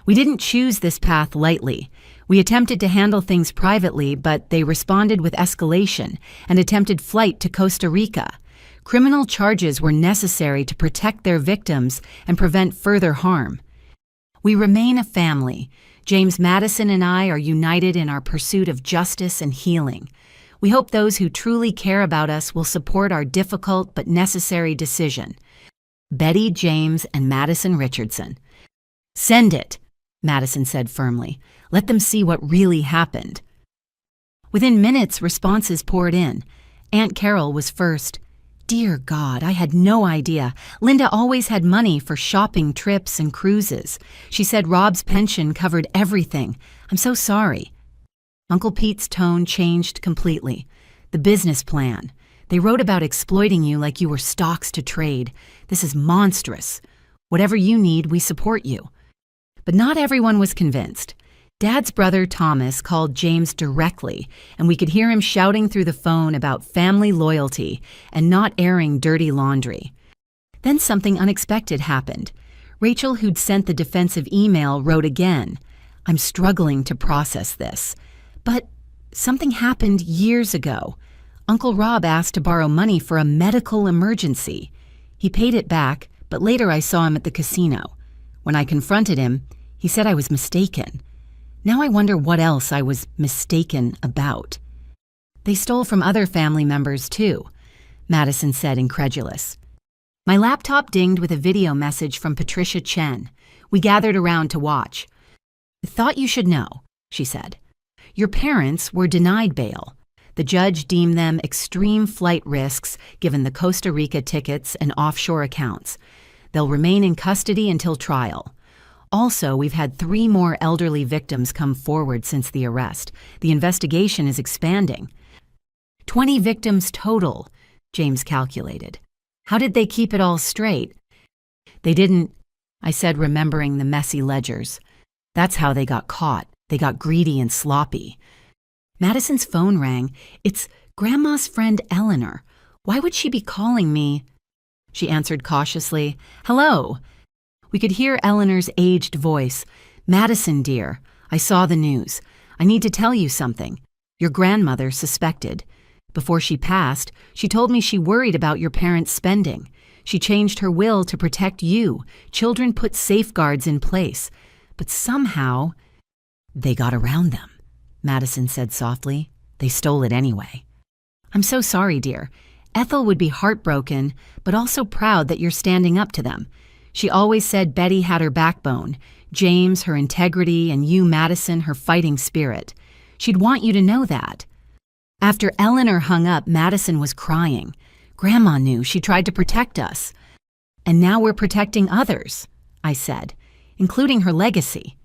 [SPEAKER 1] We didn't choose this path lightly. We attempted to handle things privately, but they responded with escalation and attempted flight to Costa Rica. Criminal charges were necessary to protect their victims and prevent further harm. We remain a family. James Madison and I are united in our pursuit of justice and healing. We hope those who truly care about us will support our difficult but necessary decision. Betty, James, and Madison Richardson. Send it, Madison said firmly. Let them see what really happened. Within minutes, responses poured in. Aunt Carol was first. Dear God, I had no idea. Linda always had money for shopping trips and cruises. She said Rob's pension covered everything. I'm so sorry. Uncle Pete's tone changed completely. The business plan. They wrote about exploiting you like you were stocks to trade. This is monstrous. Whatever you need, we support you. But not everyone was convinced. Dad's brother Thomas called James directly, and we could hear him shouting through the phone about family loyalty and not airing dirty laundry. Then something unexpected happened. Rachel, who'd sent the defensive email, wrote again. I'm struggling to process this. But something happened years ago. Uncle Rob asked to borrow money for a medical emergency. He paid it back, but later I saw him at the casino. When I confronted him, he said I was mistaken. Now I wonder what else I was mistaken about. They stole from other family members too, Madison said, incredulous. My laptop dinged with a video message from Patricia Chen. We gathered around to watch. Thought you should know, she said. Your parents were denied bail. The judge deemed them extreme flight risks given the Costa Rica tickets and offshore accounts. They'll remain in custody until trial. Also, we've had 3 more elderly victims come forward since the arrest. The investigation is expanding. 20 victims total, James calculated. How did they keep it all straight? They didn't, I said, remembering the messy ledgers. That's how they got caught. They got greedy and sloppy. Madison's phone rang. It's Grandma's friend Eleanor. Why would she be calling me? She answered cautiously. Hello. We could hear Eleanor's aged voice. Madison, dear, I saw the news. I need to tell you something. Your grandmother suspected. Before she passed, she told me she worried about your parents' spending. She changed her will to protect you. Children put safeguards in place. But somehow, they got around them, Madison said softly. They stole it anyway. I'm so sorry, dear. Ethel would be heartbroken, but also proud that you're standing up to them. She always said Betty had her backbone, James her integrity, and you, Madison, her fighting spirit. She'd want you to know that. After Eleanor hung up, Madison was crying. Grandma knew she tried to protect us. And now we're protecting others, I said, including her legacy.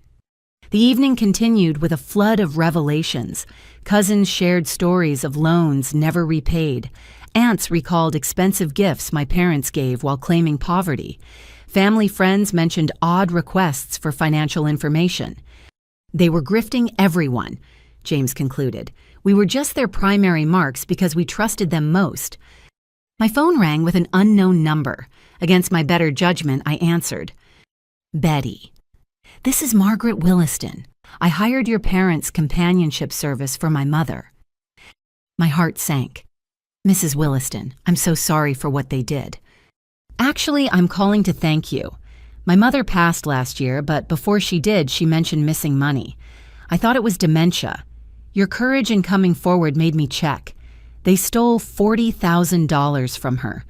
[SPEAKER 1] The evening continued with a flood of revelations. Cousins shared stories of loans never repaid. Aunts recalled expensive gifts my parents gave while claiming poverty. Family friends mentioned odd requests for financial information. They were grifting everyone, James concluded. We were just their primary marks because we trusted them most. My phone rang with an unknown number. Against my better judgment, I answered. Betty. This is Margaret Williston. I hired your parents' companionship service for my mother. My heart sank. Mrs. Williston, I'm so sorry for what they did. Actually, I'm calling to thank you. My mother passed last year, but before she did, she mentioned missing money. I thought it was dementia. Your courage in coming forward made me check. They stole $40,000 from her.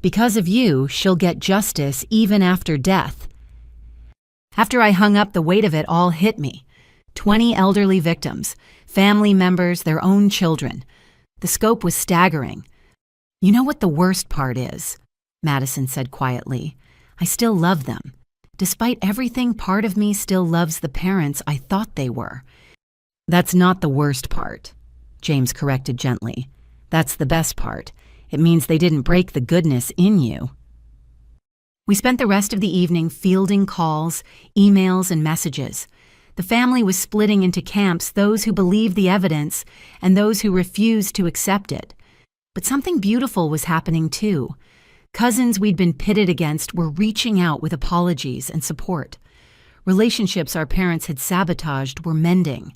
[SPEAKER 1] Because of you, she'll get justice even after death. After I hung up, the weight of it all hit me. 20 elderly victims, family members, their own children. The scope was staggering. You know what the worst part is? Madison said quietly. I still love them. Despite everything, part of me still loves the parents I thought they were. That's not the worst part, James corrected gently. That's the best part. It means they didn't break the goodness in you. We spent the rest of the evening fielding calls, emails, and messages. The family was splitting into camps, those who believed the evidence and those who refused to accept it. But something beautiful was happening too. Cousins we'd been pitted against were reaching out with apologies and support. Relationships our parents had sabotaged were mending.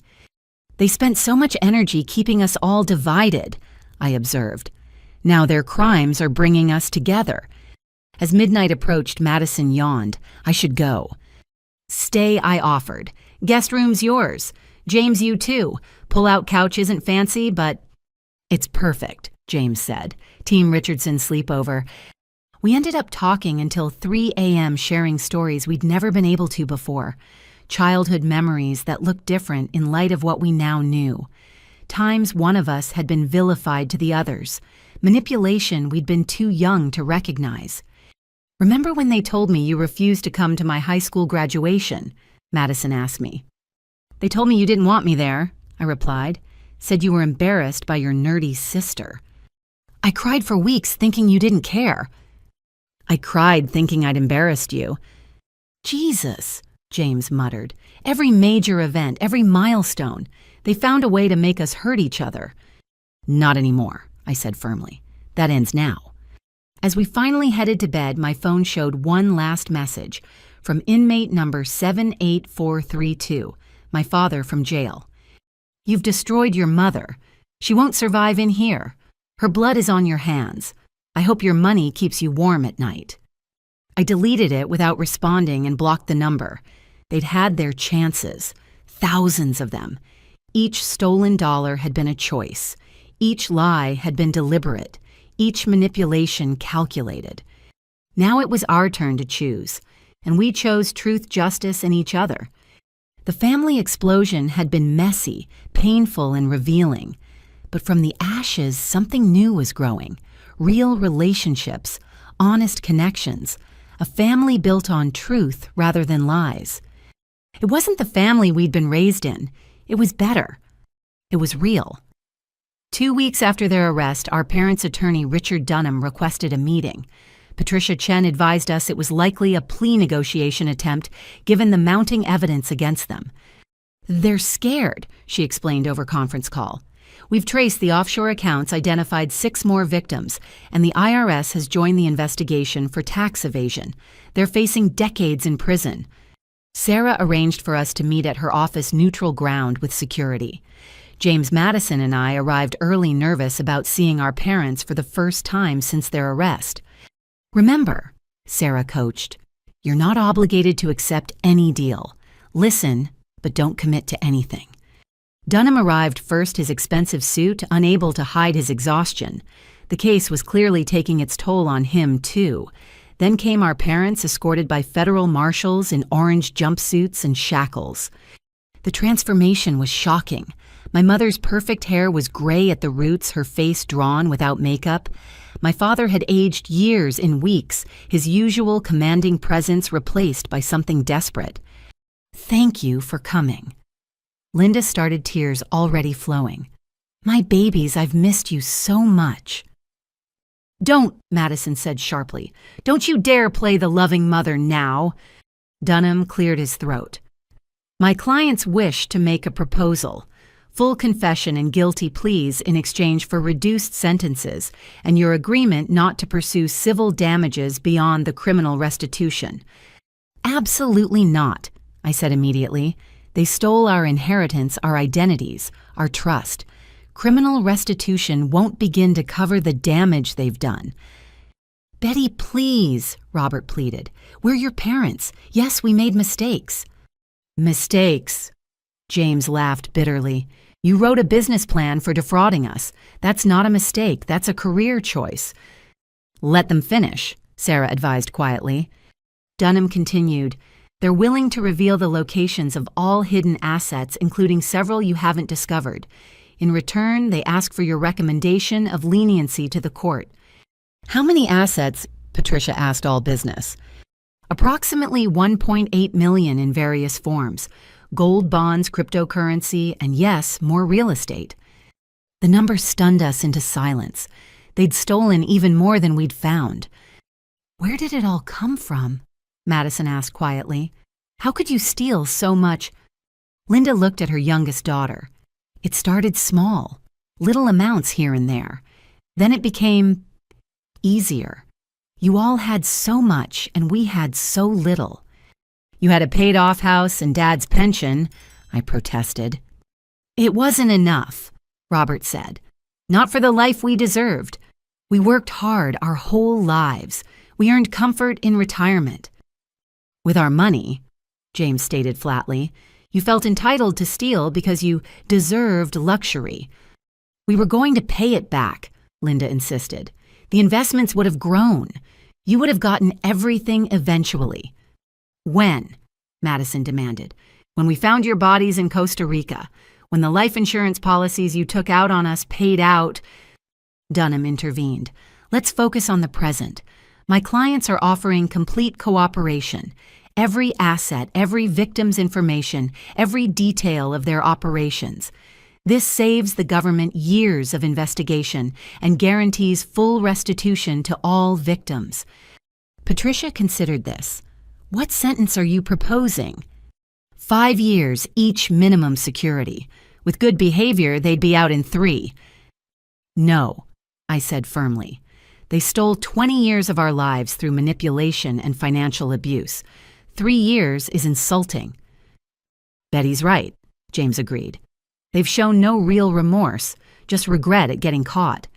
[SPEAKER 1] They spent so much energy keeping us all divided, I observed. Now their crimes are bringing us together. As midnight approached, Madison yawned. I should go. Stay, I offered. Guest room's yours. James, you too. Pull-out couch isn't fancy, but it's perfect, James said. Team Richardson sleepover. We ended up talking until 3 a.m. sharing stories we'd never been able to before. Childhood memories that looked different in light of what we now knew. Times one of us had been vilified to the others. Manipulation we'd been too young to recognize. Remember when they told me you refused to come to my high school graduation? Madison asked me. They told me you didn't want me there, I replied. Said you were embarrassed by your nerdy sister. I cried for weeks thinking you didn't care. I cried thinking I'd embarrassed you. Jesus, James muttered. "Every major event, every milestone. They found a way to make us hurt each other." "Not anymore," I said firmly. "That ends now." As we finally headed to bed, my phone showed one last message from inmate number 78432, my father from jail. "You've destroyed your mother. She won't survive in here. Her blood is on your hands. I hope your money keeps you warm at night." I deleted it without responding and blocked the number. They'd had their chances, thousands of them. Each stolen dollar had been a choice. Each lie had been deliberate. Each manipulation calculated. Now it was our turn to choose, and we chose truth, justice, and each other. The family explosion had been messy, painful, and revealing. But from the ashes, something new was growing. Real relationships, honest connections, a family built on truth rather than lies. It wasn't the family we'd been raised in. It was better. It was real. 2 weeks after their arrest, our parents' attorney Richard Dunham requested a meeting. Patricia Chen advised us it was likely a plea negotiation attempt given the mounting evidence against them. "They're scared," she explained over conference call. "We've traced the offshore accounts, identified 6 more victims, and the IRS has joined the investigation for tax evasion. They're facing decades in prison." Sarah arranged for us to meet at her office neutral ground with security. James Madison and I arrived early, nervous about seeing our parents for the first time since their arrest. "Remember," Sarah coached, "you're not obligated to accept any deal. Listen, but don't commit to anything." Dunham arrived first, his expensive suit, unable to hide his exhaustion. The case was clearly taking its toll on him, too. Then came our parents, escorted by federal marshals in orange jumpsuits and shackles. The transformation was shocking. My mother's perfect hair was gray at the roots, her face drawn without makeup. My father had aged years in weeks, his usual commanding presence replaced by something desperate. "Thank you for coming." Linda started, tears already flowing. "My babies, I've missed you so much." "Don't," Madison said sharply. "Don't you dare play the loving mother now." Dunham cleared his throat. "My clients wish to make a proposal. Full confession and guilty pleas in exchange for reduced sentences, and your agreement not to pursue civil damages beyond the criminal restitution." "Absolutely not," I said immediately. "They stole our inheritance, our identities, our trust. Criminal restitution won't begin to cover the damage they've done." "Betty, please," Robert pleaded. "We're your parents. Yes, we made mistakes." "Mistakes?" James laughed bitterly. "You wrote a business plan for defrauding us. That's not a mistake. That's a career choice." "Let them finish," Sarah advised quietly. Dunham continued, "They're willing to reveal the locations of all hidden assets, including several you haven't discovered. In return, they ask for your recommendation of leniency to the court." "How many assets?" Patricia asked, all business. "Approximately 1.8 million in various forms. Gold, bonds, cryptocurrency, and yes, more real estate." The number stunned us into silence. They'd stolen even more than we'd found. "Where did it all come from?" Madison asked quietly. "How could you steal so much?" Linda looked at her youngest daughter. "It started small, little amounts here and there. Then it became easier. You all had so much, and we had so little." "You had a paid-off house and Dad's pension," I protested. "It wasn't enough," Robert said. "Not for the life we deserved. We worked hard our whole lives. We earned comfort in retirement." "With our money," James stated flatly, "you felt entitled to steal because you deserved luxury." "We were going to pay it back," Linda insisted. "The investments would have grown. You would have gotten everything eventually." "When?" Madison demanded. "When we found your bodies in Costa Rica. When the life insurance policies you took out on us paid out." Dunham intervened. "Let's focus on the present. My clients are offering complete cooperation. Every asset, every victim's information, every detail of their operations. This saves the government years of investigation and guarantees full restitution to all victims." Patricia considered this. "What sentence are you proposing?" 5 years, each minimum security. With good behavior, they'd be out in 3. No, I said firmly. They stole 20 years of our lives through manipulation and financial abuse. 3 years is insulting. Betty's right, James agreed. They've shown no real remorse, just regret at getting caught.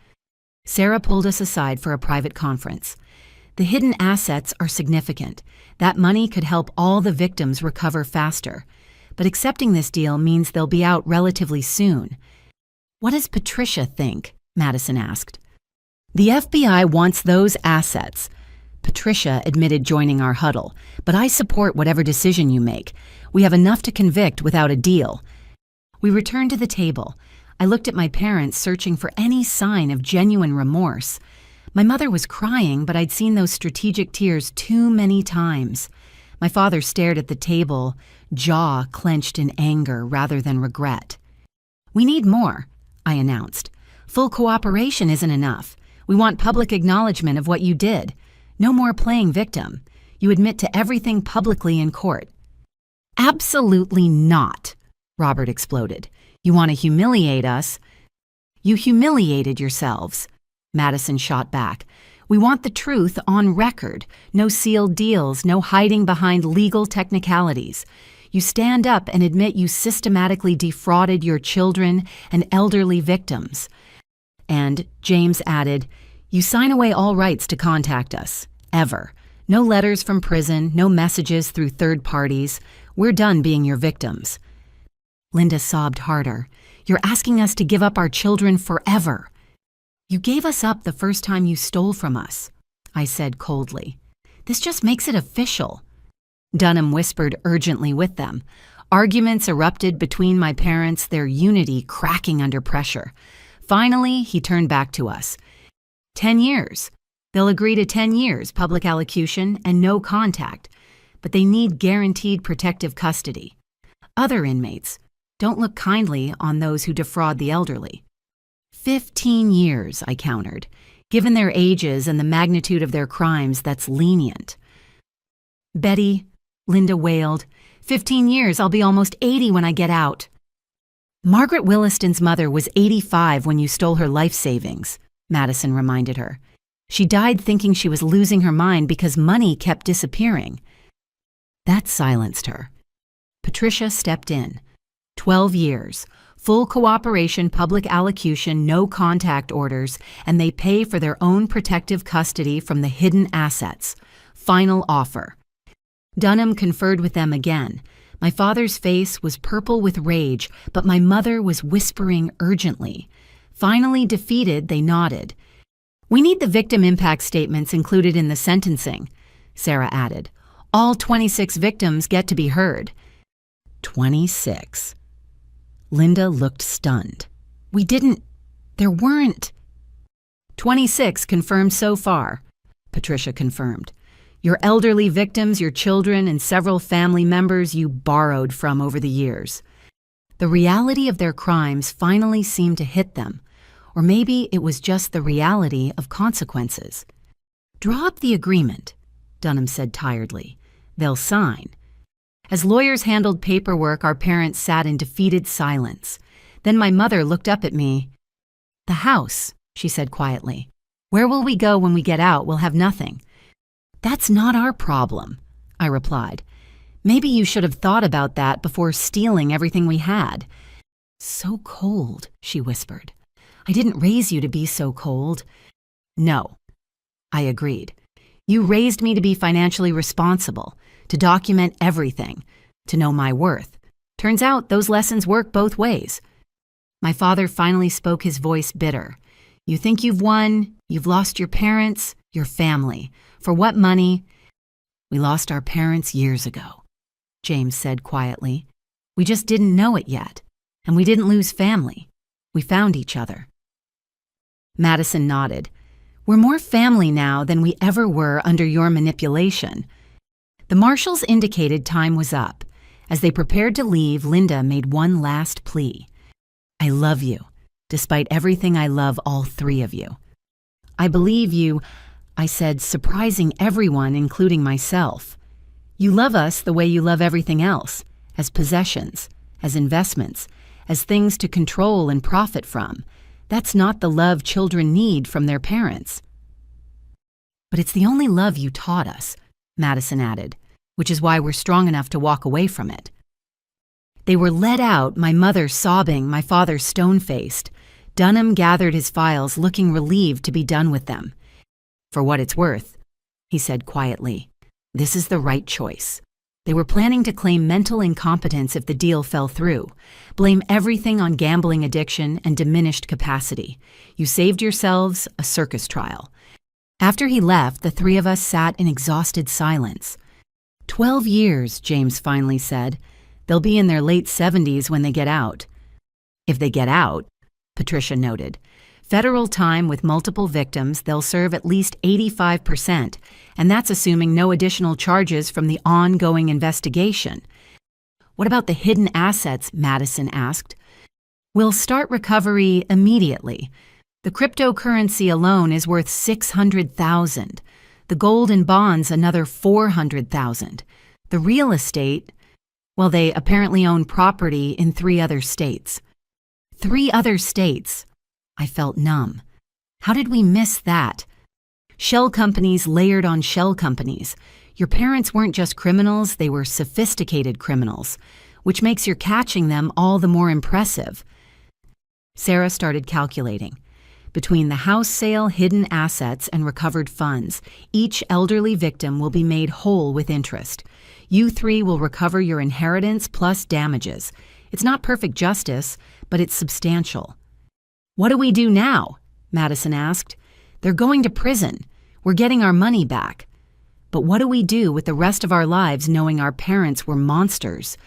[SPEAKER 1] Sarah pulled us aside for a private conference. The hidden assets are significant. That money could help all the victims recover faster. But accepting this deal means they'll be out relatively soon. What does Patricia think? Madison asked. The FBI wants those assets. Patricia admitted joining our huddle, but I support whatever decision you make. We have enough to convict without a deal. We returned to the table. I looked at my parents, searching for any sign of genuine remorse. My mother was crying, but I'd seen those strategic tears too many times. My father stared at the table, jaw clenched in anger rather than regret. We need more, I announced. Full cooperation isn't enough. We want public acknowledgement of what you did. No more playing victim. You admit to everything publicly in court. Absolutely not, Robert exploded. You want to humiliate us? You humiliated yourselves, Madison shot back. We want the truth on record. No sealed deals, no hiding behind legal technicalities. You stand up and admit you systematically defrauded your children and elderly victims. And, James added, you sign away all rights to contact us. Ever. No letters from prison, no messages through third parties. We're done being your victims. Linda sobbed harder. You're asking us to give up our children forever. You gave us up the first time you stole from us, I said coldly. This just makes it official. Dunham whispered urgently with them. Arguments erupted between my parents, their unity cracking under pressure. Finally, he turned back to us. 10 years. They'll agree to 10 years, public allocution, and no contact. But they need guaranteed protective custody. Other inmates, don't look kindly on those who defraud the elderly. 15 years, I countered. Given their ages and the magnitude of their crimes, that's lenient. Betty, Linda wailed, 15 years, I'll be almost 80 when I get out. Margaret Williston's mother was 85 when you stole her life savings, Madison reminded her. She died thinking she was losing her mind because money kept disappearing. That silenced her. Patricia stepped in. 12 years. Full cooperation, public allocution, no contact orders, and they pay for their own protective custody from the hidden assets. Final offer. Dunham conferred with them again. My father's face was purple with rage, but my mother was whispering urgently. Finally defeated, they nodded. We need the victim impact statements included in the sentencing, Sarah added. All 26 victims get to be heard. 26. Linda looked stunned. There weren't. 26 confirmed so far, Patricia confirmed. Your elderly victims, your children, and several family members you borrowed from over the years. The reality of their crimes finally seemed to hit them, or maybe it was just the reality of consequences. Draw up the agreement, Dunham said tiredly. They'll sign. As lawyers handled paperwork, our parents sat in defeated silence. Then my mother looked up at me. The house, she said quietly. Where will we go when we get out? We'll have nothing. That's not our problem, I replied. Maybe you should have thought about that before stealing everything we had. So cold, she whispered. I didn't raise you to be so cold. No, I agreed. You raised me to be financially responsible, to document everything, to know my worth. Turns out those lessons work both ways. My father finally spoke, his voice bitter. You think you've won, you've lost your parents, your family. For what money? We lost our parents years ago, James said quietly. We just didn't know it yet, and we didn't lose family. We found each other. Madison nodded. We're more family now than we ever were under your manipulation. The marshals indicated time was up. As they prepared to leave, Linda made one last plea. I love you, despite everything I love all 3 of you. I believe you, I said, surprising everyone, including myself. You love us the way you love everything else, as possessions, as investments, as things to control and profit from. That's not the love children need from their parents. But it's the only love you taught us, Madison added, which is why we're strong enough to walk away from it. They were led out, my mother sobbing, my father stone-faced. Dunham gathered his files, looking relieved to be done with them. For what it's worth, he said quietly, this is the right choice. They were planning to claim mental incompetence if the deal fell through, blame everything on gambling addiction and diminished capacity. You saved yourselves a circus trial. After he left, the three of us sat in exhausted silence. 12 years, James finally said. They'll be in their late 70s when they get out. If they get out, Patricia noted. Federal time with multiple victims, they'll serve at least 85%, and that's assuming no additional charges from the ongoing investigation. What about the hidden assets? Madison asked. We'll start recovery immediately. The cryptocurrency alone is worth $600,000. The gold and bonds another $400,000. The real estate, well, they apparently own property in 3 other states. 3 other states. I felt numb. How did we miss that? Shell companies layered on shell companies. Your parents weren't just criminals, they were sophisticated criminals, which makes your catching them all the more impressive. Sarah started calculating. Between the house sale, hidden assets, and recovered funds, each elderly victim will be made whole with interest. You 3 will recover your inheritance plus damages. It's not perfect justice, but it's substantial. What do we do now? Madison asked. They're going to prison. We're getting our money back. But what do we do with the rest of our lives knowing our parents were monsters?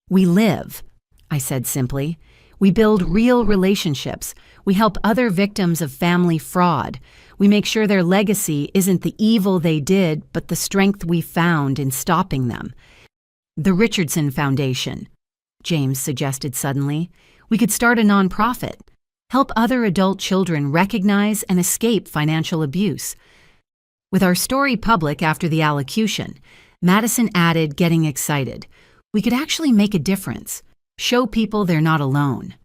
[SPEAKER 1] We live, I said simply. We build real relationships. We help other victims of family fraud. We make sure their legacy isn't the evil they did, but the strength we found in stopping them. The Richardson Foundation, James suggested suddenly. We could start a nonprofit. Help other adult children recognize and escape financial abuse. With our story public after the allocution, Madison added, getting excited, we could actually make a difference, show people they're not alone.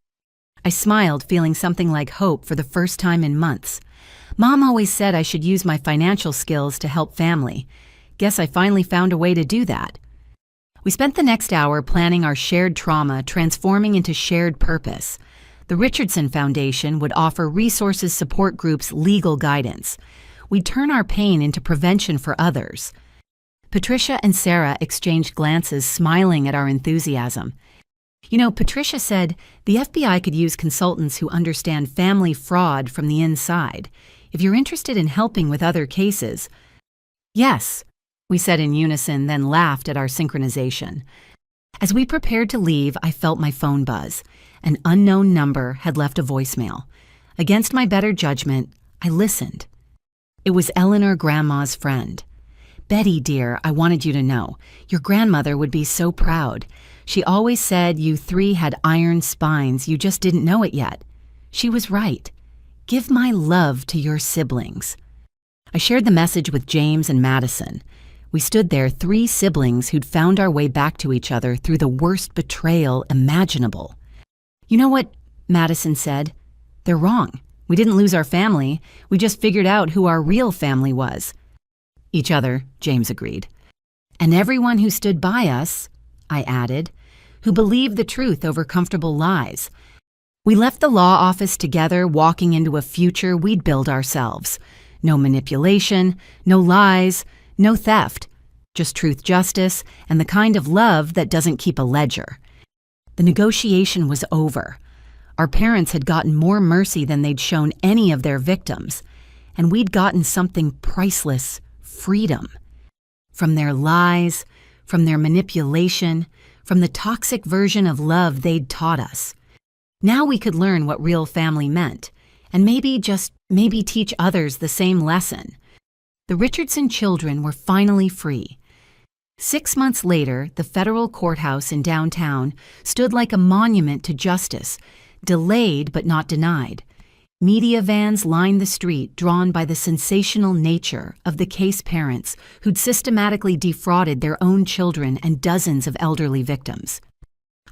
[SPEAKER 1] I smiled, feeling something like hope for the first time in months. Mom always said I should use my financial skills to help family. Guess I finally found a way to do that. We spent the next hour planning our shared trauma transforming into shared purpose. The Richardson Foundation would offer resources, support groups, legal guidance. We'd turn our pain into prevention for others. Patricia and Sarah exchanged glances, smiling at our enthusiasm. You know, Patricia said the FBI could use consultants who understand family fraud from the inside. If you're interested in helping with other cases. Yes, we said in unison, then laughed at our synchronization. As we prepared to leave, I felt my phone buzz. An unknown number had left a voicemail. Against my better judgment, I listened. It was Eleanor, Grandma's friend. Betty, dear, I wanted you to know. Your grandmother would be so proud. She always said you 3 had iron spines, you just didn't know it yet. She was right. Give my love to your siblings. I shared the message with James and Madison. We stood there, 3 siblings who'd found our way back to each other through the worst betrayal imaginable. You know what? Madison said. They're wrong. We didn't lose our family. We just figured out who our real family was. Each other, James agreed. And everyone who stood by us, I added, who believed the truth over comfortable lies. We left the law office together, walking into a future we'd build ourselves. No manipulation, no lies, no theft. Just truth, justice, and the kind of love that doesn't keep a ledger. The negotiation was over. Our parents had gotten more mercy than they'd shown any of their victims, and we'd gotten something priceless, freedom. From their lies, from their manipulation, from the toxic version of love they'd taught us. Now we could learn what real family meant, and maybe teach others the same lesson. The Richardson children were finally free. 6 months later, the federal courthouse in downtown stood like a monument to justice, delayed but not denied. Media vans lined the street, drawn by the sensational nature of the case parents who'd systematically defrauded their own children and dozens of elderly victims.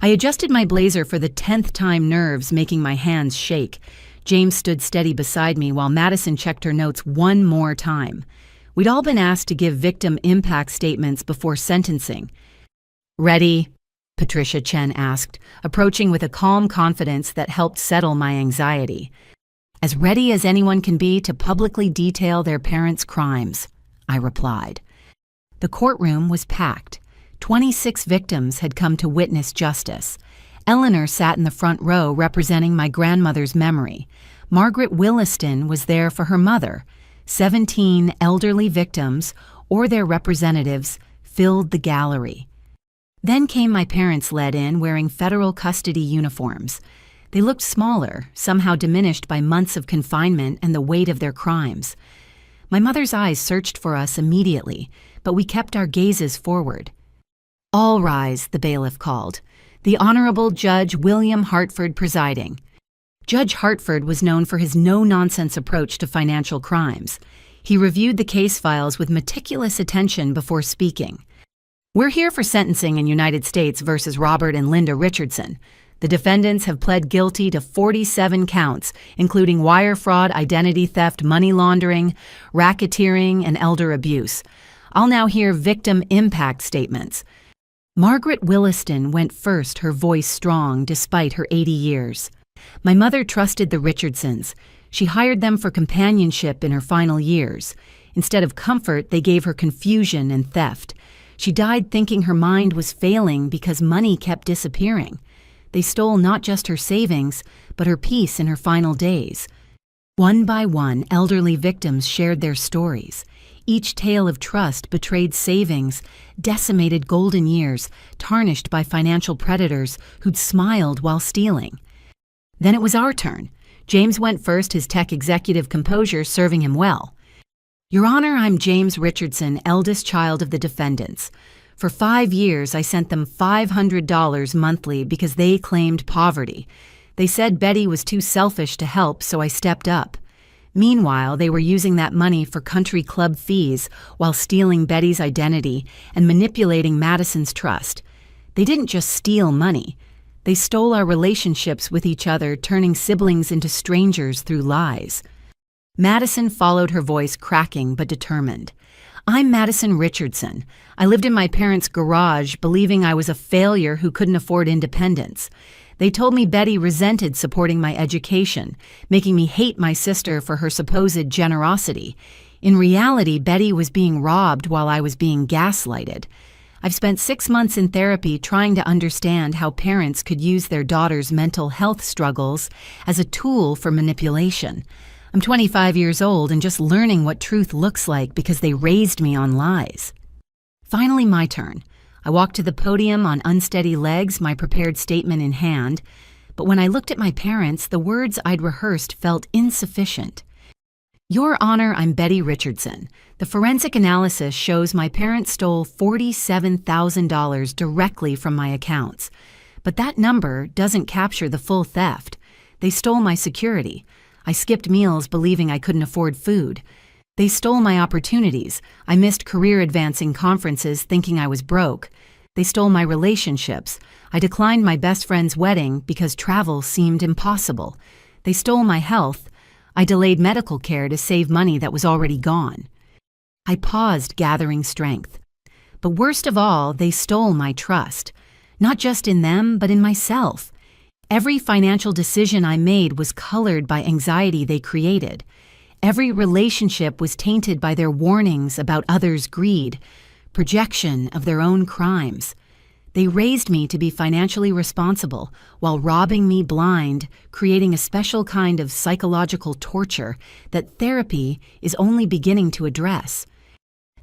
[SPEAKER 1] I adjusted my blazer for the 10th time, nerves making my hands shake. James stood steady beside me while Madison checked her notes one more time. We'd all been asked to give victim impact statements before sentencing. "Ready?" Patricia Chen asked, approaching with a calm confidence that helped settle my anxiety. "As ready as anyone can be to publicly detail their parents' crimes," I replied. The courtroom was packed. 26 victims had come to witness justice. Eleanor sat in the front row representing my grandmother's memory. Margaret Williston was there for her mother. 17 elderly victims, or their representatives, filled the gallery. Then came my parents led in wearing federal custody uniforms. They looked smaller, somehow diminished by months of confinement and the weight of their crimes. My mother's eyes searched for us immediately, but we kept our gazes forward. "All rise," the bailiff called. "The Honorable Judge William Hartford presiding." Judge Hartford was known for his no-nonsense approach to financial crimes. He reviewed the case files with meticulous attention before speaking. "We're here for sentencing in United States versus Robert and Linda Richardson. The defendants have pled guilty to 47 counts, including wire fraud, identity theft, money laundering, racketeering, and elder abuse. I'll now hear victim impact statements." Margaret Williston went first, her voice strong despite her 80 years. "My mother trusted the Richardsons. She hired them for companionship in her final years. Instead of comfort, they gave her confusion and theft. She died thinking her mind was failing because money kept disappearing. They stole not just her savings, but her peace in her final days." One by one, elderly victims shared their stories. Each tale of trust betrayed savings, decimated golden years, tarnished by financial predators who'd smiled while stealing. Then it was our turn. James went first, his tech executive composure serving him well. "Your Honor, I'm James Richardson, eldest child of the defendants. For 5 years, I sent them $500 monthly because they claimed poverty. They said Betty was too selfish to help, so I stepped up. Meanwhile, they were using that money for country club fees while stealing Betty's identity and manipulating Madison's trust. They didn't just steal money. They stole our relationships with each other, turning siblings into strangers through lies." Madison followed, her voice cracking but determined. "I'm Madison Richardson. I lived in my parents' garage, believing I was a failure who couldn't afford independence. They told me Betty resented supporting my education, making me hate my sister for her supposed generosity. In reality, Betty was being robbed while I was being gaslighted. I've spent 6 months in therapy trying to understand how parents could use their daughter's mental health struggles as a tool for manipulation. I'm 25 years old and just learning what truth looks like because they raised me on lies." Finally, my turn. I walked to the podium on unsteady legs, my prepared statement in hand. But when I looked at my parents, the words I'd rehearsed felt insufficient. "Your Honor, I'm Betty Richardson. The forensic analysis shows my parents stole $47,000 directly from my accounts. But that number doesn't capture the full theft. They stole my security. I skipped meals believing I couldn't afford food. They stole my opportunities. I missed career-advancing conferences thinking I was broke. They stole my relationships. I declined my best friend's wedding because travel seemed impossible. They stole my health. I delayed medical care to save money that was already gone." I paused, gathering strength. But worst of all, they stole my trust. Not just in them, but in myself. Every financial decision I made was colored by anxiety they created. Every relationship was tainted by their warnings about others' greed, projection of their own crimes. They raised me to be financially responsible while robbing me blind, creating a special kind of psychological torture that therapy is only beginning to address.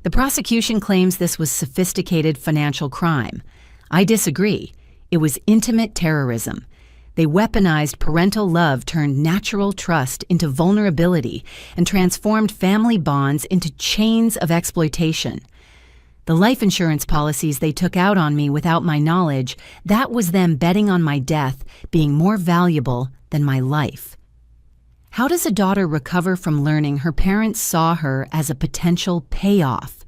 [SPEAKER 1] The prosecution claims this was sophisticated financial crime. I disagree. It was intimate terrorism. They weaponized parental love, turned natural trust into vulnerability, and transformed family bonds into chains of exploitation. The life insurance policies they took out on me without my knowledge, that was them betting on my death being more valuable than my life. How does a daughter recover from learning her parents saw her as a potential payoff?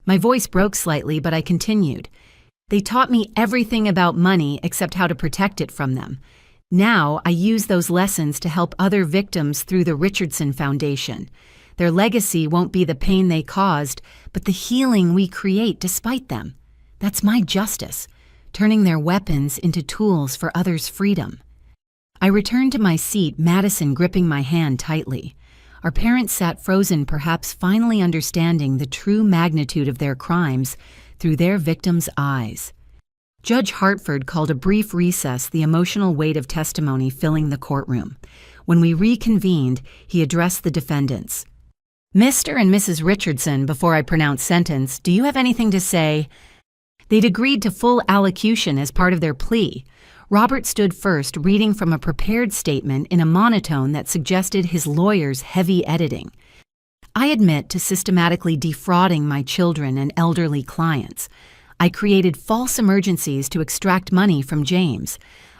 [SPEAKER 1] My voice broke slightly, but I continued. They taught me everything about money except how to protect it from them. Now I use those lessons to help other victims through the Richardson Foundation. Their legacy won't be the pain they caused, but the healing we create despite them. That's my justice, turning their weapons into tools for others' freedom. I returned to my seat, Madison gripping my hand tightly. Our parents sat frozen, perhaps finally understanding the true magnitude of their crimes through their victims' eyes. Judge Hartford called a brief recess, the emotional weight of testimony filling the courtroom. When we reconvened, he addressed the defendants. Mr. and Mrs. Richardson, before I pronounce sentence, do you have anything to say? They'd agreed to full allocution as part of their plea. Robert stood first, reading from a prepared statement in a monotone that suggested his lawyer's heavy editing. I admit to systematically defrauding my children and elderly clients. I created false emergencies to extract money from James.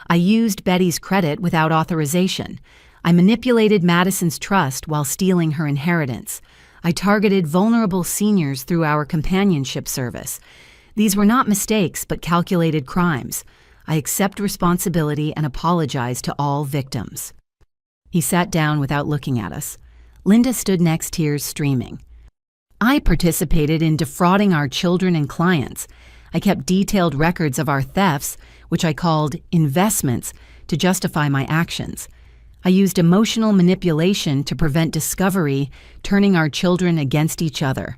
[SPEAKER 1] I used Betty's credit without authorization. I manipulated Madison's trust while stealing her inheritance. I targeted vulnerable seniors through our companionship service. These were not mistakes, but calculated crimes. I accept responsibility and apologize to all victims. He sat down without looking at us. Linda stood next, tears streaming. I participated in defrauding our children and clients. I kept detailed records of our thefts, which I called investments, to justify my actions. I used emotional manipulation to prevent discovery, turning our children against each other.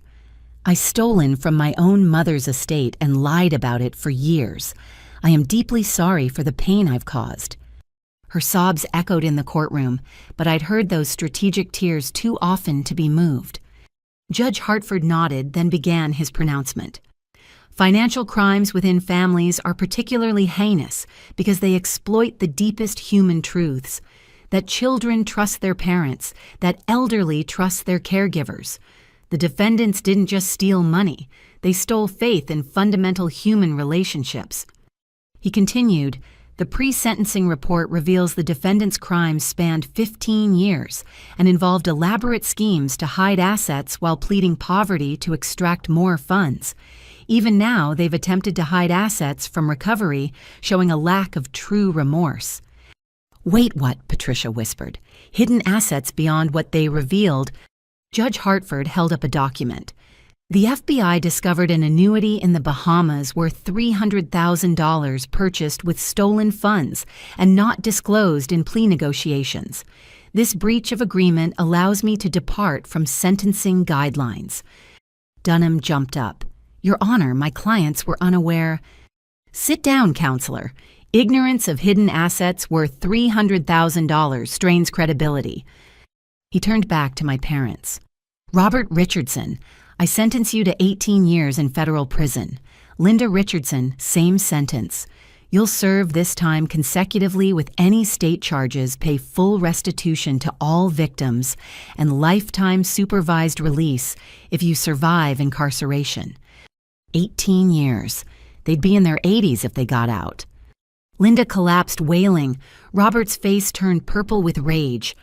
[SPEAKER 1] I stolen from my own mother's estate and lied about it for years. I am deeply sorry for the pain I've caused. Her sobs echoed in the courtroom, but I'd heard those strategic tears too often to be moved. Judge Hartford nodded, then began his pronouncement. Financial crimes within families are particularly heinous because they exploit the deepest human truths. That children trust their parents, that elderly trust their caregivers. The defendants didn't just steal money, they stole faith in fundamental human relationships. He continued, the pre-sentencing report reveals the defendants' crimes spanned 15 years and involved elaborate schemes to hide assets while pleading poverty to extract more funds. Even now, they've attempted to hide assets from recovery, showing a lack of true remorse. Wait, what? Patricia whispered. Hidden assets beyond what they revealed. Judge Hartford held up a document. The FBI discovered an annuity in the Bahamas worth $300,000 purchased with stolen funds and not disclosed in plea negotiations. This breach of agreement allows me to depart from sentencing guidelines. Dunham jumped up. Your Honor, my clients were unaware. Sit down, counselor. Ignorance of hidden assets worth $300,000 strains credibility. He turned back to my parents. Robert Richardson, I sentence you to 18 years in federal prison. Linda Richardson, same sentence. You'll serve this time consecutively with any state charges, pay full restitution to all victims, and lifetime supervised release if you survive incarceration. 18 years. They'd be in their 80s if they got out. Linda collapsed, wailing. Robert's face turned purple with rage.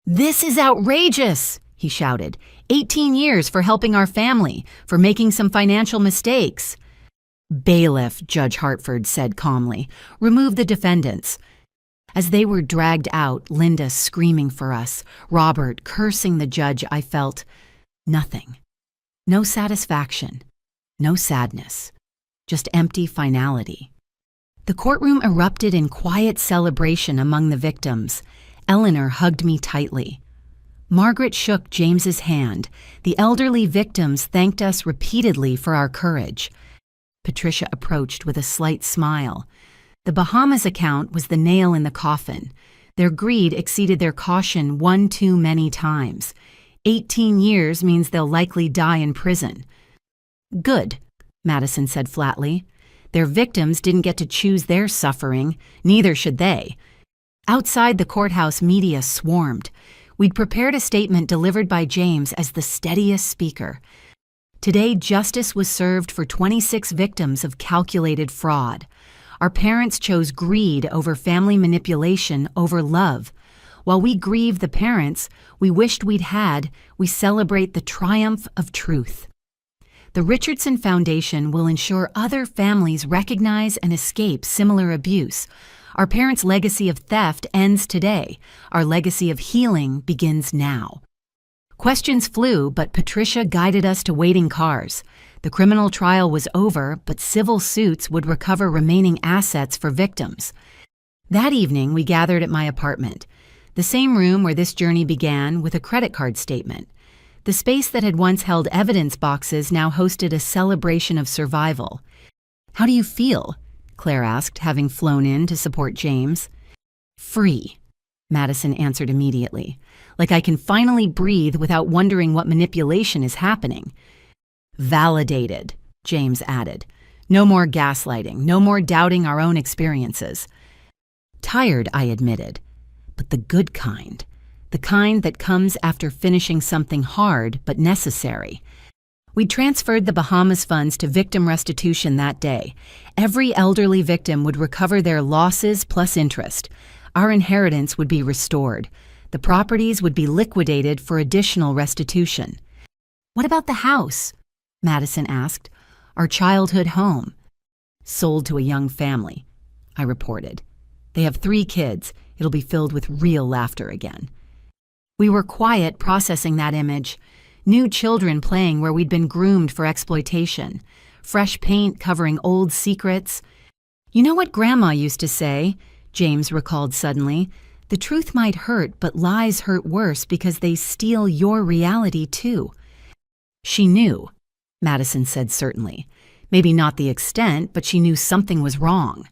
[SPEAKER 1] This is outrageous, he shouted. 18 years for helping our family, for making some financial mistakes. Bailiff, Judge Hartford said calmly, remove the defendants. As they were dragged out, Linda screaming for us, Robert cursing the judge, I felt nothing. No satisfaction, no sadness, just empty finality. The courtroom erupted in quiet celebration among the victims. Eleanor hugged me tightly. Margaret shook James's hand. The elderly victims thanked us repeatedly for our courage. Patricia approached with a slight smile. The Bahamas account was the nail in the coffin. Their greed exceeded their caution one too many times. 18 years means they'll likely die in prison. Good, Madison said flatly. Their victims didn't get to choose their suffering, neither should they. Outside the courthouse, media swarmed. We'd prepared a statement delivered by James as the steadiest speaker. Today, justice was served for 26 victims of calculated fraud. Our parents chose greed over family manipulation over love. While we grieve the parents we wished we'd had, we celebrate the triumph of truth. The Richardson Foundation will ensure other families recognize and escape similar abuse. Our parents' legacy of theft ends today. Our legacy of healing begins now. Questions flew, but Patricia guided us to waiting cars. The criminal trial was over, but civil suits would recover remaining assets for victims. That evening, we gathered at my apartment, the same room where this journey began, with a credit card statement. The space that had once held evidence boxes now hosted a celebration of survival. "How do you feel?" Claire asked, having flown in to support James. "Free," Madison answered immediately. "Like I can finally breathe without wondering what manipulation is happening." "Validated," James added. "No more gaslighting, no more doubting our own experiences." "Tired," I admitted, "but the good kind. The kind that comes after finishing something hard but necessary." We transferred the Bahamas funds to victim restitution that day. Every elderly victim would recover their losses plus interest. Our inheritance would be restored. The properties would be liquidated for additional restitution. "What about the house?" Madison asked. "Our childhood home." "Sold to a young family," I reported. "They have 3 kids. It'll be filled with real laughter again." We were quiet, processing that image. New children playing where we'd been groomed for exploitation. Fresh paint covering old secrets. "You know what Grandma used to say?" James recalled suddenly. "The truth might hurt, but lies hurt worse because they steal your reality too." "She knew," Madison said certainly. Maybe not the extent, but she knew something was wrong.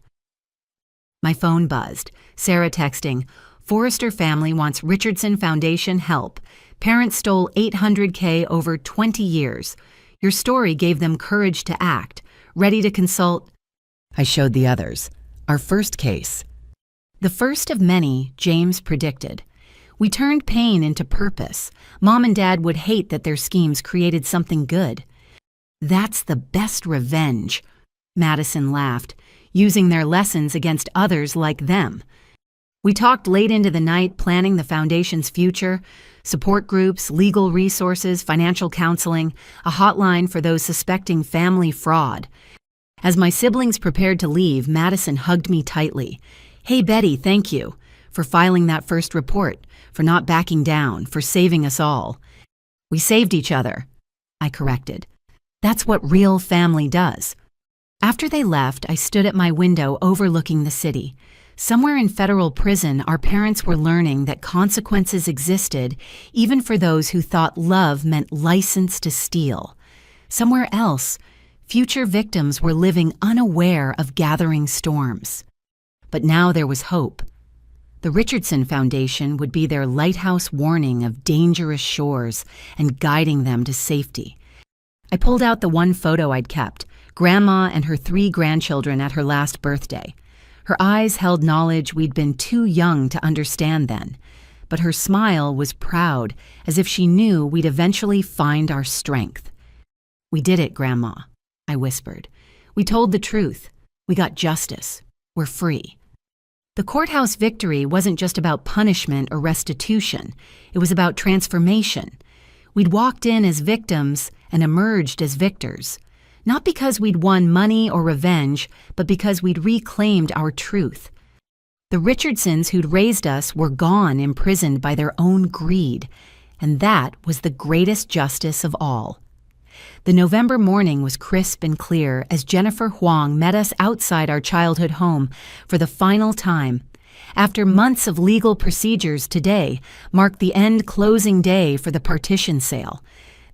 [SPEAKER 1] My phone buzzed. Sarah texting, "Forrester family wants Richardson Foundation help. Parents stole $800K over 20 years. Your story gave them courage to act. Ready to consult?" I showed the others. Our first case. The first of many, James predicted. We turned pain into purpose. Mom and Dad would hate that their schemes created something good. "That's the best revenge," Madison laughed, "using their lessons against others like them." We talked late into the night, planning the foundation's future, support groups, legal resources, financial counseling, a hotline for those suspecting family fraud. As my siblings prepared to leave, Madison hugged me tightly. "Hey, Betty, thank you for filing that first report, for not backing down, for saving us all." "We saved each other," I corrected. "That's what real family does." After they left, I stood at my window overlooking the city. Somewhere in federal prison, our parents were learning that consequences existed even for those who thought love meant license to steal. Somewhere else, future victims were living unaware of gathering storms. But now there was hope. The Richardson Foundation would be their lighthouse warning of dangerous shores and guiding them to safety. I pulled out the one photo I'd kept, Grandma and her 3 grandchildren at her last birthday. Her eyes held knowledge we'd been too young to understand then, but her smile was proud, as if she knew we'd eventually find our strength. "We did it, Grandma," I whispered. "We told the truth. We got justice. We're free." The courthouse victory wasn't just about punishment or restitution. It was about transformation. We'd walked in as victims and emerged as victors. Not because we'd won money or revenge, but because we'd reclaimed our truth. The Richardsons who'd raised us were gone, imprisoned by their own greed, and that was the greatest justice of all. The November morning was crisp and clear as Jennifer Huang met us outside our childhood home for the final time. After months of legal procedures, today marked the end-closing day for the partition sale.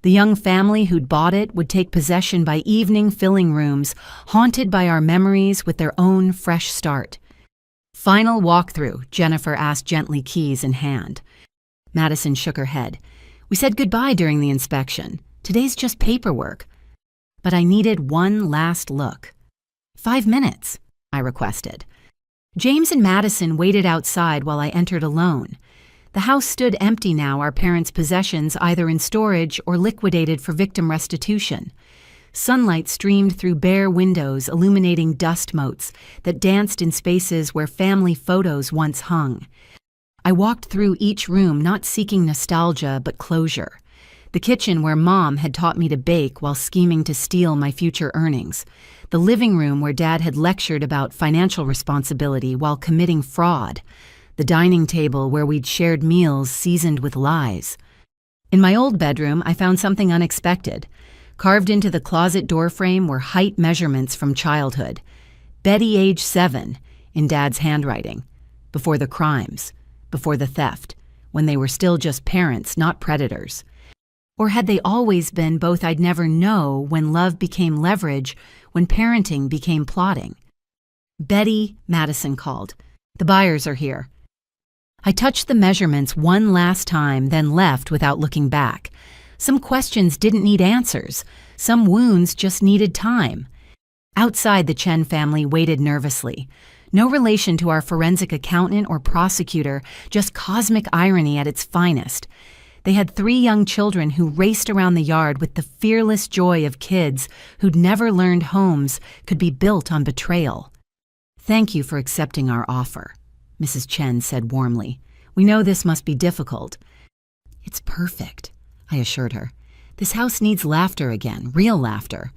[SPEAKER 1] The young family who'd bought it would take possession by evening filling rooms, haunted by our memories with their own fresh start. "Final walkthrough," Jennifer asked gently, keys in hand. Madison shook her head. "We said goodbye during the inspection. Today's just paperwork." But I needed one last look. 5 minutes, I requested. James and Madison waited outside while I entered alone. The house stood empty now, our parents' possessions either in storage or liquidated for victim restitution. Sunlight streamed through bare windows, illuminating dust motes that danced in spaces where family photos once hung. I walked through each room, not seeking nostalgia but closure. The kitchen where Mom had taught me to bake while scheming to steal my future earnings. The living room where Dad had lectured about financial responsibility while committing fraud. The dining table where we'd shared meals seasoned with lies. In my old bedroom, I found something unexpected. Carved into the closet doorframe were height measurements from childhood. Betty, age 7, in Dad's handwriting. Before the crimes, before the theft, when they were still just parents, not predators. Or had they always been both? I'd never know when love became leverage, when parenting became plotting. "Betty," Madison called. "The buyers are here." I touched the measurements one last time, then left without looking back. Some questions didn't need answers. Some wounds just needed time. Outside, the Chen family waited nervously. No relation to our forensic accountant or prosecutor, just cosmic irony at its finest. They had 3 young children who raced around the yard with the fearless joy of kids who'd never learned homes could be built on betrayal. "Thank you for accepting our offer," Mrs. Chen said warmly. "We know this must be difficult." "It's perfect," I assured her. "This house needs laughter again, real laughter."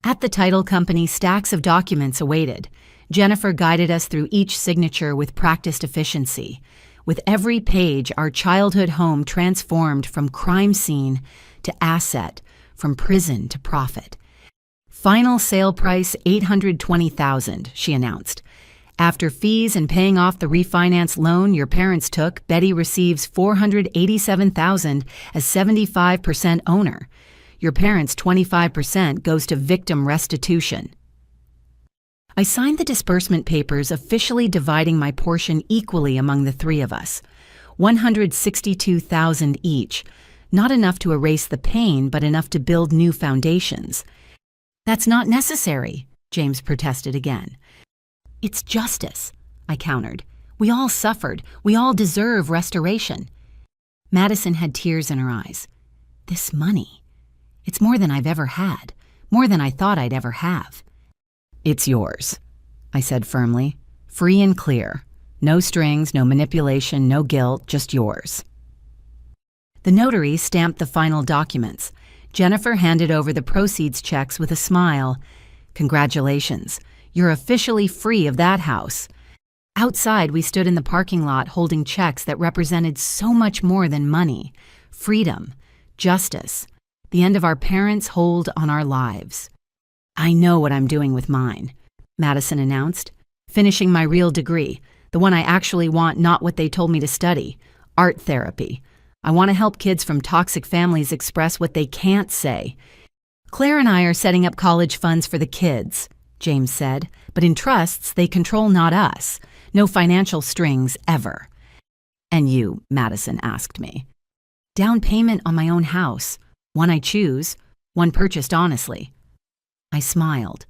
[SPEAKER 1] At the title company, stacks of documents awaited. Jennifer guided us through each signature with practiced efficiency. With every page, our childhood home transformed from crime scene to asset, from prison to profit. "Final sale price $820,000, she announced. "After fees and paying off the refinance loan your parents took, Betty receives $487,000 as 75% owner. Your parents' 25% goes to victim restitution." I signed the disbursement papers, officially dividing my portion equally among the 3 of us. $162,000 each. Not enough to erase the pain, but enough to build new foundations. "That's not necessary," James protested again. "It's justice," I countered. "We all suffered. We all deserve restoration." Madison had tears in her eyes. "This money, it's more than I've ever had, more than I thought I'd ever have." "It's yours," I said firmly. "Free and clear. No strings, no manipulation, no guilt, just yours." The notary stamped the final documents. Jennifer handed over the proceeds checks with a smile. "Congratulations. You're officially free of that house." Outside, we stood in the parking lot holding checks that represented so much more than money. Freedom, justice, the end of our parents' hold on our lives. "I know what I'm doing with mine," Madison announced. "Finishing my real degree, the one I actually want, not what they told me to study. Art therapy. I want to help kids from toxic families express what they can't say." "Claire and I are setting up college funds for the kids," James said, "but in trusts they control, not us. No financial strings, ever." "And you?" Madison asked me. "Down payment on my own house. One I choose, one purchased honestly." I smiled.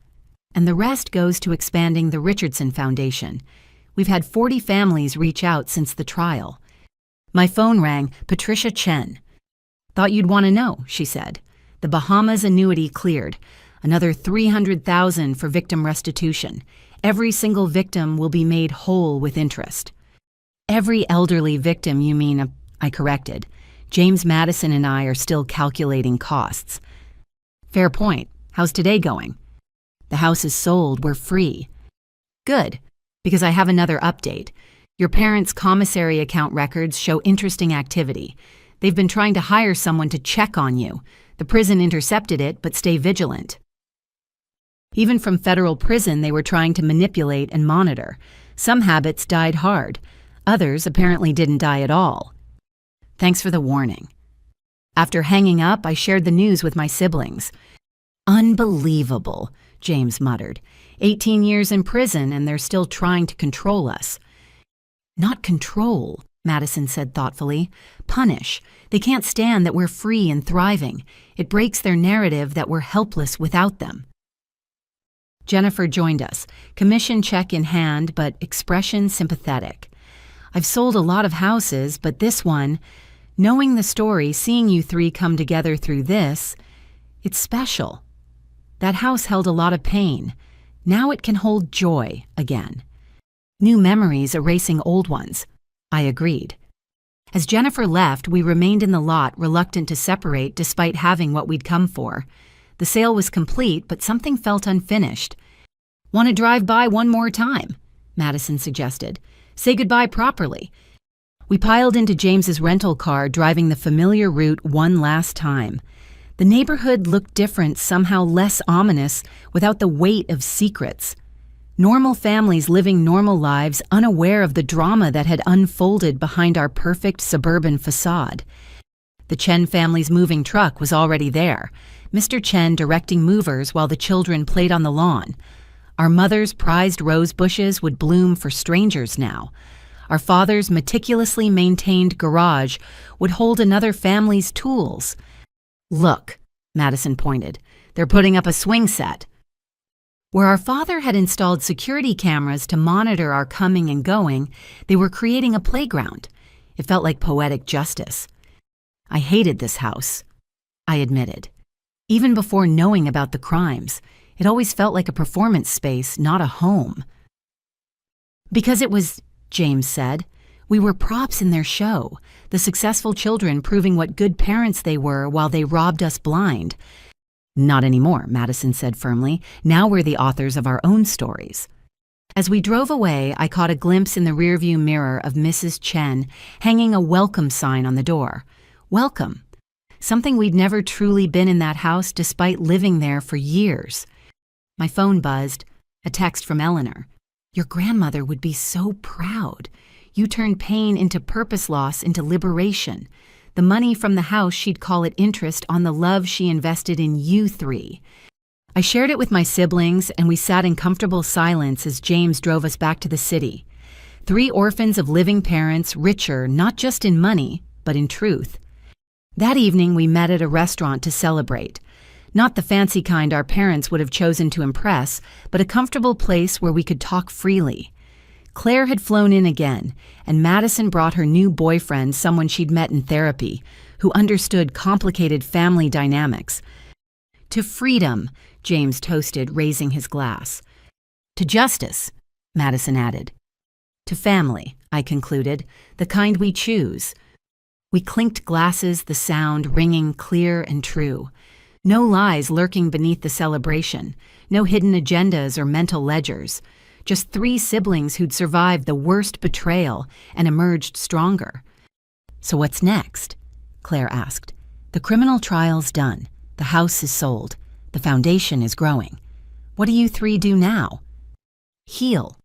[SPEAKER 1] "And the rest goes to expanding the Richardson Foundation. We've had 40 families reach out since the trial." My phone rang. Patricia Chen. "Thought you'd want to know," she said. "The Bahamas annuity cleared. Another $300,000 for victim restitution. Every single victim will be made whole with interest." "Every elderly victim, you mean," I corrected. "James Madison and I are still calculating costs." "Fair point. How's today going?" "The house is sold. We're free." "Good, because I have another update. Your parents' commissary account records show interesting activity. They've been trying to hire someone to check on you. The prison intercepted it, but stay vigilant." Even from federal prison, they were trying to manipulate and monitor. Some habits died hard. Others apparently didn't die at all. "Thanks for the warning." After hanging up, I shared the news with my siblings. "Unbelievable," James muttered. 18 years in prison and they're still trying to control us." "Not control," Madison said thoughtfully. "Punish. They can't stand that we're free and thriving. It breaks their narrative that we're helpless without them." Jennifer joined us, commission check in hand, but expression sympathetic. "I've sold a lot of houses, but this one, knowing the story, seeing you 3 come together through this, it's special. That house held a lot of pain. Now it can hold joy again. New memories erasing old ones. I agreed. As Jennifer left, we remained in the lot, reluctant to separate despite having what we'd come for. The sale was complete, but something felt unfinished. "Want to drive by one more time?" Madison suggested. "Say goodbye properly." We piled into James's rental car, driving the familiar route one last time. The neighborhood looked different, somehow less ominous, without the weight of secrets. Normal families living normal lives, unaware of the drama that had unfolded behind our perfect suburban facade. The Chen family's moving truck was already there, Mr. Chen directing movers while the children played on the lawn. Our mother's prized rose bushes would bloom for strangers now. Our father's meticulously maintained garage would hold another family's tools. "Look," Madison pointed, "they're putting up a swing set." Where our father had installed security cameras to monitor our coming and going, they were creating a playground. It felt like poetic justice. I hated this house, I admitted. Even before knowing about the crimes, it always felt like a performance space, not a home. "Because it was," James said. "We were props in their show, the successful children proving what good parents they were while they robbed us blind." "Not anymore," Madison said firmly. "Now we're the authors of our own stories." As we drove away, I caught a glimpse in the rearview mirror of Mrs. Chen hanging a welcome sign on the door. Welcome. Something we'd never truly been in that house despite living there for years. My phone buzzed. A text from Eleanor. "Your grandmother would be so proud. You turned pain into purpose, loss into liberation. The money from the house, she'd call it interest on the love she invested in you three." I shared it with my siblings, and we sat in comfortable silence as James drove us back to the city. 3 orphans of living parents, richer not just in money, but in truth. That evening, we met at a restaurant to celebrate. Not the fancy kind our parents would have chosen to impress, but a comfortable place where we could talk freely. Claire had flown in again, and Madison brought her new boyfriend, someone she'd met in therapy, who understood complicated family dynamics. "To freedom," James toasted, raising his glass. "To justice," Madison added. "To family," I concluded, "the kind we choose." We clinked glasses, the sound ringing clear and true. No lies lurking beneath the celebration, no hidden agendas or mental ledgers. Just 3 siblings who'd survived the worst betrayal and emerged stronger. "So what's next?" Claire asked. "The criminal trial's done. The house is sold. The foundation is growing. What do you 3 do now?" "Heal,"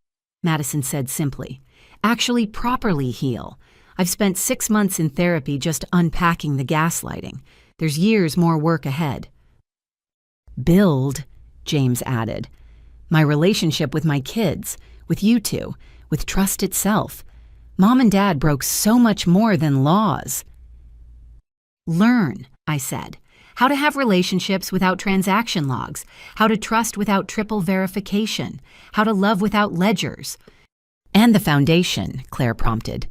[SPEAKER 1] Madison said simply. "Actually properly heal. I've spent 6 months in therapy just unpacking the gaslighting. There's years more work ahead." "Build," James added. "My relationship with my kids, with you 2, with trust itself. Mom and Dad broke so much more than laws." "Learn," I said. "How to have relationships without transaction logs, how to trust without triple verification, how to love without ledgers." "And the foundation," Claire prompted.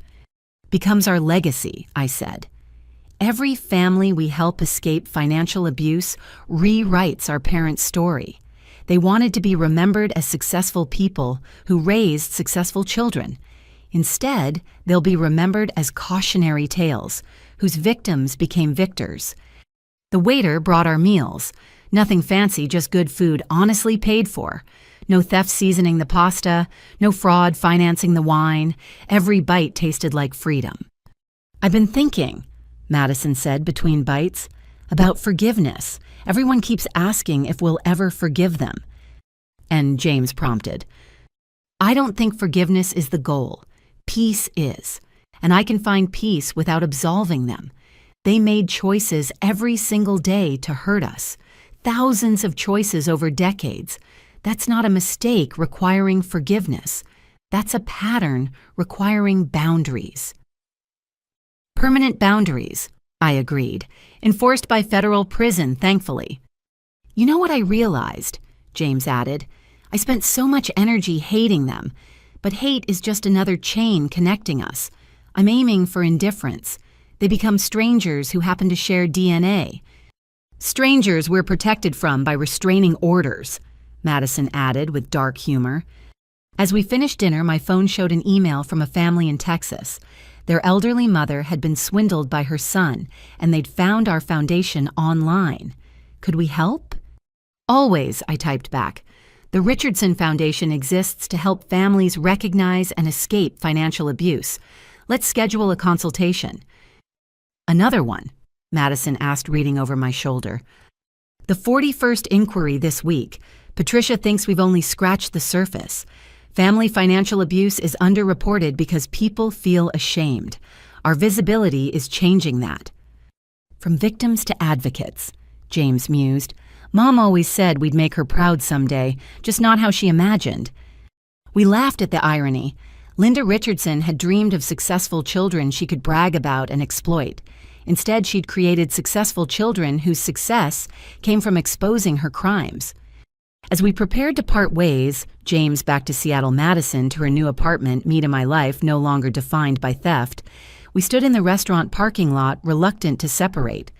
[SPEAKER 1] "Becomes our legacy," I said. Every family we help escape financial abuse rewrites our parents' story. They wanted to be remembered as successful people who raised successful children. Instead, they'll be remembered as cautionary tales, whose victims became victors. The waiter brought our meals. Nothing fancy, just good food honestly paid for. No theft seasoning the pasta, no fraud financing the wine. Every bite tasted like freedom. "I've been thinking," Madison said between bites, "about forgiveness. Everyone keeps asking if we'll ever forgive them." And James prompted, "I don't think forgiveness is the goal. Peace is. And I can find peace without absolving them. They made choices every single day to hurt us. Thousands of choices over decades. That's not a mistake requiring forgiveness. That's a pattern requiring boundaries." "Permanent boundaries," I agreed, "enforced by federal prison, thankfully." "You know what I realized?" James added. "I spent so much energy hating them, but hate is just another chain connecting us. I'm aiming for indifference. They become strangers who happen to share DNA. Strangers we're protected from by restraining orders," Madison added with dark humor. As we finished dinner, my phone showed an email from a family in Texas. Their elderly mother had been swindled by her son, and they'd found our foundation online. Could we help? Always, I typed back. The Richardson Foundation exists to help families recognize and escape financial abuse. Let's schedule a consultation. Another one, Madison asked, reading over my shoulder. The 41st inquiry this week. Patricia thinks we've only scratched the surface. Family financial abuse is underreported because people feel ashamed. Our visibility is changing that. From victims to advocates, James mused. Mom always said we'd make her proud someday, just not how she imagined. We laughed at the irony. Linda Richardson had dreamed of successful children she could brag about and exploit. Instead, she'd created successful children whose success came from exposing her crimes. As we prepared to part ways, James back to Seattle, Madison, to her new apartment, me to my life no longer defined by theft, we stood in the restaurant parking lot, reluctant to separate.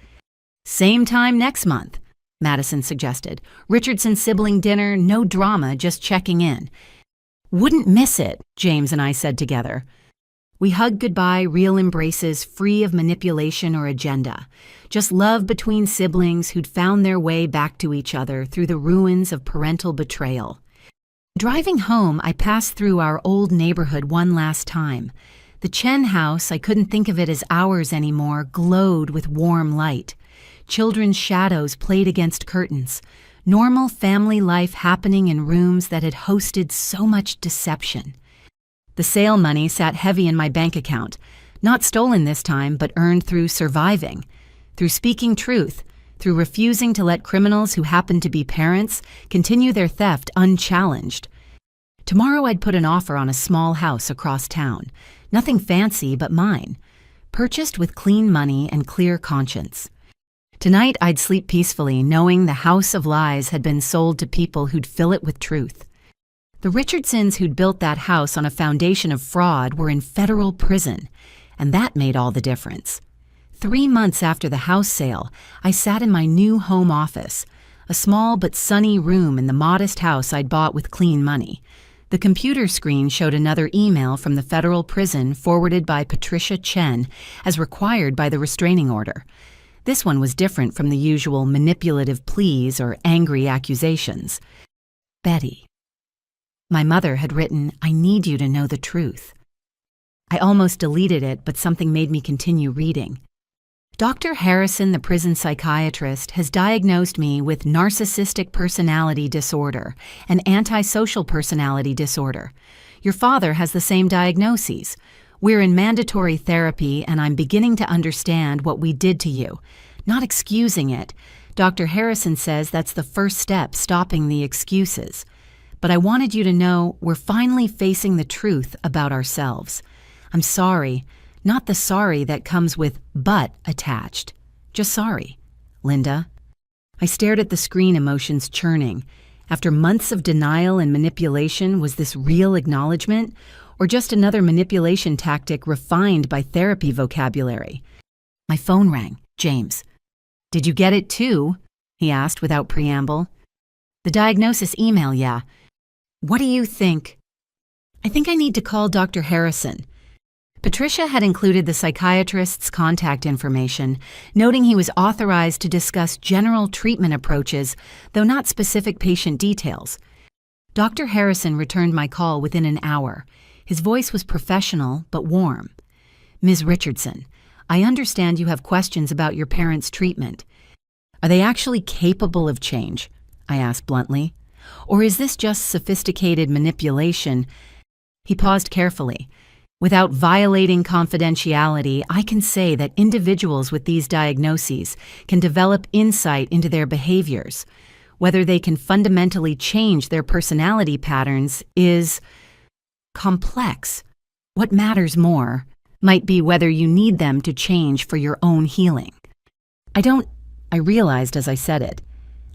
[SPEAKER 1] Same time next month, Madison suggested. Richardson sibling dinner, no drama, just checking in. Wouldn't miss it, James and I said together. We hugged goodbye, real embraces, free of manipulation or agenda. Just love between siblings who'd found their way back to each other through the ruins of parental betrayal. Driving home, I passed through our old neighborhood one last time. The Chen house, I couldn't think of it as ours anymore, glowed with warm light. Children's shadows played against curtains. Normal family life happening in rooms that had hosted so much deception. The sale money sat heavy in my bank account. Not stolen this time, but earned through surviving. Through speaking truth. Through refusing to let criminals who happened to be parents continue their theft unchallenged. Tomorrow I'd put an offer on a small house across town. Nothing fancy, but mine. Purchased with clean money and clear conscience. Tonight I'd sleep peacefully, knowing the house of lies had been sold to people who'd fill it with truth. The Richardsons who'd built that house on a foundation of fraud were in federal prison, and that made all the difference. 3 months after the house sale, I sat in my new home office, a small but sunny room in the modest house I'd bought with clean money. The computer screen showed another email from the federal prison forwarded by Patricia Chen as required by the restraining order. This one was different from the usual manipulative pleas or angry accusations. Betty. My mother had written, "I need you to know the truth." I almost deleted it, but something made me continue reading. Dr. Harrison, the prison psychiatrist, has diagnosed me with narcissistic personality disorder and antisocial personality disorder. Your father has the same diagnoses. We're in mandatory therapy, and I'm beginning to understand what we did to you. Not excusing it. Dr. Harrison says that's the first step, stopping the excuses. But I wanted you to know we're finally facing the truth about ourselves. I'm sorry, not the sorry that comes with "but" attached. Just sorry. Linda. I stared at the screen, emotions churning. After months of denial and manipulation, was this real acknowledgement? Or just another manipulation tactic refined by therapy vocabulary? My phone rang. James. Did you get it too? He asked without preamble. The diagnosis email, yeah. What do you think? I think I need to call Dr. Harrison. Patricia had included the psychiatrist's contact information, noting he was authorized to discuss general treatment approaches, though not specific patient details. Dr. Harrison returned my call within an hour. His voice was professional, but warm. Ms. Richardson, I understand you have questions about your parents' treatment. Are they actually capable of change? I asked bluntly. Or is this just sophisticated manipulation? He paused carefully. Without violating confidentiality, I can say that individuals with these diagnoses can develop insight into their behaviors. Whether they can fundamentally change their personality patterns is complex. What matters more might be whether you need them to change for your own healing. I realized as I said it.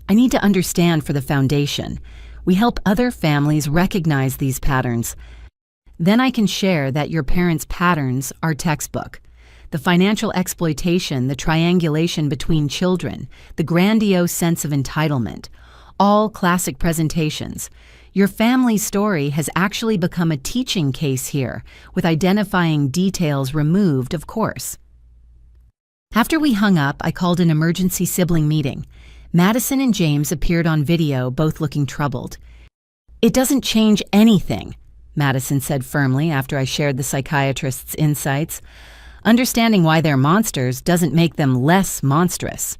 [SPEAKER 1] I need to understand for the foundation. We help other families recognize these patterns. Then I can share that your parents' patterns are textbook. The financial exploitation, the triangulation between children, the grandiose sense of entitlement, all classic presentations. Your family's story has actually become a teaching case here, with identifying details removed, of course. After we hung up, I called an emergency sibling meeting. Madison and James appeared on video, both looking troubled. "It doesn't change anything," Madison said firmly after I shared the psychiatrist's insights. "Understanding why they're monsters doesn't make them less monstrous."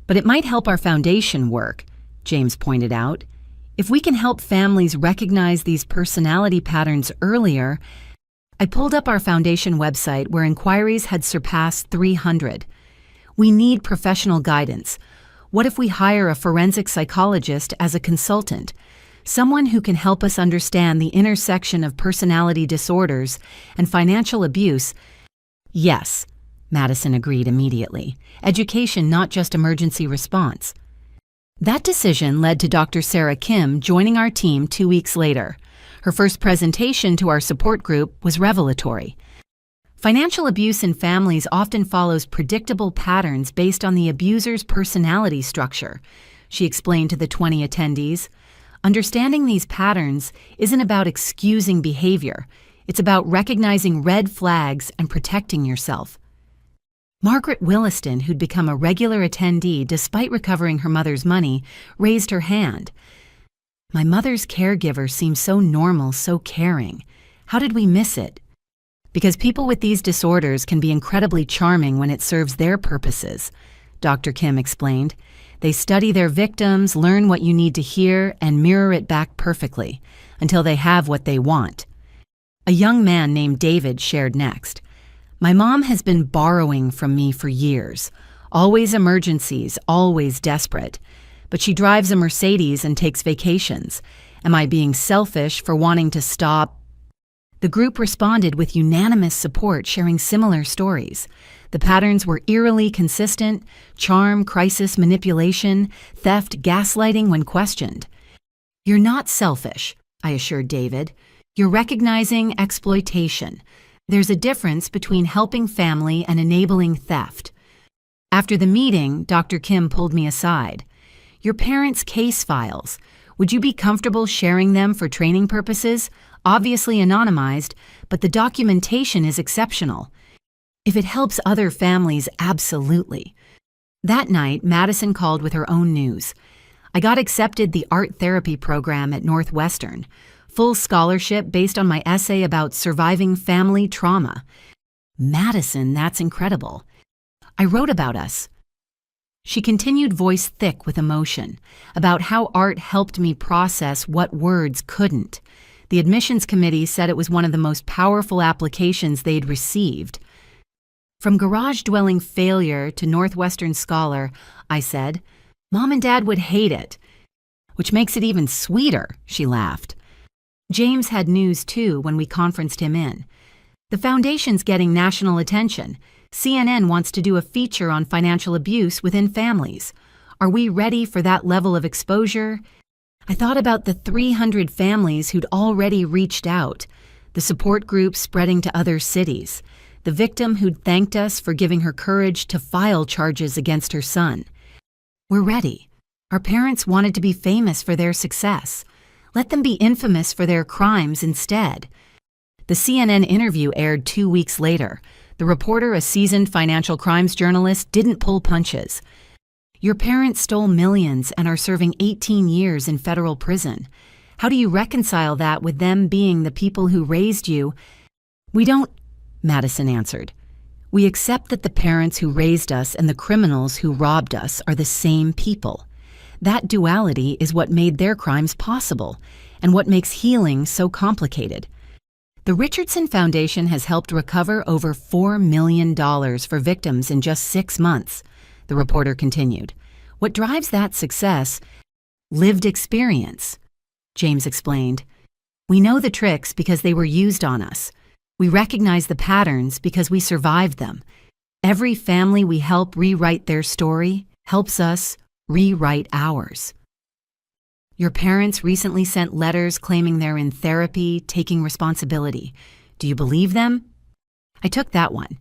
[SPEAKER 1] "But it might help our foundation work," James pointed out. "If we can help families recognize these personality patterns earlier." I pulled up our foundation website where inquiries had surpassed 300. "We need professional guidance. What if we hire a forensic psychologist as a consultant? Someone who can help us understand the intersection of personality disorders and financial abuse." "Yes," Madison agreed immediately. "Education, not just emergency response." That decision led to Dr. Sarah Kim joining our team 2 weeks later. Her first presentation to our support group was revelatory. Financial abuse in families often follows predictable patterns based on the abuser's personality structure, she explained to the 20 attendees. Understanding these patterns isn't about excusing behavior. It's about recognizing red flags and protecting yourself. Margaret Williston, who'd become a regular attendee despite recovering her mother's money, raised her hand. "My mother's caregiver seems so normal, so caring. How did we miss it?" "Because people with these disorders can be incredibly charming when it serves their purposes," Dr. Kim explained. "They study their victims, learn what you need to hear, and mirror it back perfectly, until they have what they want." A young man named David shared next. "My mom has been borrowing from me for years. Always emergencies, always desperate. But she drives a Mercedes and takes vacations. Am I being selfish for wanting to stop?" The group responded with unanimous support, sharing similar stories. The patterns were eerily consistent: charm, crisis, manipulation, theft, gaslighting when questioned. "You're not selfish," I assured David. "You're recognizing exploitation. There's a difference between helping family and enabling theft." After the meeting, Dr. Kim pulled me aside. "Your parents' case files. Would you be comfortable sharing them for training purposes? Obviously anonymized, but the documentation is exceptional. If it helps other families, absolutely." That night, Madison called with her own news. "I got accepted the art therapy program at Northwestern. Full scholarship based on my essay about surviving family trauma." "Madison, that's incredible. I wrote about us." She continued, voice thick with emotion, about how art helped me process what words couldn't. The admissions committee said it was one of the most powerful applications they'd received. "From garage-dwelling failure to Northwestern scholar," I said. "Mom and Dad would hate it." "Which makes it even sweeter," she laughed. James had news too when we conferenced him in. "The foundation's getting national attention. CNN wants to do a feature on financial abuse within families. Are we ready for that level of exposure?" I thought about the 300 families who'd already reached out, the support group spreading to other cities, the victim who'd thanked us for giving her courage to file charges against her son. We're ready. Our parents wanted to be famous for their success. Let them be infamous for their crimes instead. The CNN interview aired 2 weeks later. The reporter, a seasoned financial crimes journalist, didn't pull punches. "Your parents stole millions and are serving 18 years in federal prison. How do you reconcile that with them being the people who raised you?" "We don't," Madison answered. "We accept that the parents who raised us and the criminals who robbed us are the same people. That duality is what made their crimes possible and what makes healing so complicated. The Richardson Foundation has helped recover over $4 million for victims in just 6 months," the reporter continued. "What drives that success? Lived experience," James explained. "We know the tricks because they were used on us. We recognize the patterns because we survived them. Every family we help rewrite their story helps us rewrite ours." "Your parents recently sent letters claiming they're in therapy, taking responsibility. Do you believe them?" I took that one.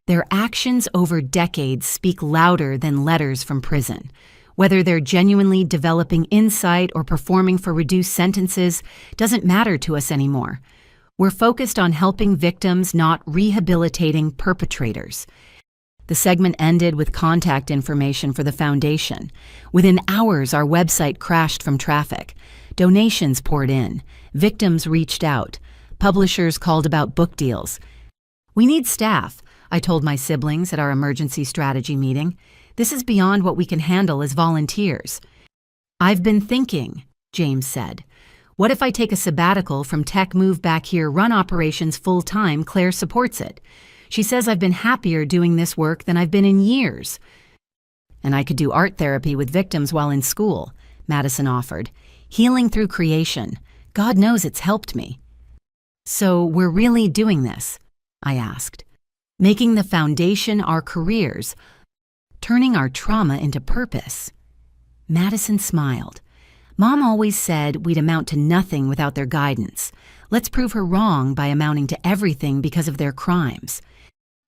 [SPEAKER 1] "Their actions over decades speak louder than letters from prison. Whether they're genuinely developing insight or performing for reduced sentences doesn't matter to us anymore. We're focused on helping victims, not rehabilitating perpetrators. The segment ended with contact information for the foundation. Within hours, our website crashed from traffic. Donations poured in. Victims reached out. Publishers called about book deals. "We need staff," I told my siblings at our emergency strategy meeting. "This is beyond what we can handle as volunteers." "I've been thinking," James said. "What if I take a sabbatical from tech, move back here, run operations full-time? Claire supports it. She says I've been happier doing this work than I've been in years." "And I could do art therapy with victims while in school," Madison offered. "Healing through creation. God knows it's helped me." "So we're really doing this?" I asked. "Making the foundation our careers, turning our trauma into purpose." Madison smiled. "Mom always said we'd amount to nothing without their guidance. Let's prove her wrong by amounting to everything because of their crimes."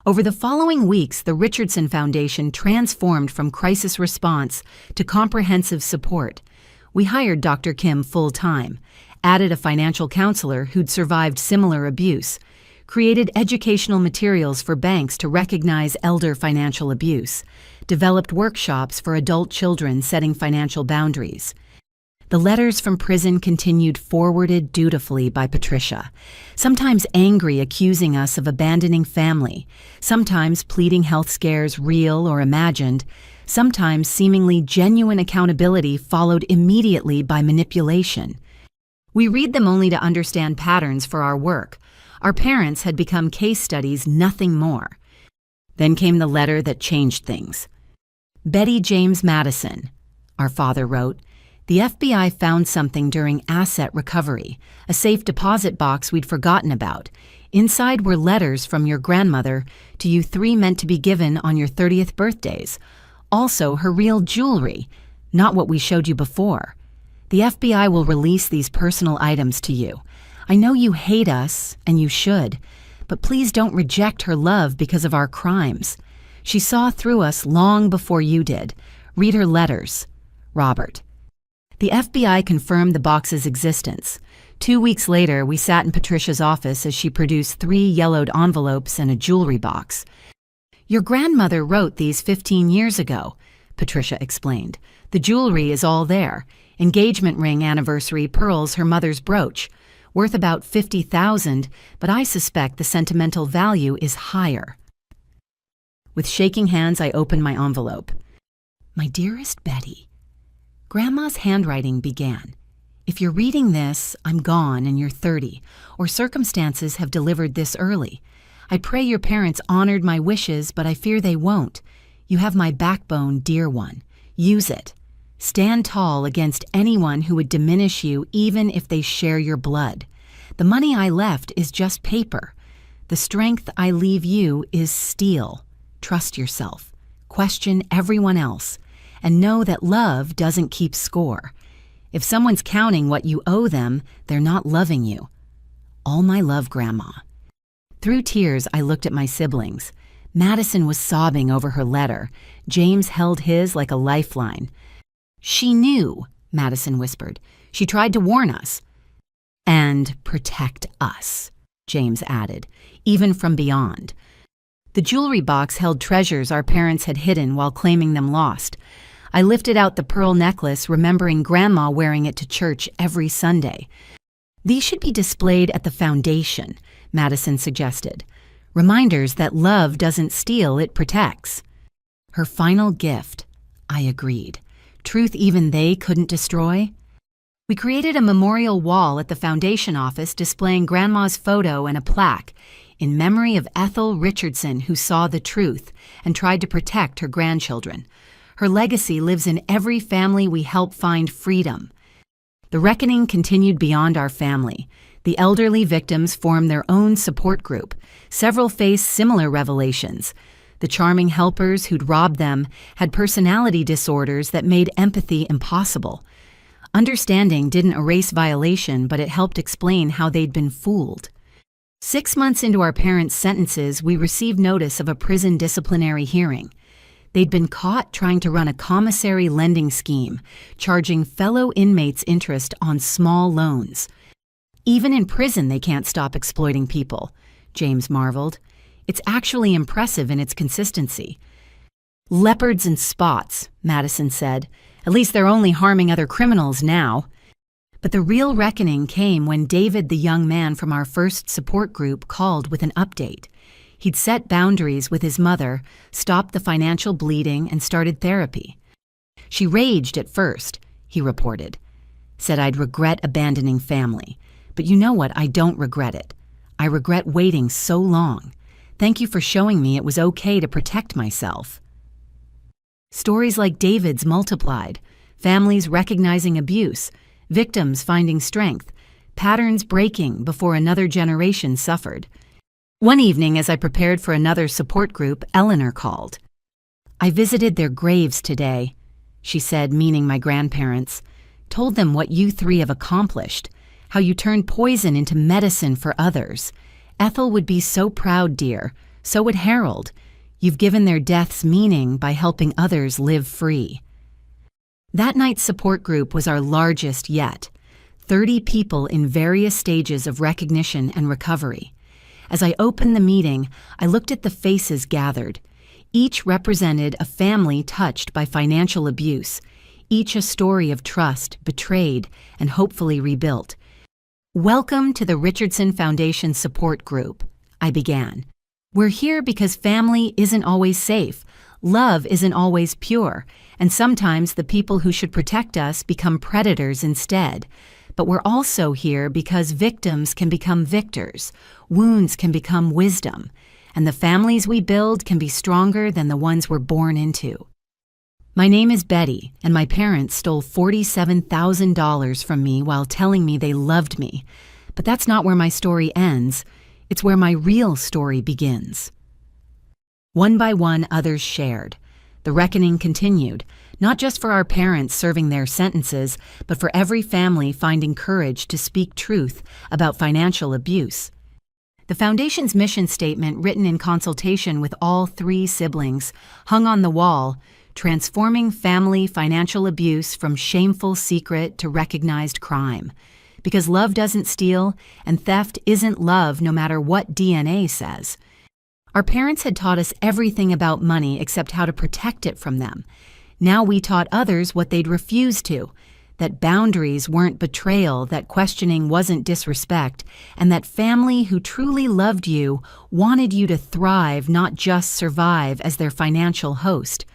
[SPEAKER 1] Over the following weeks, the Richardson Foundation transformed from crisis response to comprehensive support. We hired Dr. Kim full-time, added a financial counselor who'd survived similar abuse, created educational materials for banks to recognize elder financial abuse, developed workshops for adult children setting financial boundaries. The letters from prison continued forwarded dutifully by Patricia, sometimes angry, accusing us of abandoning family, sometimes pleading health scares real or imagined, sometimes seemingly genuine accountability followed immediately by manipulation. We read them only to understand patterns for our work. Our parents had become case studies, nothing more. Then came the letter that changed things. "Betty James Madison," our father wrote, "The FBI found something during asset recovery, a safe deposit box we'd forgotten about. Inside were letters from your grandmother to you three meant to be given on your 30th birthdays. Also her real jewelry, not what we showed you before. The FBI will release these personal items to you. I know you hate us, and you should, but please don't reject her love because of our crimes. She saw through us long before you did. Read her letters. Robert." The FBI confirmed the box's existence. 2 weeks later, we sat in Patricia's office as she produced 3 yellowed envelopes and a jewelry box. "Your grandmother wrote these 15 years ago," Patricia explained. "The jewelry is all there. Engagement ring, anniversary, pearls, her mother's brooch. Worth about $50,000, but I suspect the sentimental value is higher." With shaking hands, I opened my envelope. "My dearest Betty," Grandma's handwriting began. "If you're reading this, I'm gone and you're 30, or circumstances have delivered this early. I pray your parents honored my wishes, but I fear they won't. You have my backbone, dear one. Use it. Stand tall against anyone who would diminish you, even if they share your blood. The money I left is just paper. The strength I leave you is steel. Trust yourself. Question everyone else. And know that love doesn't keep score. If someone's counting what you owe them, they're not loving you. All my love, Grandma." Through tears, I looked at my siblings. Madison was sobbing over her letter. James held his like a lifeline. "She knew," Madison whispered. "She tried to warn us." "And protect us," James added, "even from beyond." The jewelry box held treasures our parents had hidden while claiming them lost. I lifted out the pearl necklace, remembering Grandma wearing it to church every Sunday. "These should be displayed at the foundation," Madison suggested. "Reminders that love doesn't steal, it protects." Her final gift, I agreed. Truth even they couldn't destroy? We created a memorial wall at the foundation office displaying Grandma's photo and a plaque in memory of Ethel Richardson, who saw the truth and tried to protect her grandchildren. Her legacy lives in every family we help find freedom. The reckoning continued beyond our family. The elderly victims formed their own support group. Several faced similar revelations. The charming helpers who'd robbed them had personality disorders that made empathy impossible. Understanding didn't erase violation, but it helped explain how they'd been fooled. 6 months into our parents' sentences, we received notice of a prison disciplinary hearing. They'd been caught trying to run a commissary lending scheme, charging fellow inmates interest on small loans. Even in prison, they can't stop exploiting people, James marveled. It's actually impressive in its consistency. Leopards and spots, Madison said. At least they're only harming other criminals now. But the real reckoning came when David, the young man from our first support group, called with an update. He'd set boundaries with his mother, stopped the financial bleeding, and started therapy. She raged at first, he reported. Said I'd regret abandoning family. But you know what? I don't regret it. I regret waiting so long. Thank you for showing me it was okay to protect myself. Stories like David's multiplied. Families recognizing abuse, victims finding strength, patterns breaking before another generation suffered. One evening, as I prepared for another support group, Eleanor called. I visited their graves today, she said, meaning my grandparents. Told them what you three have accomplished, how you turned poison into medicine for others. Ethel would be so proud, dear. So would Harold. You've given their deaths meaning by helping others live free. That night's support group was our largest yet. 30 people in various stages of recognition and recovery. As I opened the meeting, I looked at the faces gathered. Each represented a family touched by financial abuse, each a story of trust, betrayed, and hopefully rebuilt. Welcome to the Richardson Foundation Support Group, I began. We're here because family isn't always safe, love isn't always pure, and sometimes the people who should protect us become predators instead. But we're also here because victims can become victors, wounds can become wisdom, and the families we build can be stronger than the ones we're born into. My name is Betty, and my parents stole $47,000 from me while telling me they loved me. But that's not where my story ends. It's where my real story begins. One by one, others shared. The reckoning continued, not just for our parents serving their sentences, but for every family finding courage to speak truth about financial abuse. The Foundation's mission statement, written in consultation with all 3 siblings, hung on the wall, transforming family financial abuse from shameful secret to recognized crime. Because love doesn't steal, and theft isn't love no matter what DNA says. Our parents had taught us everything about money except how to protect it from them. Now we taught others what they'd refused to, that boundaries weren't betrayal, that questioning wasn't disrespect, and that family who truly loved you wanted you to thrive, not just survive as their financial host.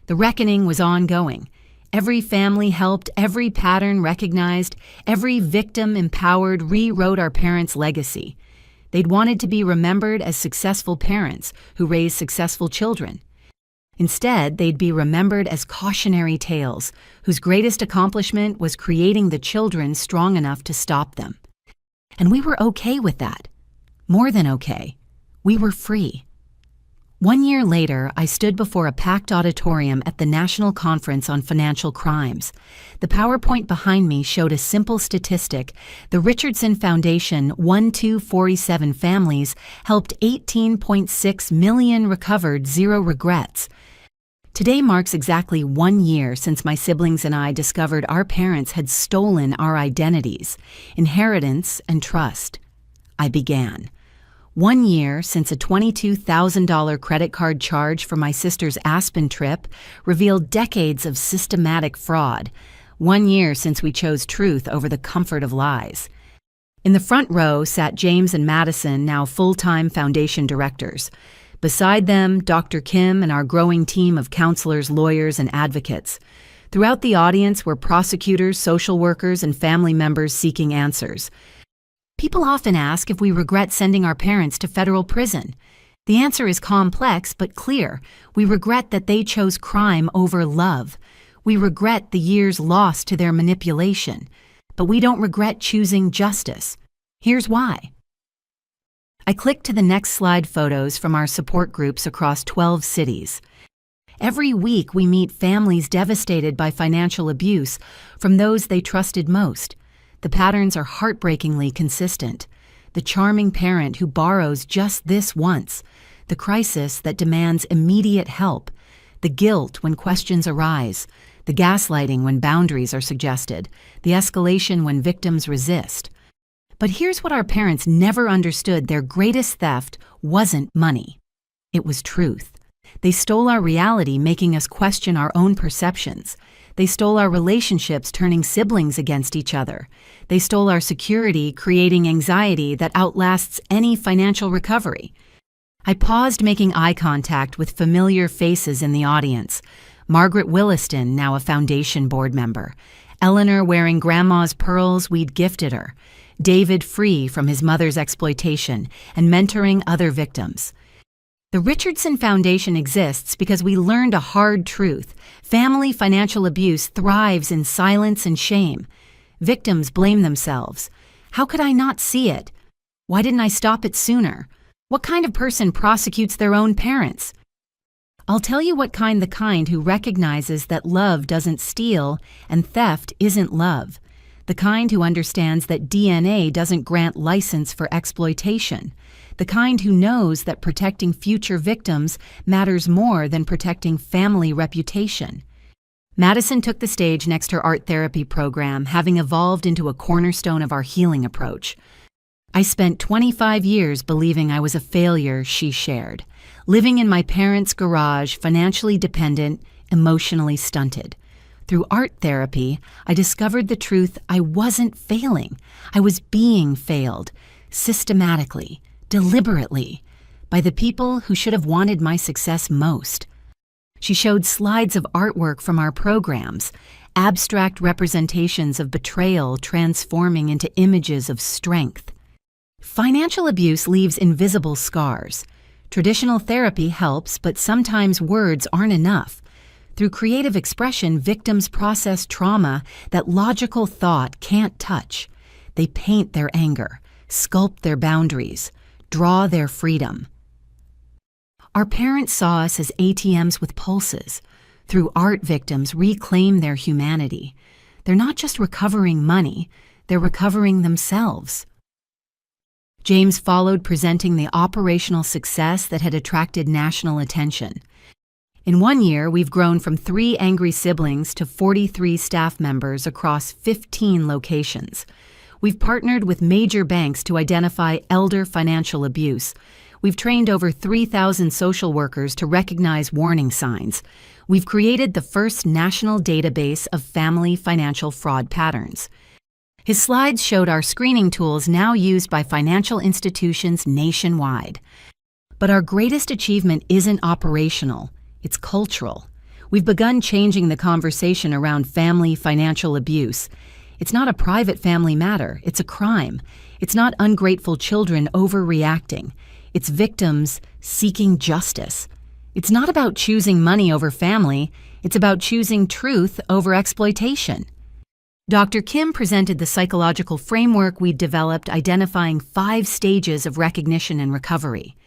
[SPEAKER 1] The reckoning was ongoing. Every family helped, every pattern recognized, every victim empowered, rewrote our parents' legacy. They'd wanted to be remembered as successful parents who raised successful children. Instead, they'd be remembered as cautionary tales whose greatest accomplishment was creating the children strong enough to stop them. And we were okay with that. More than okay. We were free. 1 year later, I stood before a packed auditorium at the National Conference on Financial Crimes. The PowerPoint behind me showed a simple statistic. The Richardson Foundation 1247 families helped 18.6 million recovered, zero regrets. Today marks exactly 1 year since my siblings and I discovered our parents had stolen our identities, inheritance, and trust. I began. 1 year since a $22,000 credit card charge for my sister's Aspen trip revealed decades of systematic fraud. 1 year since we chose truth over the comfort of lies. In the front row sat James and Madison, now full-time foundation directors. Beside them, Dr. Kim and our growing team of counselors, lawyers, and advocates. Throughout the audience were prosecutors, social workers, and family members seeking answers. People often ask if we regret sending our parents to federal prison. The answer is complex but clear. We regret that they chose crime over love. We regret the years lost to their manipulation. But we don't regret choosing justice. Here's why. I clicked to the next slide photos from our support groups across 12 cities. Every week we meet families devastated by financial abuse from those they trusted most. The patterns are heartbreakingly consistent. The charming parent who borrows just this once. The crisis that demands immediate help. the guilt when questions arise, the gaslighting when boundaries are suggested, the escalation when victims resist. But here's what our parents never understood: their greatest theft wasn't money. It was truth. They stole our reality, making us question our own perceptions. They stole our relationships, turning siblings against each other. They stole our security, creating anxiety that outlasts any financial recovery. I paused, making eye contact with familiar faces in the audience. Margaret Williston, now a foundation board member. Eleanor wearing grandma's pearls we'd gifted her. David free from his mother's exploitation and mentoring other victims. The Richardson Foundation exists because we learned a hard truth. Family financial abuse thrives in silence and shame. Victims blame themselves. How could I not see it? Why didn't I stop it sooner? What kind of person prosecutes their own parents? I'll tell you what kind: the kind who recognizes that love doesn't steal and theft isn't love. The kind who understands that DNA doesn't grant license for exploitation. The kind who knows that protecting future victims matters more than protecting family reputation. Madison took the stage next to her art therapy program, having evolved into a cornerstone of our healing approach. I spent 25 years believing I was a failure, she shared, living in my parents' garage, financially dependent, emotionally stunted. Through art therapy, I discovered the truth: I wasn't failing. I was being failed, systematically, deliberately, by the people who should have wanted my success most. She showed slides of artwork from our programs, abstract representations of betrayal transforming into images of strength. Financial abuse leaves invisible scars. Traditional therapy helps, but sometimes words aren't enough. Through creative expression, victims process trauma that logical thought can't touch. They paint their anger, sculpt their boundaries, draw their freedom. Our parents saw us as ATMs with pulses. Through art, victims reclaim their humanity. They're not just recovering money, they're recovering themselves. James followed, presenting the operational success that had attracted national attention. In 1 year, we've grown from 3 angry siblings to 43 staff members across 15 locations. We've partnered with major banks to identify elder financial abuse. We've trained over 3,000 social workers to recognize warning signs. We've created the first national database of family financial fraud patterns. His slides showed our screening tools now used by financial institutions nationwide. But our greatest achievement isn't operational, it's cultural. We've begun changing the conversation around family financial abuse. It's not a private family matter, it's a crime. It's not ungrateful children overreacting. It's victims seeking justice. It's not about choosing money over family, it's about choosing truth over exploitation. Dr. Kim presented the psychological framework we'd developed, identifying 5 stages of recognition and recovery.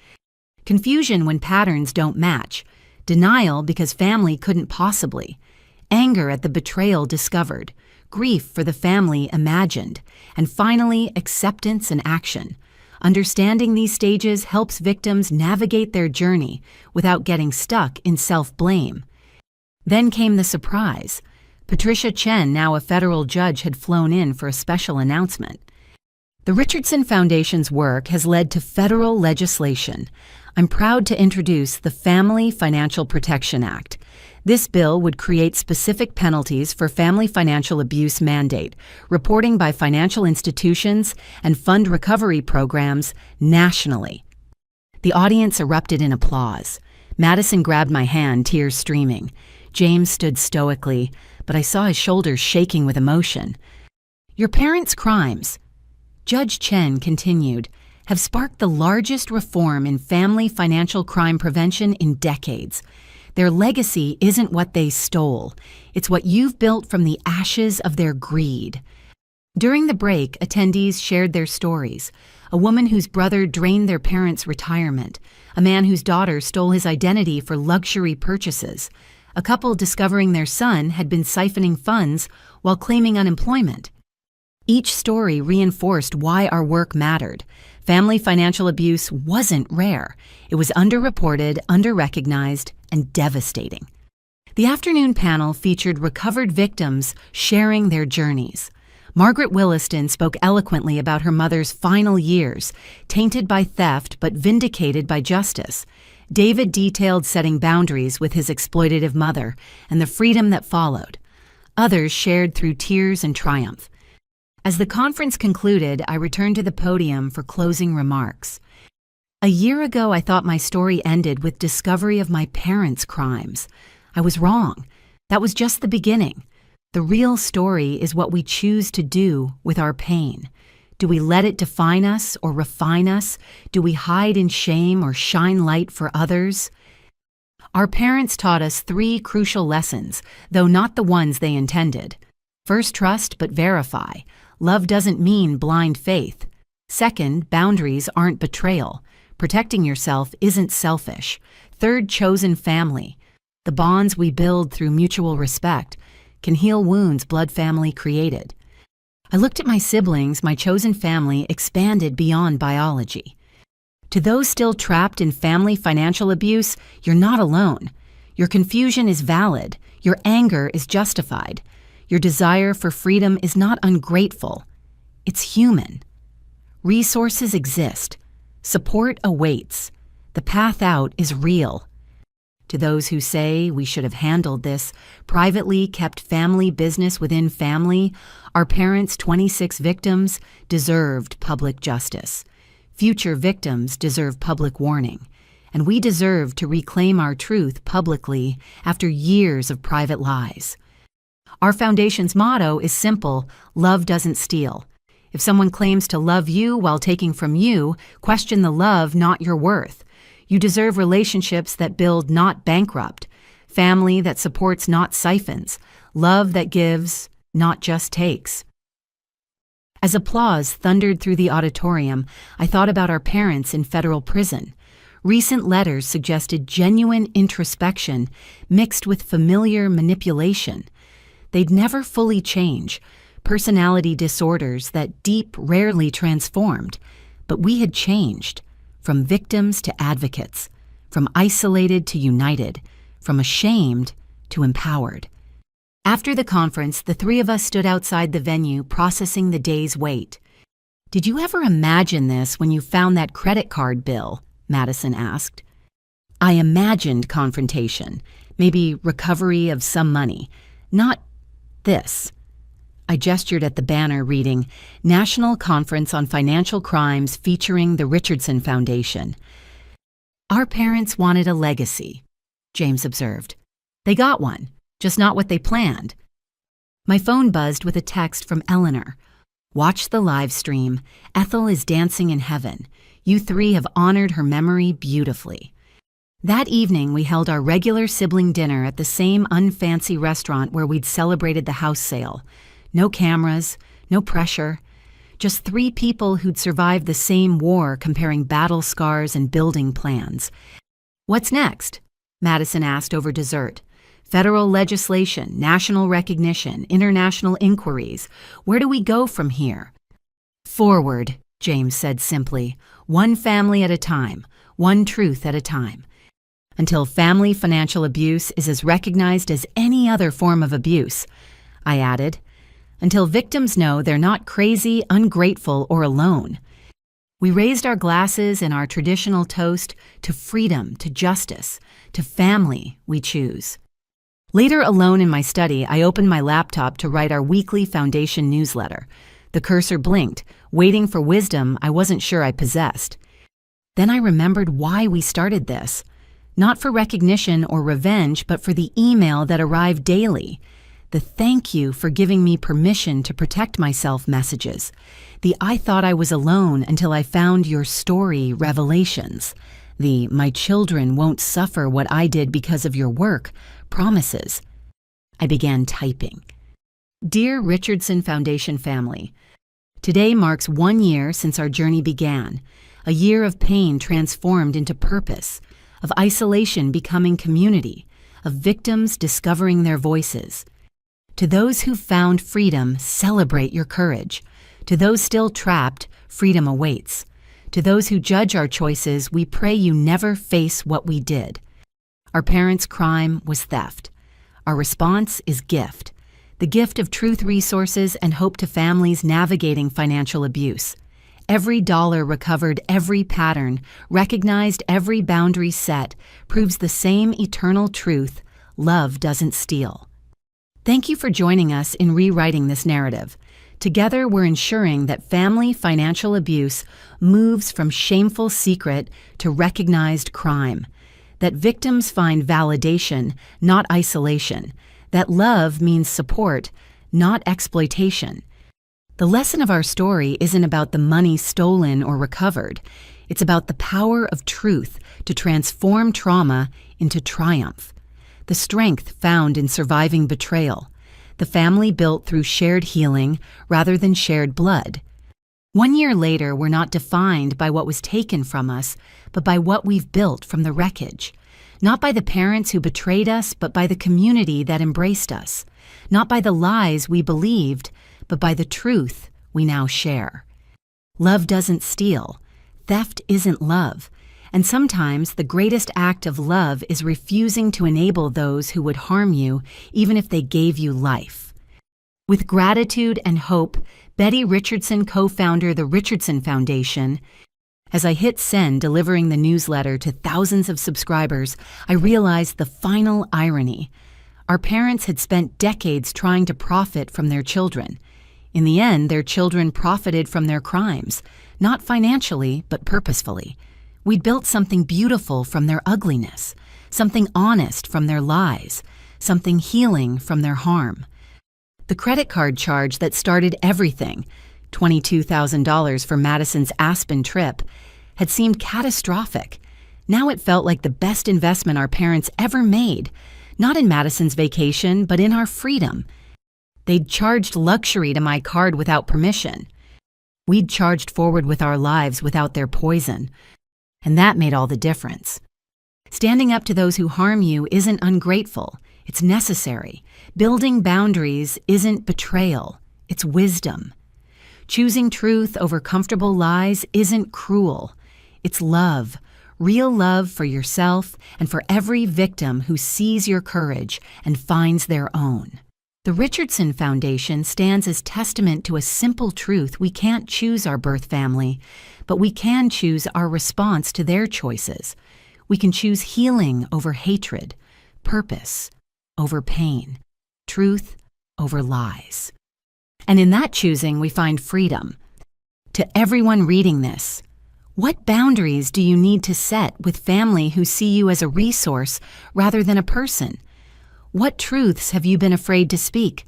[SPEAKER 1] Confusion when patterns don't match. Denial because family couldn't possibly. Anger at the betrayal discovered. Grief for the family imagined. And finally, acceptance and action. Understanding these stages helps victims navigate their journey without getting stuck in self-blame. Then came the surprise. Patricia Chen, now a federal judge, had flown in for a special announcement. The Richardson Foundation's work has led to federal legislation. I'm proud to introduce the Family Financial Protection Act. This bill would create specific penalties for family financial abuse mandate, reporting by financial institutions, and fund recovery programs nationally. The audience erupted in applause. Madison grabbed my hand, tears streaming. James stood stoically, but I saw his shoulders shaking with emotion. Your parents' crimes, Judge Chen continued, have sparked the largest reform in family financial crime prevention in decades. Their legacy isn't what they stole. It's what you've built from the ashes of their greed. During the break, attendees shared their stories. A woman whose brother drained their parents' retirement. A man whose daughter stole his identity for luxury purchases. A couple discovering their son had been siphoning funds while claiming unemployment. Each story reinforced why our work mattered. Family financial abuse wasn't rare. It was underreported, underrecognized, and devastating. The afternoon panel featured recovered victims sharing their journeys. Margaret Williston spoke eloquently about her mother's final years, tainted by theft but vindicated by justice. David detailed setting boundaries with his exploitative mother and the freedom that followed. Others shared through tears and triumph. As the conference concluded, I returned to the podium for closing remarks. A year ago, I thought my story ended with discovery of my parents' crimes. I was wrong. That was just the beginning. The real story is what we choose to do with our pain. Do we let it define us or refine us? Do we hide in shame or shine light for others? Our parents taught us 3 crucial lessons, though not the ones they intended. First, trust but verify. Love doesn't mean blind faith. Second, boundaries aren't betrayal. Protecting yourself isn't selfish. Third, chosen family. The bonds we build through mutual respect can heal wounds blood family created. I looked at my siblings, my chosen family expanded beyond biology. To those still trapped in family financial abuse, you're not alone. Your confusion is valid. Your anger is justified. Your desire for freedom is not ungrateful. It's human. Resources exist. Support awaits. The path out is real. To those who say we should have handled this, privately kept family business within family, our parents' 26 victims deserved public justice. Future victims deserve public warning. And we deserve to reclaim our truth publicly after years of private lies. Our foundation's motto is simple: love doesn't steal. If someone claims to love you while taking from you, question the love, not your worth. You deserve relationships that build, not bankrupt. Family that supports, not siphons. Love that gives, not just takes. As applause thundered through the auditorium, I thought about our parents in federal prison. Recent letters suggested genuine introspection mixed with familiar manipulation. They'd never fully change. Personality disorders that deep rarely transformed. But we had changed. From victims to advocates, from isolated to united, from ashamed to empowered. After the conference, the 3 of us stood outside the venue processing the day's wait. "Did you ever imagine this when you found that credit card bill?" Madison asked. I imagined confrontation, maybe recovery of some money. Not this. I gestured at the banner reading, National Conference on Financial Crimes featuring the Richardson Foundation. "Our parents wanted a legacy," James observed. "They got one, just not what they planned." My phone buzzed with a text from Eleanor. "Watch the live stream. Ethel is dancing in heaven. You 3 have honored her memory beautifully." That evening, we held our regular sibling dinner at the same unfancy restaurant where we'd celebrated the house sale. No cameras, no pressure, just 3 people who'd survived the same war comparing battle scars and building plans. "What's next?" Madison asked over dessert. "Federal legislation, national recognition, international inquiries. Where do we go from here?" "Forward," James said simply. "One family at a time, one truth at a time. Until family financial abuse is as recognized as any other form of abuse," I added. "Until victims know they're not crazy, ungrateful, or alone." We raised our glasses in our traditional toast to freedom, to justice, to family we choose. Later, alone in my study, I opened my laptop to write our weekly foundation newsletter. The cursor blinked, waiting for wisdom I wasn't sure I possessed. Then I remembered why we started this. Not for recognition or revenge, but for the email that arrived daily. The "thank you for giving me permission to protect myself" messages. The "I thought I was alone until I found your story" revelations. The "my children won't suffer what I did because of your work" promises. I began typing. Dear Richardson Foundation family, today marks 1 year since our journey began. A year of pain transformed into purpose, of isolation becoming community, of victims discovering their voices. To those who found freedom, celebrate your courage. To those still trapped, freedom awaits. To those who judge our choices, we pray you never face what we did. Our parents' crime was theft. Our response is gift. The gift of truth, resources, and hope to families navigating financial abuse. Every dollar recovered, every pattern recognized, every boundary set proves the same eternal truth: love doesn't steal. Thank you for joining us in rewriting this narrative. Together, we're ensuring that family financial abuse moves from shameful secret to recognized crime, that victims find validation, not isolation, that love means support, not exploitation. The lesson of our story isn't about the money stolen or recovered. It's about the power of truth to transform trauma into triumph, the strength found in surviving betrayal, the family built through shared healing rather than shared blood. 1 year later, we're not defined by what was taken from us, but by what we've built from the wreckage. Not by the parents who betrayed us, but by the community that embraced us. Not by the lies we believed, but by the truth we now share. Love doesn't steal. Theft isn't love. And sometimes the greatest act of love is refusing to enable those who would harm you, even if they gave you life. With gratitude and hope, Betty Richardson co-founded the Richardson Foundation. As I hit send delivering the newsletter to thousands of subscribers, I realized the final irony. Our parents had spent decades trying to profit from their children. In the end, their children profited from their crimes, not financially, but purposefully. We'd built something beautiful from their ugliness, something honest from their lies, something healing from their harm. The credit card charge that started everything, $22,000 for Madison's Aspen trip, had seemed catastrophic. Now it felt like the best investment our parents ever made, not in Madison's vacation, but in our freedom. They'd charged luxury to my card without permission. We'd charged forward with our lives without their poison. And that made all the difference. Standing up to those who harm you isn't ungrateful, it's necessary. Building boundaries isn't betrayal, it's wisdom. Choosing truth over comfortable lies isn't cruel, it's love. Real love for yourself and for every victim who sees your courage and finds their own. The Richardson Foundation stands as testament to a simple truth: we can't choose our birth family, but we can choose our response to their choices. We can choose healing over hatred, purpose over pain, truth over lies. And in that choosing, we find freedom. To everyone reading this, what boundaries do you need to set with family who see you as a resource rather than a person? What truths have you been afraid to speak?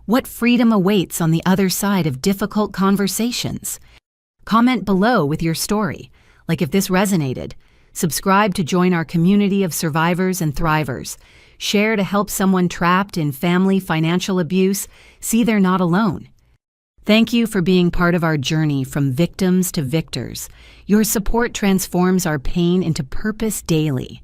[SPEAKER 1] What freedom awaits on the other side of difficult conversations? Comment below with your story. Like if this resonated. Subscribe to join our community of survivors and thrivers. Share to help someone trapped in family financial abuse see they're not alone. Thank you for being part of our journey from victims to victors. Your support transforms our pain into purpose daily.